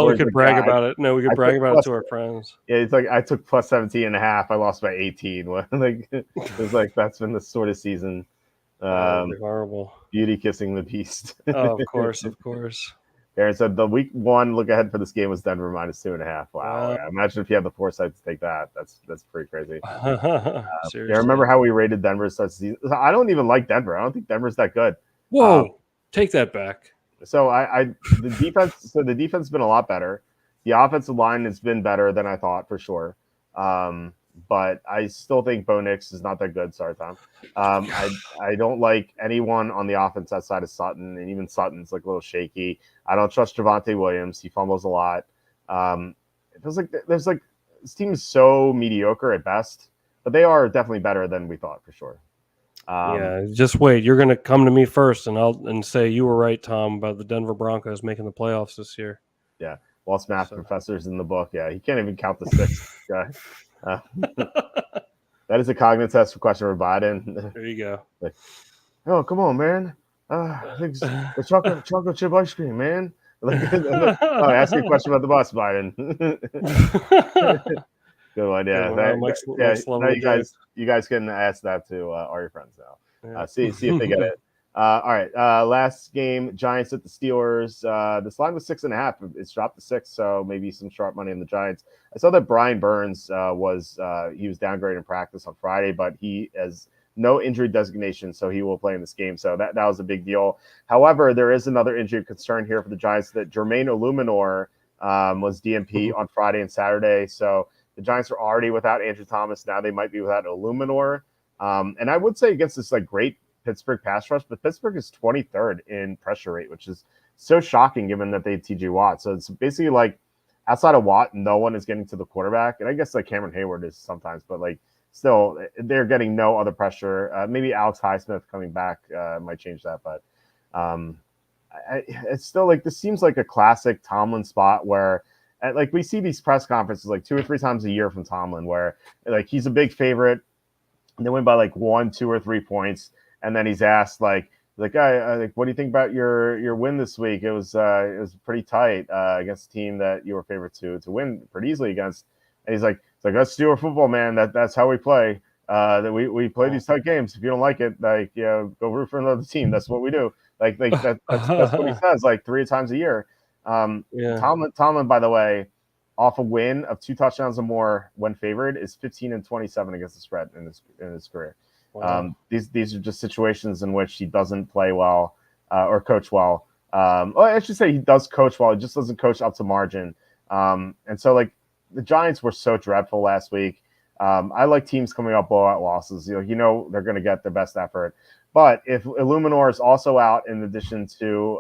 we could brag about it. No, we could brag about it to our friends. Yeah, it's like I took plus 17.5. I lost by 18. Like it's like that's been the sort of season. Horrible. Beauty kissing the beast. Oh, of course. Aaron said the week 1 look ahead for this game was Denver -2.5. Wow. Yeah. Imagine if you had the foresight to take that. That's pretty crazy. Yeah, remember how we rated Denver such season? I don't even like Denver. I don't think Denver's that good. Whoa, take that back. So the defense has been a lot better. The offensive line has been better than I thought for sure. But I still think Bo Nix is not that good. Sorry, Tom. I don't like anyone on the offense outside of Sutton, and even Sutton's like a little shaky. I don't trust Javonte Williams. He fumbles a lot. It feels like this team is so mediocre at best, but they are definitely better than we thought for sure. Yeah, just wait. You're going to come to me first, and say you were right, Tom, about the Denver Broncos making the playoffs this year. Yeah, Walt's math professor's in the book. Yeah, he can't even count the 6 guy. That is a cognitive test question for Biden. There you go. Like, oh, come on, man. I think the chocolate chip ice cream, man. Like, ask you a question about the bus, Biden. Good one, yeah. You guys can ask that to all your friends now. Yeah. See if they get it. All right. Last game, Giants at the Steelers. This line was 6.5. It's dropped to 6, so maybe some sharp money on the Giants. I saw that Brian Burns was downgraded in practice on Friday, but he has no injury designation, so he will play in this game. So that was a big deal. However, there is another injury concern here for the Giants that Jermaine Illuminor was DNP on Friday and Saturday. So the Giants are already without Andrew Thomas. Now they might be without Illuminor. And I would say against this great Pittsburgh pass rush, but Pittsburgh is 23rd in pressure rate, which is so shocking given that they had TJ Watt. So it's basically outside of Watt, no one is getting to the quarterback. And I guess Cameron Hayward is sometimes, but still they're getting no other pressure. Maybe Alex Highsmith coming back might change that, but it's still this seems like a classic Tomlin spot where we see these press conferences 2 or 3 times a year from Tomlin where he's a big favorite and they win by 1, 2, or 3 points. And then he's asked what do you think about your win this week? It was pretty tight against a team that you were favored to win pretty easily against. And he's like, that's Steeler football, man. That's how we play. That we play these tight games. If you don't like it, go root for another team. That's what we do. That's what he says 3 times a year. Tomlin, by the way, off a win of 2 touchdowns or more when favored, is 15-27 against the spread in his career. Wow. These are just situations in which he doesn't play well or coach well. I should say he does coach well. He just doesn't coach up to margin. And so the Giants were so dreadful last week. I like teams coming up blowout losses. They're going to get their best effort. But if Illuminor is also out in addition to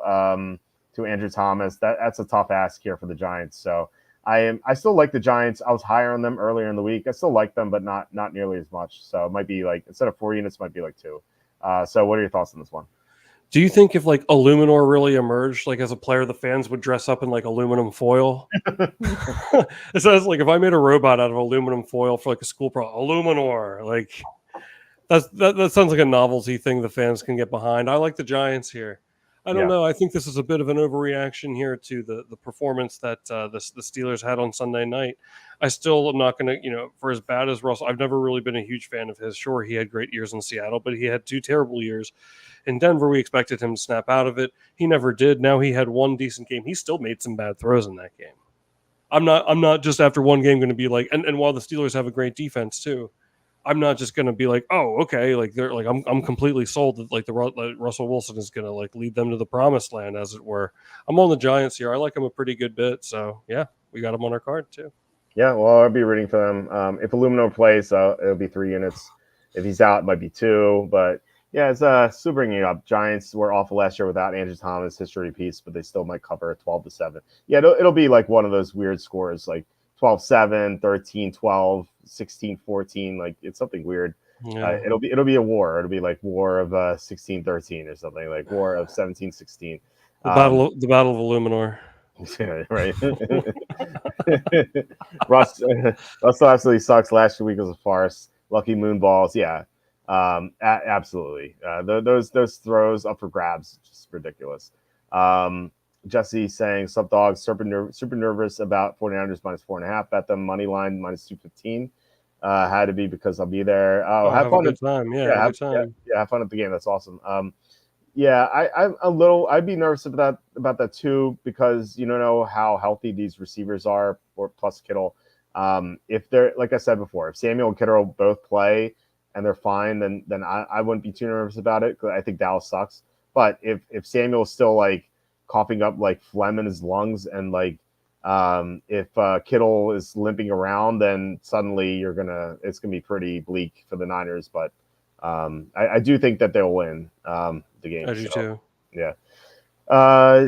Andrew Thomas, that's a tough ask here for the Giants. So I still like the Giants. I was higher on them earlier in the week. I still like them, but not nearly as much. So it might be instead of 4 units, it might be 2. So what are your thoughts on this one? Do you think if Illuminor really emerged, as a player, the fans would dress up in aluminum foil? It says if I made a robot out of aluminum foil for a school Illuminor, that sounds like a novelty thing the fans can get behind. I like the Giants here. I don't know. I think this is a bit of an overreaction here to the performance that the Steelers had on Sunday night. I still am not going to, for as bad as Russell, I've never really been a huge fan of his. Sure, he had great years in Seattle, but he had 2 terrible years. In Denver, we expected him to snap out of it. He never did. Now he had 1 decent game. He still made some bad throws in that game. I'm not just after 1 game going to be and while the Steelers have a great defense too, I'm not just going to be oh, okay, they're I'm completely sold that Russell Wilson is going to lead them to the promised land, as it were. I'm on the Giants here. I like them a pretty good bit, so yeah, we got them on our card too. Yeah, well, I'll be rooting for them. If Illuminor plays, it'll be 3 units. If he's out, it might be 2. But yeah, it's still bringing it up. Giants were awful last year without Andrew Thomas, history piece, but they still might cover 12-7. Yeah, it'll be one of those weird scores 12-7, 13-12, 16-14. It's something weird. Yeah. It'll be a war. It'll be war of 16-13 or something, war of 17-16. The battle of Illuminor. Yeah, right. Russell absolutely sucks. Last week was a farce. Lucky moon balls. Yeah. Absolutely. Those throws up for grabs, just ridiculous. Jesse saying, "Sup dogs, super nervous about 49ers -4.5. Bet them money line -215. Had to be because I'll be there. Have fun. A good time. Yeah, have fun at the game. That's awesome. Yeah, I'm a little. I'd be nervous about that too because you don't know how healthy these receivers are, or plus Kittle. If they're like I said before, if Samuel and Kittle both play and they're fine, then I wouldn't be too nervous about it because I think Dallas sucks. But if Samuel's still like coughing up like phlegm in his lungs and like if Kittle is limping around, then suddenly it's gonna be pretty bleak for the Niners. But I do think that they'll win the game. I do too. Yeah.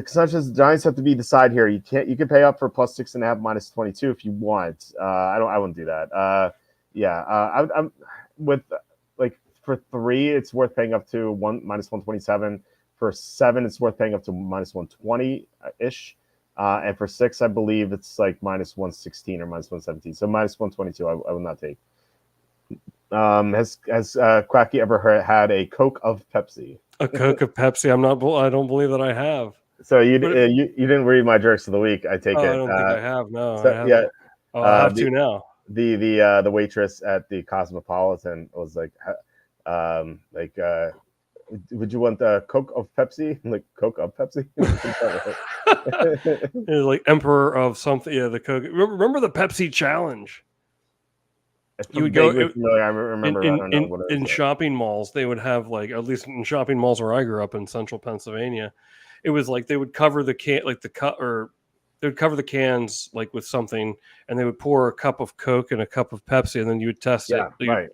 Sanchez, the Giants have to be the side here. You can pay up for plus 6.5 minus 22 if you want. I wouldn't do that. I'm with like for 3, it's worth paying up to minus 127. For 7, it's worth paying up to minus 120 ish. And for 6, I believe it's like minus 116 or minus 117. So minus 122, I will not take. Has Quacky ever had a Coke of Pepsi? A Coke of Pepsi? I don't believe that I have. So you didn't read my jerks of the week. I take it. I don't think I have. No, so, I haven't. Yeah. I have to now. The waitress at the Cosmopolitan was like, would you want the Coke of Pepsi? Like Coke of Pepsi? It was like Emperor of something. Yeah, the Coke. Remember the Pepsi challenge? You would go I remember. I don't know what it is. In shopping malls. They would have like, at least in shopping malls where I grew up in central Pennsylvania, it was like they would cover the can, like the cut, or they would cover the cans like with something, and they would pour a cup of Coke and a cup of Pepsi, and then you would test it. Right.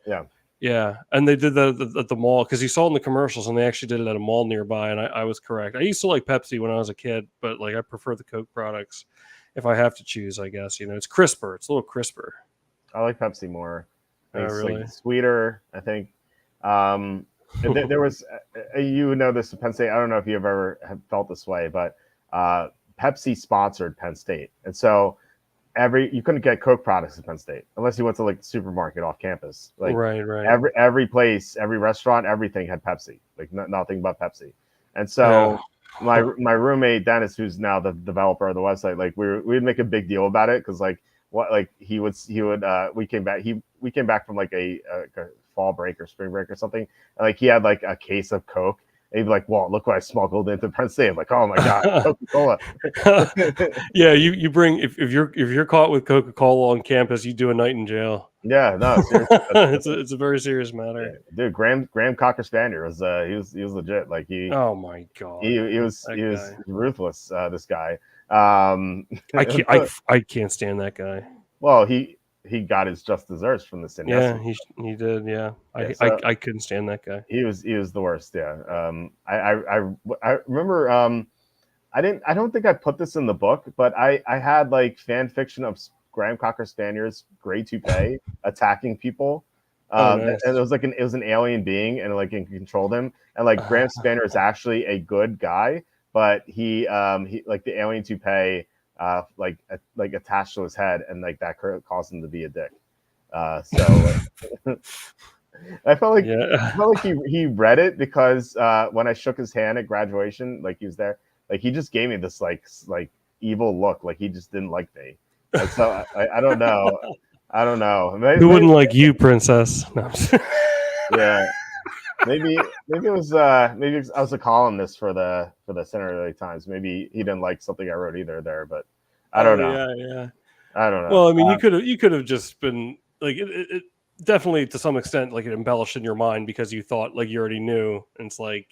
Yeah, and they did that at the mall because you saw it in the commercials, and they actually did it at a mall nearby. And I was correct. I used to like Pepsi when I was a kid, but like I prefer the Coke products if I have to choose. I guess it's crisper. It's a little crisper. I like Pepsi more. It's really? like sweeter, I think. There was, you know, this Penn State. I don't know if you've ever have felt this way, but Pepsi sponsored Penn State, and so you couldn't get Coke products at Penn State unless you went to like the supermarket off campus. Like right. Every place, every restaurant, everything had Pepsi. Like nothing but Pepsi. And so my roommate Dennis, who's now the developer of the website, like we'd make a big deal about it because like we came back from like a fall break or spring break or something, and like he had like a case of Coke. And he'd be like, "Well, look what I smuggled into Penn State." I'm like, "Oh my god, Coca-Cola!" Yeah, you bring if you're caught with Coca-Cola on campus, you do a night in jail. Yeah, no, seriously, it's a very serious matter. Yeah, dude, Graham Cocker Spanier was he was legit. Like oh my god, he was ruthless. This guy. I can't stand that guy. Well, he got his just desserts from the city. Yeah, he did. Yeah, I couldn't stand that guy. He was the worst. Yeah. I remember. I don't think I put this in the book, but I had like fan fiction of Graham Cocker Spaniers gray toupee attacking people. Nice. And it was an alien being, and like it controlled him. And like Graham Spanier is actually a good guy, but he like the alien toupee like attached to his head, and like that caused him to be a dick. So I felt like he read it because when I shook his hand at graduation, like he was there, like he just gave me this like evil look, like he just didn't like me. And so I don't know. I don't know. Who wouldn't like you, princess? No. Yeah. Maybe it was I was a columnist for the Cincinnati Times. Maybe he didn't like something I wrote either there, but I don't know. Yeah. I don't know. Well, I mean, you could have just been like it definitely to some extent like it embellished in your mind because you thought like you already knew, and it's like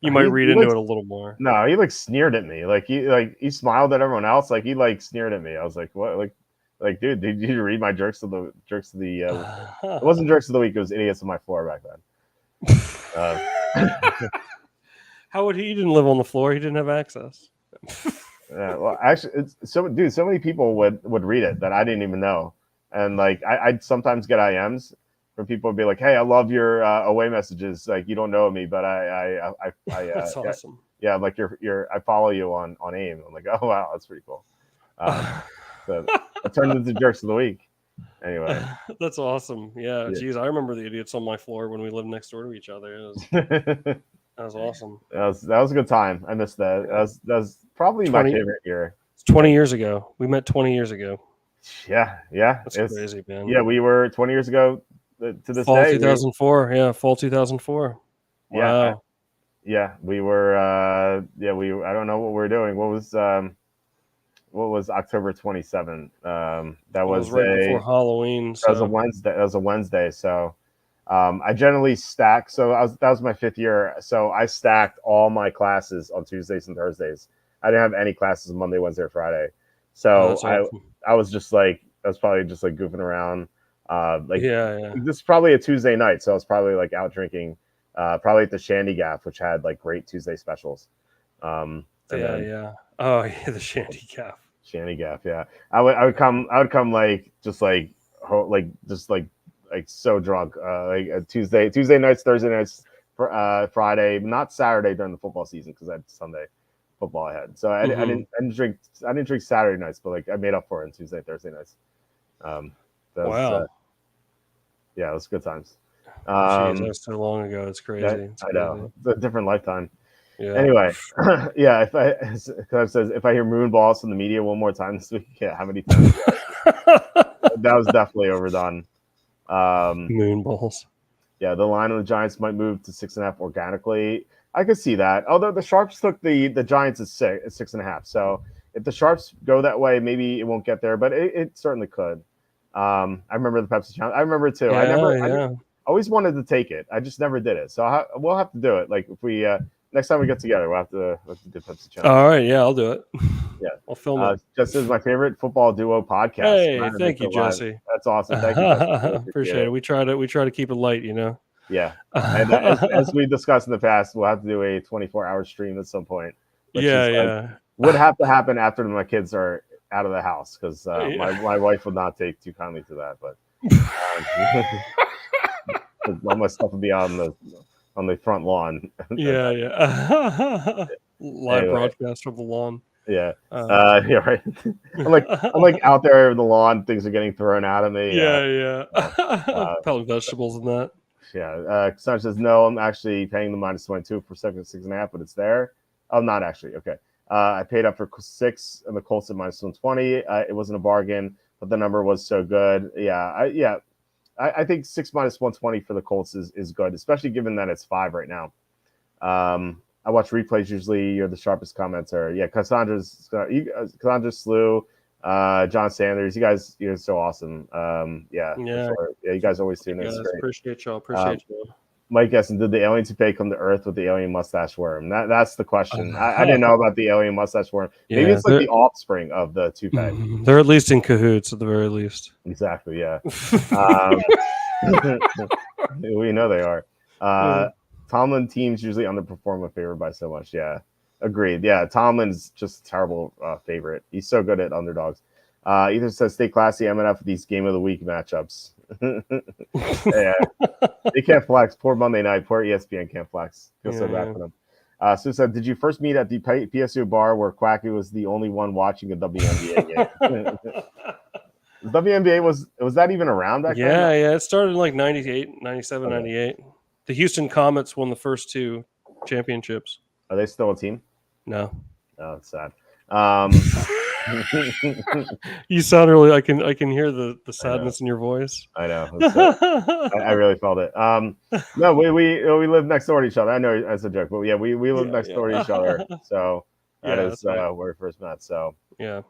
you might read into it a little more. No, he like sneered at me. Like he smiled at everyone else. Like he like sneered at me. I was like, what? Like, dude, did you read my jerks of the it wasn't jerks of the week, it was idiots on my floor back then. How would he didn't live on the floor? He didn't have access. Yeah, well, actually, so many people would read it that I didn't even know, and like I'd sometimes get IMs from people would be like, "Hey, I love your away messages. Like you don't know me, but I that's awesome. Yeah, like I follow you on AIM. I'm like, oh wow, that's pretty cool. So it turned into jerks of the week. Anyway, that's awesome. Yeah, geez, I remember the idiots on my floor when we lived next door to each other. That was awesome. That was a good time. I missed that. That was probably my favorite year. 20 years ago. We met 20 years ago. Yeah. That's crazy, man. Yeah, we were 20 years ago to this fall day. 2004. Yeah, fall 2004. Wow. Yeah, we were. I don't know what we were doing. What was October 27th? It was right before Halloween. That was a So Wednesday. That was a Wednesday. So I generally stack. So that was my 5th year. So I stacked all my classes on Tuesdays and Thursdays. I didn't have any classes Monday, Wednesday, or Friday. So that's awesome. I was just like, I was probably just like goofing around. Yeah. This is probably a Tuesday night, so I was probably like out drinking, probably at the Shandy Gaff, which had like great Tuesday specials. And then Yeah. Oh yeah, the Shanty Calf. Shandy Gaff, yeah. I would come like just like like so drunk. Like Tuesday nights, Thursday nights, Friday, not Saturday during the football season because I had Sunday football I had. So I didn't drink Saturday nights, but like I made up for it on Tuesday, Thursday nights. That was, Wow. yeah, it was good times. Jeez, that was so long ago. It's crazy. I know. It's a different lifetime. Yeah. Anyway, yeah. Cause says if I hear moonballs from the media one more time this week, yeah, how many times? That was definitely overdone. Moonballs. Yeah, the line on the Giants might move to 6.5 organically. I could see that. Although the Sharps took the Giants at 6.5. So if the Sharps go that way, maybe it won't get there, but it certainly could. I remember the Pepsi challenge. I remember it too. I always wanted to take it. I just never did it. So we'll have to do it. Like if we next time we get together, we'll have to do Pepsi challenge. All right, yeah, I'll do it. Yeah, I'll film it. Just as my favorite football duo podcast. Hey, thank you, Jesse. That's awesome. Thank you. Appreciate it. We try to keep it light, you know. Yeah, and as we discussed in the past, we'll have to do a 24-hour stream at some point. Yeah. Would have to happen after my kids are out of the house because my wife would not take too kindly to that. But all my stuff would be on the front lawn. Yeah. Live broadcast from the lawn. Yeah, yeah, right. I'm like out there in the lawn. Things are getting thrown out of me. Yeah. Pellet vegetables and that. Yeah. Cassandra says no. I'm actually paying the -22 for 6.5, but it's there. Oh, not actually. Okay. I paid up for 6 and the Colts at -120. It wasn't a bargain, but the number was so good. Yeah. I think 6 -120 for the Colts is good, especially given that it's 5 right now. I watch replays usually. You're the sharpest commenter. Yeah, Cassandra Slew, John Sanders. You're so awesome. Yeah. Sure. Yeah, you guys always tune in. Appreciate y'all. Appreciate y'all. Mike Essen, did the alien toupee come to Earth with the alien mustache worm? That's the question. I didn't know about the alien mustache worm. Maybe it's like the offspring of the toupee. They're at least in cahoots, at the very least. Exactly. Yeah. We know they are. Tomlin teams usually underperform when favored by so much. Yeah, agreed. Yeah, Tomlin's just a terrible favorite. He's so good at underdogs. Ethan says, stay classy, MNF, with these game of the week matchups. Yeah, they can't flex. Poor Monday night. Poor ESPN can't flex. Feel so bad for them. Sue said, did you first meet at the PSU bar where Quacky was the only one watching a WNBA game? WNBA was that even around back then? Yeah. It started in like 98, 97, 98. The Houston Comets won the first 2 championships. Are they still a team? No. Oh, it's sad. You sound really. I can hear the sadness in your voice. I know. I really felt it. No, we live next door to each other. I know that's a joke, but yeah, we live next door to each other. So that is where we first met. So yeah.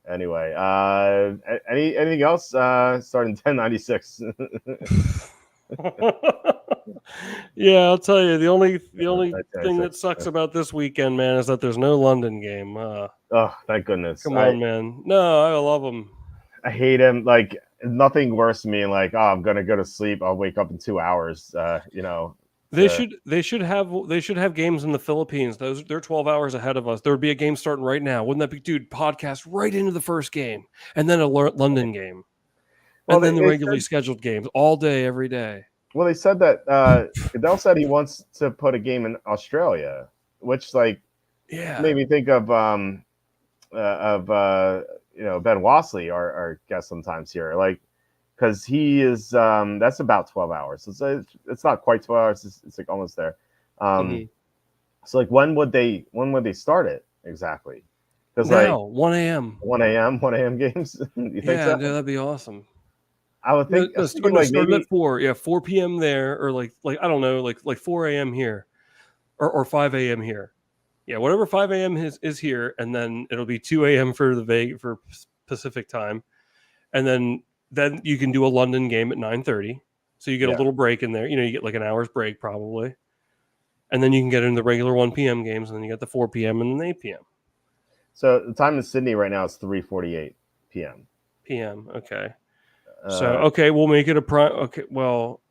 Anyway, anything else? Starting 1096. Yeah, I'll tell you. The only thing that sucks about this weekend, man, is that there's no London game. Oh, thank goodness! Come on, man. No, I love him. I hate him. Like nothing worse than me. Like, oh, I'm gonna go to sleep. I'll wake up in 2 hours. They should have games in the Philippines. They're 12 hours ahead of us. There would be a game starting right now. Wouldn't that be, dude? Podcast right into the first game, and then a London game, and then the regularly scheduled games all day, every day. Well, they said that Goodell said he wants to put a game in Australia, which made me think of Ben Wassley, our guest sometimes here, like because he is that's about 12 hours. It's not quite 12 hours. It's like almost there. So like when would they start it exactly? Because now 1 a.m. 1 a.m. games. You think so? Yeah, that'd be awesome. I would think like maybe at 4 p.m. there, or like I don't know, like 4 a.m. here. or 5 a.m. here. Yeah, whatever 5 a.m. is here, and then it'll be 2 a.m. for for Pacific time, and then you can do a London game at 9:30. So you get a little break in there. You get like an hour's break probably, and then you can get in the regular 1 p.m. games, and then you get the 4 p.m. and the 8 p.m. So the time in Sydney right now is 3:48 p.m. Okay. So we'll make it a prime. Okay, well,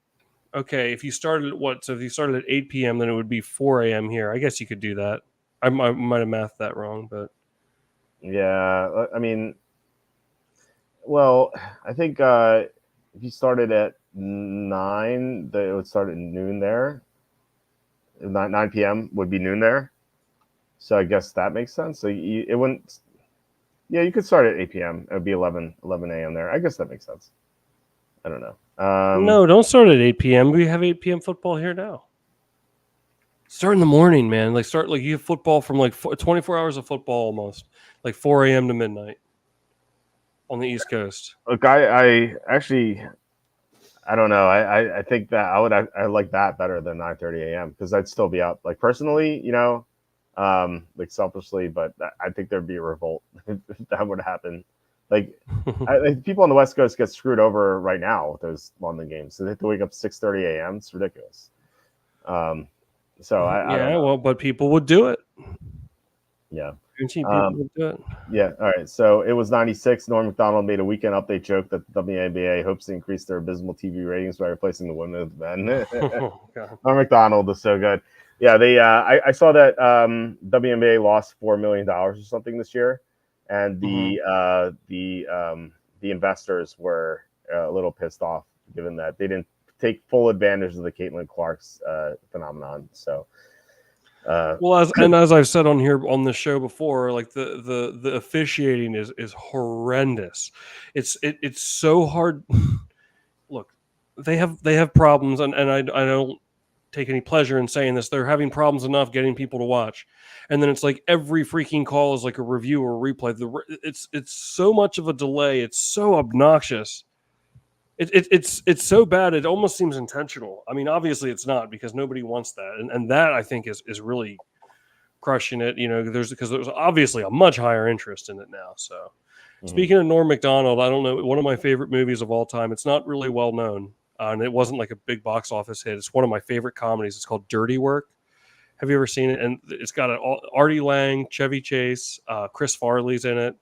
okay. If you started at what? So if you started at 8 p.m., then it would be 4 a.m. here. I guess you could do that. I might have mathed that wrong, but yeah, I mean, well, I think if you started at 9, it would start at noon there. 9 p.m. would be noon there. So I guess that makes sense. So it wouldn't. Yeah, you could start at 8 p.m. It would be 11 a.m. there. I guess that makes sense. I don't know. No, don't start at 8 p.m. We have 8 p.m. football here now. Start in the morning, man. Like you have football from 24 hours of football almost, like 4 a.m. to midnight on the East Coast. Look, I actually, I don't know. I think that I like that better than 9:30 a.m. because I'd still be up. Like personally, like selfishly, but I think there'd be a revolt if that would happen. Like, people on the West Coast get screwed over right now with those London games. So they have to wake up 6:30 a.m. It's ridiculous. So I don't know. Well, but people would do it. Yeah. People would do it. Yeah. All right. So it was 96. Norm Macdonald made a weekend update joke that the WNBA hopes to increase their abysmal TV ratings by replacing the women with men. Norm Macdonald is so good. Yeah. They. I saw that WNBA lost $4 million or something this year, and the investors were a little pissed off given that they didn't take full advantage of the Caitlin Clark's phenomenon. So. As I've said on here on the show before, like the officiating is horrendous. It's so hard. Look, they have problems, and I don't take any pleasure in saying this. They're having problems enough getting people to watch, and then it's like every freaking call is like a review or a replay. It's so much of a delay. It's so obnoxious. It's so bad. It almost seems intentional. I mean, obviously it's not because nobody wants that, and that I think is really crushing it. There's obviously a much higher interest in it now. So, Speaking of Norm Macdonald, I don't know, one of my favorite movies of all time. It's not really well known, and it wasn't like a big box office hit. It's one of my favorite comedies. It's called Dirty Work. Have you ever seen it? And it's got Artie Lang, Chevy Chase, Chris Farley's in it,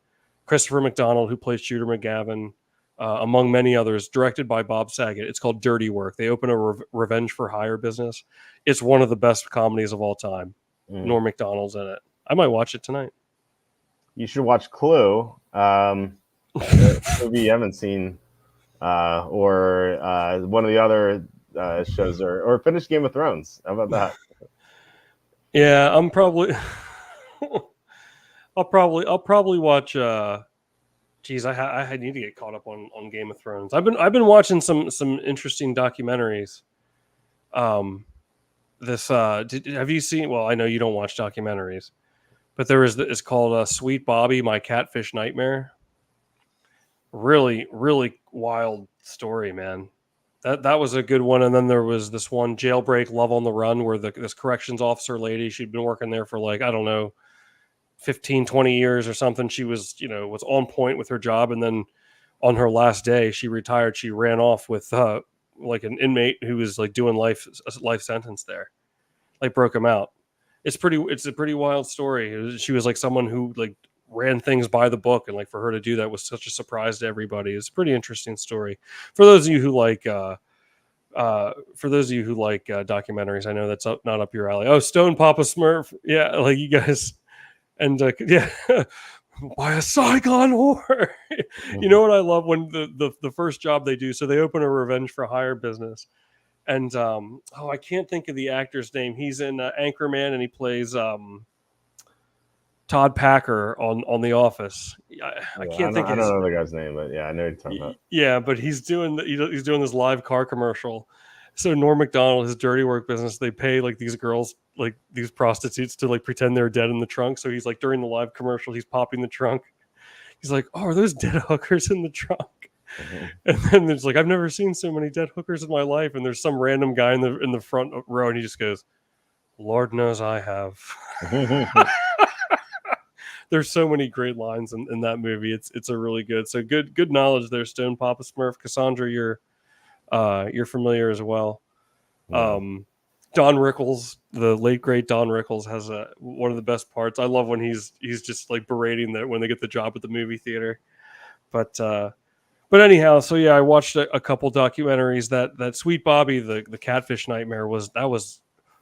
Christopher McDonald, who plays Shooter McGavin. Among many others, directed by Bob Saget. It's called Dirty Work. They open a revenge for hire business. It's one of the best comedies of all time. Norm Macdonald's in it. I might watch it tonight. You should watch Clue. Movie you haven't seen, or one of the other shows, or finish Game of Thrones. How about that? Yeah, I'm probably. I'll probably watch. Geez, I need to get caught up on Game of Thrones. I've been watching some interesting documentaries. Have you seen? Well, I know you don't watch documentaries, but it's called Sweet Bobby, My Catfish Nightmare. Really, really wild story, man. That was a good one. And then there was this one, Jailbreak, Love on the Run, where this corrections officer lady, she'd been working there for like, I don't know, 15, 20 years or something. She was, was on point with her job. And then on her last day, she retired. She ran off with like an inmate who was like doing life sentence there, like broke him out. It's a pretty wild story. She was like someone who like ran things by the book. And like for her to do that was such a surprise to everybody. It's a pretty interesting story for those of you who like, documentaries. I know that's not up your alley. Oh, Stone Papa Smurf. Yeah. Like you guys. And yeah, by a Saigon whore. You know what I love when the first job they do? So they open a revenge for hire business, and I can't think of the actor's name. He's in Anchorman, and he plays Todd Packer on The Office. I can't think. I don't know the guy's name, but yeah, I know what you're talking about. Yeah, but he's doing this live car commercial. So Norm Macdonald, his Dirty Work business, they pay like these girls, like these prostitutes, to like pretend they're dead in the trunk. So he's like during the live commercial, he's popping the trunk. He's like, "Oh, are those dead hookers in the trunk?" And then there's like, "I've never seen so many dead hookers in my life." And there's some random guy in the front row, and he just goes, Lord knows I have. There's so many great lines in that movie. It's a really good. So good knowledge there, Stone. Papa Smurf. Cassandra, you're familiar as well. No. Don Rickles, the late great Don Rickles, has one of the best parts. I love when he's just like berating that when they get the job at the movie theater. But anyhow, so yeah, I watched a couple documentaries. That Sweet Bobby, the catfish nightmare was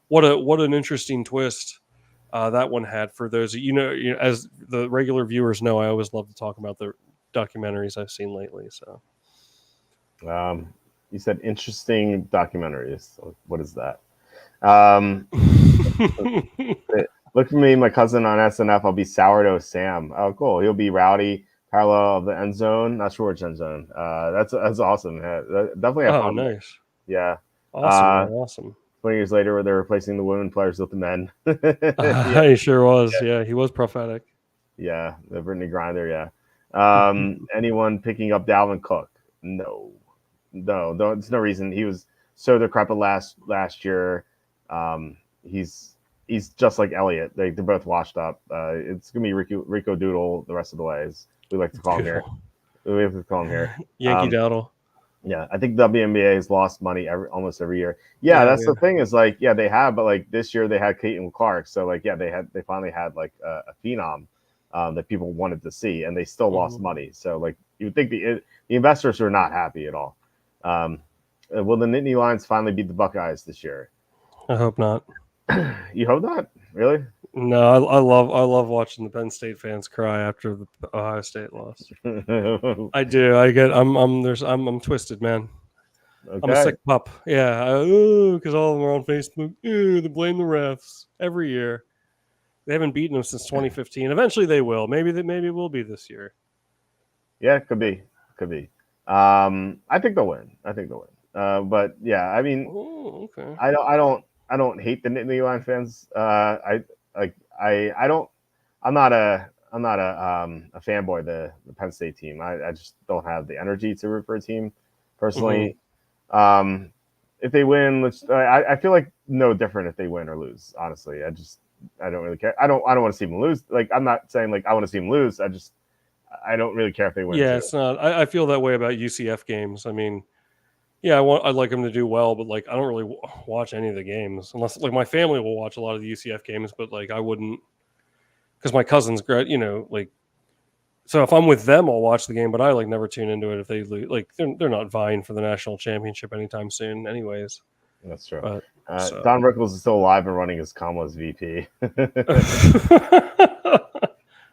what an interesting twist that one had. For those you know, as the regular viewers know, I always love to talk about the documentaries I've seen lately. So, you said interesting documentaries. So what is that? Look for me, my cousin on SNF. I'll be Sourdough Sam. Oh, cool. He'll be Rowdy, parallel of the end zone. Not sure which end zone. That's awesome. Definitely have fun. Nice. Yeah. Awesome. Awesome. 20 years later, where they're replacing the women players with the men. He sure was. Yeah, he was prophetic. Yeah, the Brittany Grinder. Yeah. Anyone picking up Dalvin Cook? No. There's no reason. He was so decrepit last year. He's just like Elliott. They're both washed up. It's gonna be Rico Doodle the rest of the way, as we like to call him here. We have to call him here. Yankee Doodle. Yeah, I think WNBA has lost money almost every year. Yeah, that's the thing is like, yeah, they have, but like this year they had Caitlin Clark, so like, yeah, they finally had like a phenom that people wanted to see, and they still lost money. So like, you would think the investors are not happy at all. Will the Nittany Lions finally beat the Buckeyes this year? I hope not. You hope not? Really? No, I love watching the Penn State fans cry after the Ohio State loss. I do. I'm twisted, man. Okay. I'm a sick pup. Yeah, because all of them are on Facebook. They blame the refs every year. They haven't beaten them since 2015. Eventually, they will. Maybe it will be this year. Yeah, it could be. I think they'll win. But yeah, I mean, okay. I don't hate the Nittany Lion fans. I'm not a fanboy of the Penn State team. I just don't have the energy to root for a team personally. If they win, I feel like no different if they win or lose. Honestly, I don't really care. I don't want to see them lose. Like, I'm not saying like I want to see them lose. I don't really care if they win. Yeah, it's not. I feel that way about UCF games. I mean, yeah, I'd like them to do well, but like I don't really watch any of the games unless like my family will watch a lot of the UCF games, but like I wouldn't, because my cousins, like, so if I'm with them, I'll watch the game, but I like never tune into it if they lose. Like they're not vying for the national championship anytime soon, anyways. That's true. But, Don Rickles is still alive and running as Kamala's VP.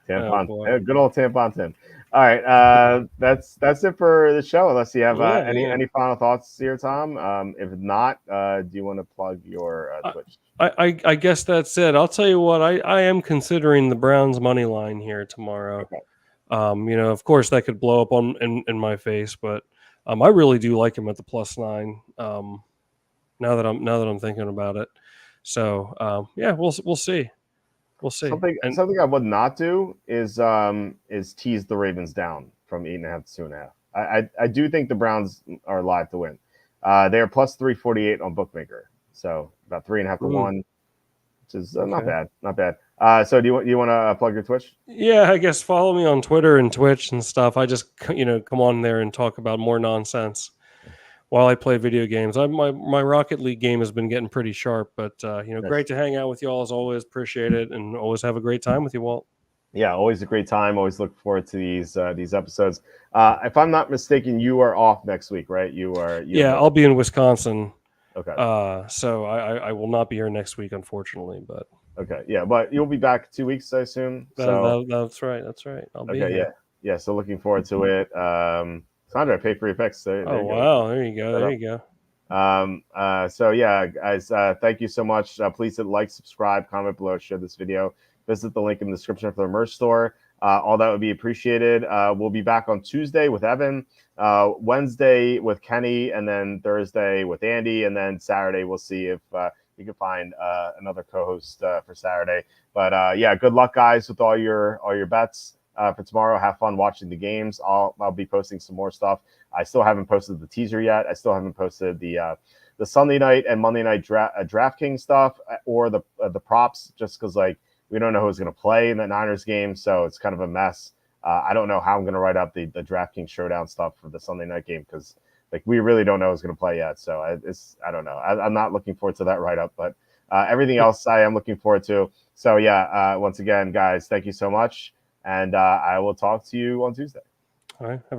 Tampon, good old Tampon Tim. All right, that's it for the show. Unless you have any final thoughts here, Tom. If not, do you want to plug your Twitch? I guess that's it. I'll tell you what. I am considering the Browns money line here tomorrow. Okay. Of course that could blow up in my face, but I really do like him at the +9. Now that I'm thinking about it, so we'll see. We'll see. Something I would not do is tease the Ravens down from 8.5 to 2.5. I do think the Browns are live to win. They are +348 on Bookmaker, so about 3.5 to 1, which is not bad. So do you want to plug your Twitch? Yeah, I guess follow me on Twitter and Twitch and stuff. I just come on there and talk about more nonsense while I play video games. My Rocket League game has been getting pretty sharp, but great to hang out with y'all as always. Appreciate it, and always have a great time with you, Walt. Yeah, always a great time. Always look forward to these episodes. If I'm not mistaken, you are off next week, right? I'll be in Wisconsin. Okay. So I will not be here next week, unfortunately, but. Okay, yeah, but you'll be back 2 weeks, I assume. That's right. I'll be here. Yeah. So looking forward to it. Sandra, pay for your picks. There you go. So yeah, guys, thank you so much. Please hit like, subscribe, comment below, share this video. Visit the link in the description for the merch store. All that would be appreciated. We'll be back on Tuesday with Evan, Wednesday with Kenny, and then Thursday with Andy, and then Saturday we'll see if you can find another co-host for Saturday. But good luck, guys, with all your bets. for tomorrow. Have fun watching the games. I'll be posting some more stuff. I still haven't posted the teaser yet. I still haven't posted the Sunday night and Monday night DraftKings stuff or the props, just because like we don't know who's going to play in the Niners game, so it's kind of a mess. I don't know how I'm going to write up the DraftKings showdown stuff for the Sunday night game because like we really don't know who's going to play yet. So I don't know. I'm not looking forward to that write up, but everything else I am looking forward to. So yeah, once again, guys, thank you so much, and I will talk to you on Tuesday. All right. Have a